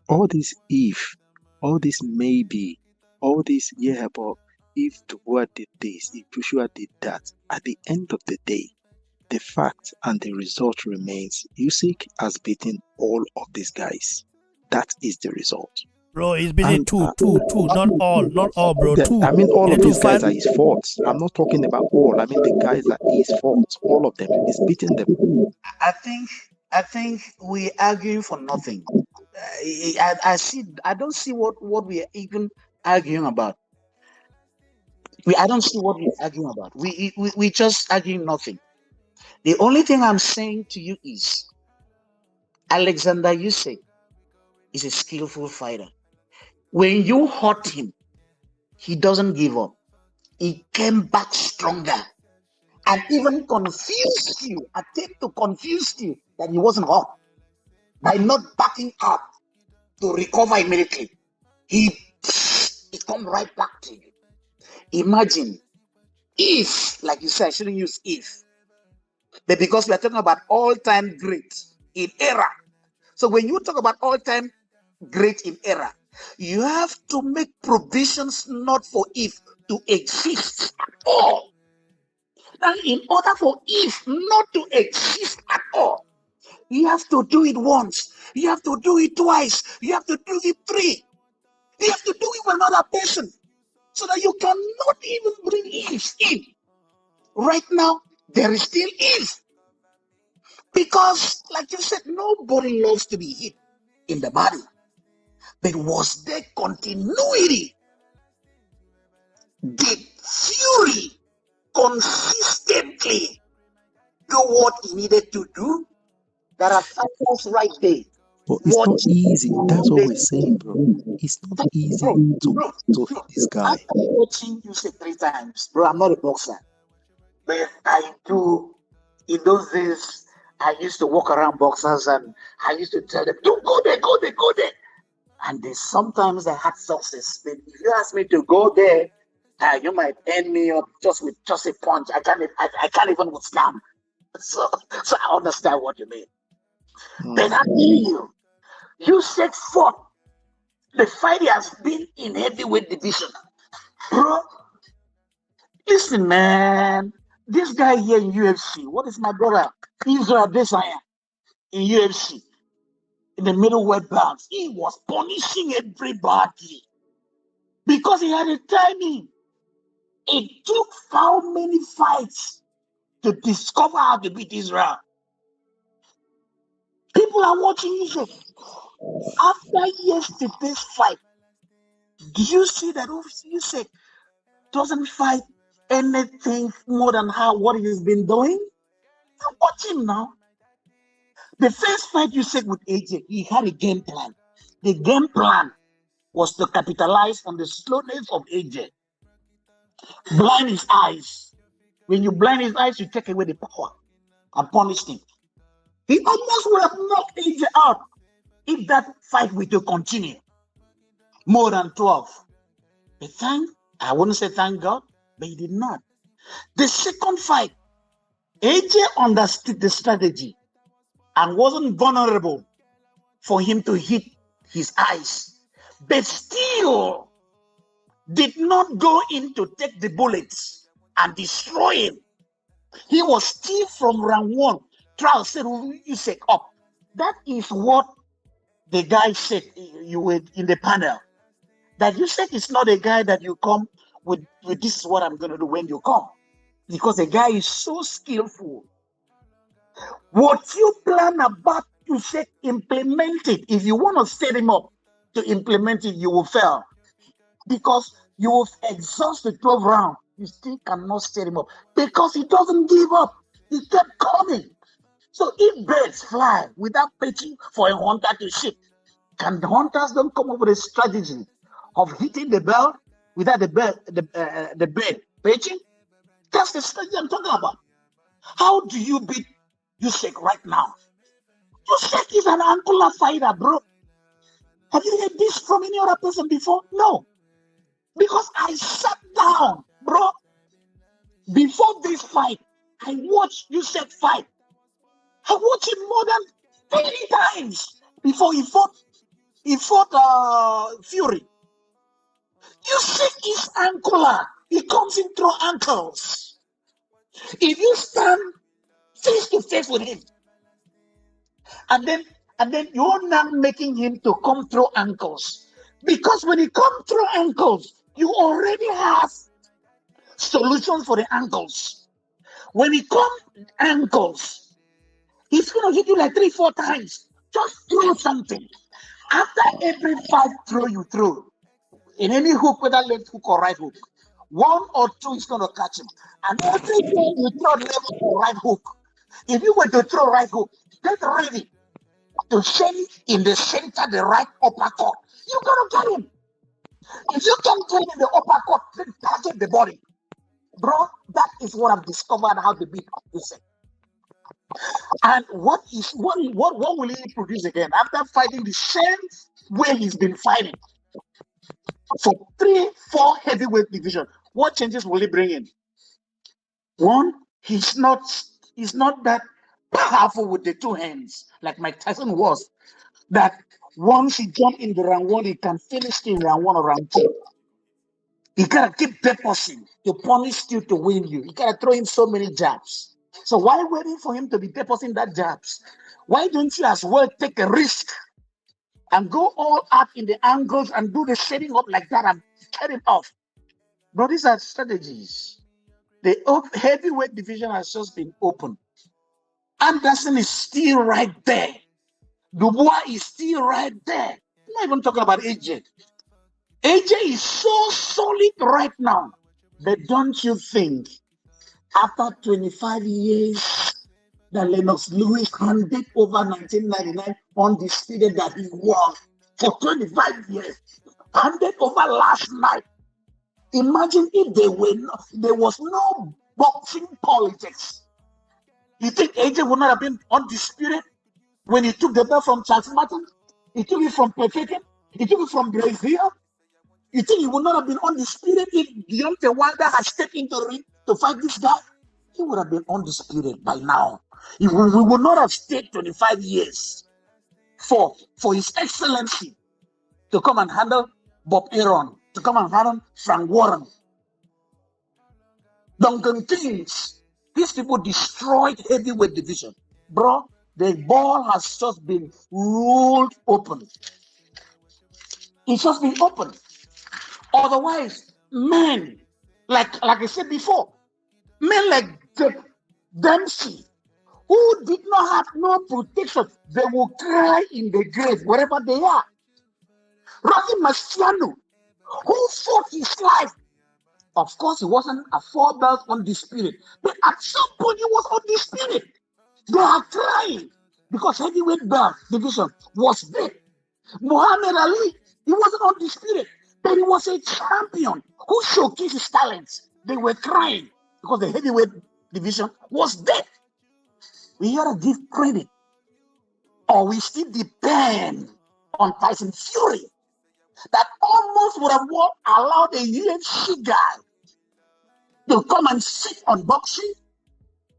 [SPEAKER 6] all this if, all this maybe, all this yeah, but if Dubois did this, if Joshua did that, at the end of the day, the fact and the result remains Usyk has beaten all of these guys. That is the result.
[SPEAKER 2] Bro, he's been two. Not all, bro. Two.
[SPEAKER 6] I mean, all of these guys
[SPEAKER 2] fight.
[SPEAKER 6] are his faults. I'm not talking about all. I mean, the guys are his faults. All of them. He's beating them.
[SPEAKER 3] I think we're arguing for nothing. I don't see what we are even arguing about. I don't see what we're arguing about. We just arguing nothing. The only thing I'm saying to you is Alexander Usyk is a skillful fighter. When you hurt him, he doesn't give up. He came back stronger and even confused you, attempt to confuse you that he wasn't hurt. by not backing up to recover immediately. It comes right back to you. Imagine if, like you said, I shouldn't use if, but because we are talking about all-time great in era. So when you talk about all-time great in era, you have to make provisions not for if to exist at all. Now, in order for if not to exist at all, you have to do it once, you have to do it twice, you have to do it three, you have to do it with another person, so that you cannot even bring ifs in. Right now, there is still if. Because, like you said, nobody loves to be hit in the body. But was there continuity? Did Fury consistently do what he needed to do? There are factors right there.
[SPEAKER 6] But it's not easy. That's what we're saying, bro. It's not easy to hit this guy.
[SPEAKER 3] After watching you say 3 times, bro, I'm not a boxer. But I do, in those days, I used to walk around boxers and I used to tell them, don't go there, go there, go there. And sometimes I had success. But if you ask me to go there, you might end me up just with just a punch. I can't even withstand. So I understand what you mean. But I tell you said fought. The fight has been in heavyweight division. Bro, listen, man. This guy here in UFC, what is my brother? Israel Desire in UFC, in the middleweight belts. He was punishing everybody because he had a timing. It took how many fights to discover how to beat Israel? People are watching you. After yesterday's fight, do you see that Usyk doesn't fight anything more than what he's been doing? Watch him now. The first fight you said with AJ, he had a game plan. The game plan was to capitalize on the slowness of AJ. Blind his eyes. When you blind his eyes, you take away the power and punish him. He almost would have knocked AJ out if that fight were to continue. More than 12. But I wouldn't say thank God, but he did not. The second fight, AJ understood the strategy and wasn't vulnerable for him to hit his eyes, but still did not go in to take the bullets and destroy him. He was still from round 1. Trial said, Usyk up. That is what the guy said you were in the panel. That Usyk is not a guy that you come with this is what I'm going to do when you come. Because the guy is so skillful. What you plan about Usyk, implement it. If you want to set him up to implement it, you will fail. Because you will exhaust the 12 round. You still cannot set him up. Because he doesn't give up. He kept coming. So if birds fly without waiting for a hunter to shoot, can the hunters don't come up with a strategy of hitting the bird without the bird pitching? That's the strategy I'm talking about. How do you beat Usyk right now? Usyk is an angular fighter, bro. Have you heard this from any other person before? No. Because I sat down, bro. Before this fight, I watched Usyk fight. I watched him more than 20 times before he fought Fury. Usyk is angular. He comes in through ankles. If you stand face to face with him, and then you're not making him to come through ankles, because when he comes through ankles, you already have solutions for the ankles. When he comes ankles, he's gonna hit you like 3-4 times. Just throw something. After every 5 throw you throw, in any hook, whether left hook or right hook, 1 or 2 is going to catch him. And every time you throw left or right hook, if you were to throw right hook, get ready to send in the center the right uppercut. You're going to get him. If you can get in the uppercut, then target the body. Bro, that is what I've discovered how to beat Usyk.
[SPEAKER 4] And what will he produce again after fighting the same way he's been fighting for 3-4 heavyweight division? What changes will he bring in? One, he's not that powerful with the two hands like Mike Tyson was. That once he jump in the round one, he can finish in round one or round two. You gotta keep purposing to punish you to win you. You gotta throw in so many jabs. So why waiting for him to be purposing that jabs? Why don't you as well take a risk and go all out in the angles and do the setting up like that and cut him off? But these are strategies. The heavyweight division has just been opened. Anderson is still right there. Dubois is still right there. I'm not even talking about AJ. AJ is so solid right now. But don't you think after 25 years that Lennox Lewis handed over 1999 undisputed that he won for 25 years, handed over last night? Imagine if there was no boxing politics. You think AJ would not have been undisputed when he took the belt from Charles Martin? He took it from Perfection? He took it from Brazil? You think he would not have been undisputed if Deontay Wilder had stepped into the ring to fight this guy? He would have been undisputed by now. We would not have stayed 25 years for His Excellency to come and handle Bob Arum, to come and handle Frank Warren, Duncan Kings. These people destroyed heavyweight division. Bro, the ball has just been rolled open. It's just been opened. Otherwise, men, like I said before, men like Dempsey, who did not have no protection, they will cry in the grave wherever they are. Rocky Marciano, who fought his life. Of course, he wasn't a 4-belt undisputed, but at some point he was undisputed. They are crying because heavyweight belt division was dead. Muhammad Ali, he wasn't undisputed, but he was a champion who showcased his talents. They were crying because the heavyweight division was dead. We gotta give credit, or we still depend on Tyson Fury, that almost would have allowed a UFC guy to come and sit on boxing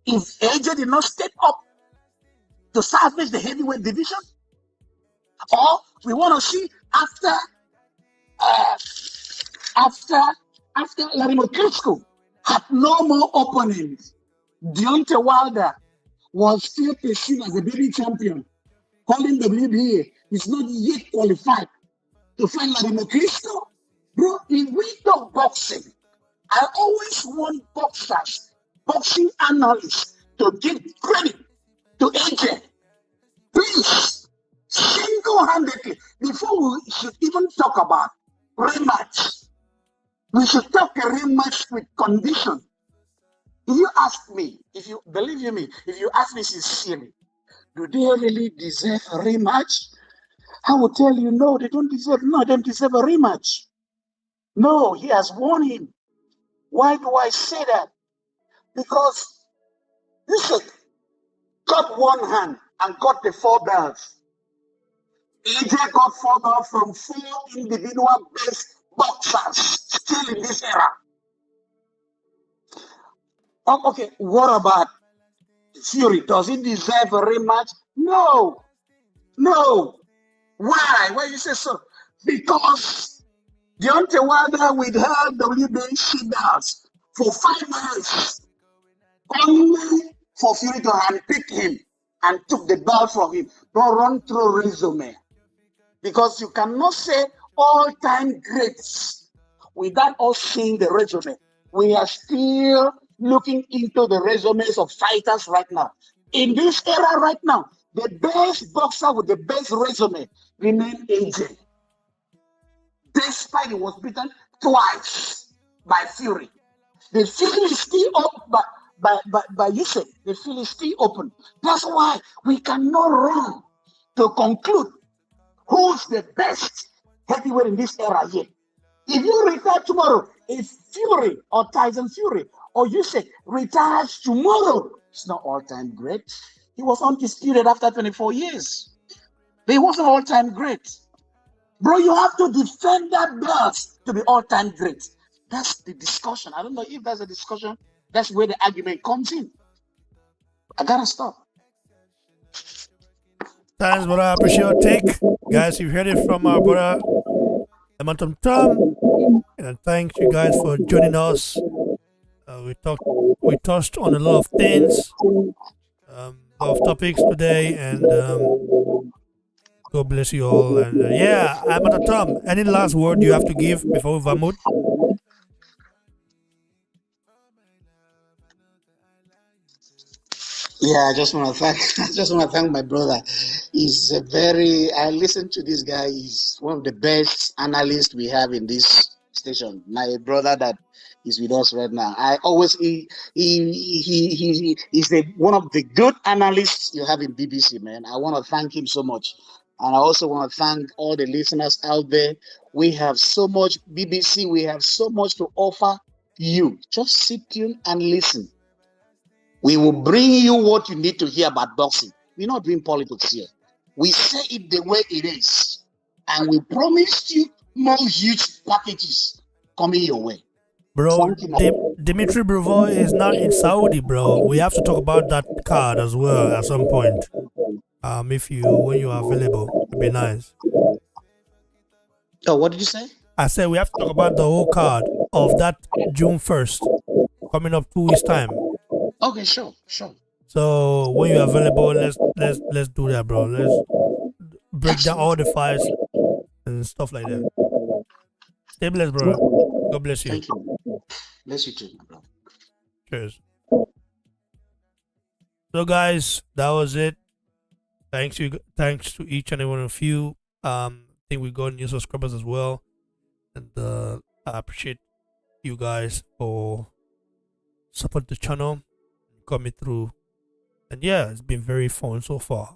[SPEAKER 4] if AJ did not step up to salvage the heavyweight division. Or we want to see after Larry Klitschko had no more openings, Deontay Wilder was still perceived as a baby champion, holding WBA. Is not yet qualified to fight Larry Klitschko. Bro, if we talk boxing, I always want boxers, boxing analysts to give credit to AJ. Please, single-handedly, before we should even talk about rematch, we should talk a rematch with condition. If you ask me, if you ask me sincerely, do they really deserve a rematch? I will tell you, no, they don't deserve a rematch. No, he has won him. Why do I say that? Because Usyk got one hand and got the 4 belts. AJ got 4 belts from 4 individual best boxers still in this era. Okay, what about Fury? Does he deserve a rematch? No. Why? Why you say so? Because Deontay Wilder withheld WBC belts for 5 years, only for Fury to handpick him and took the belt from him. Don't run through resume. Because you cannot say all-time greats without us seeing the resume. We are still looking into the resumes of fighters right now. In this era right now, the best boxer with the best resume remains AJ. Despite he was beaten twice by Fury. The field is still up by Usyk. The field is still open. That's why we cannot run to conclude who's the best heavyweight in this era yet. If you retire tomorrow, if Fury or Tyson Fury or Usyk retires tomorrow, it's not all-time great. He was undisputed after 24 years. But he wasn't all-time great. Bro, you have to defend that belt to be all-time great. That's the discussion. I don't know if that's a discussion. That's where the argument comes in. I gotta stop.
[SPEAKER 2] Thanks, brother. I appreciate your take. Guys, you heard it from our brother, Ematom Tom. And thank you guys for joining us. We touched on a lot of things, a lot of topics today, and God bless you all. And yeah, Ematom Tom, any last word you have to give before we vamut?
[SPEAKER 3] Yeah, I just want to thank my brother. He's I listen to this guy. He's one of the best analysts we have in this station. My brother that is with us right now. I always he's one of the good analysts you have in BBC, man. I want to thank him so much. And I also want to thank all the listeners out there. We have so much BBC, we have so much to offer you. Just sit tuned and listen. We will bring you what you need to hear about boxing. We're not doing politics here. We say it the way it is. And we promised you more huge packages coming your way.
[SPEAKER 2] Bro, Dimitri Bivol is not in Saudi, bro. We have to talk about that card as well at some point. When you are available, it'd be nice.
[SPEAKER 3] Oh, what did you say?
[SPEAKER 2] I said we have to talk about the whole card of that June 1st, coming up 2 weeks time.
[SPEAKER 3] Okay, sure.
[SPEAKER 2] So when you're available, let's do that, bro. Let's break down all the fights and stuff like that. Stay blessed, bro. God bless you.
[SPEAKER 3] Thank you. Bless you too, bro.
[SPEAKER 2] Cheers. So guys, that was it. Thanks to each and every one of you. I think we got new subscribers as well, and I appreciate you guys for support the channel, coming through, and yeah, it's been very fun so far.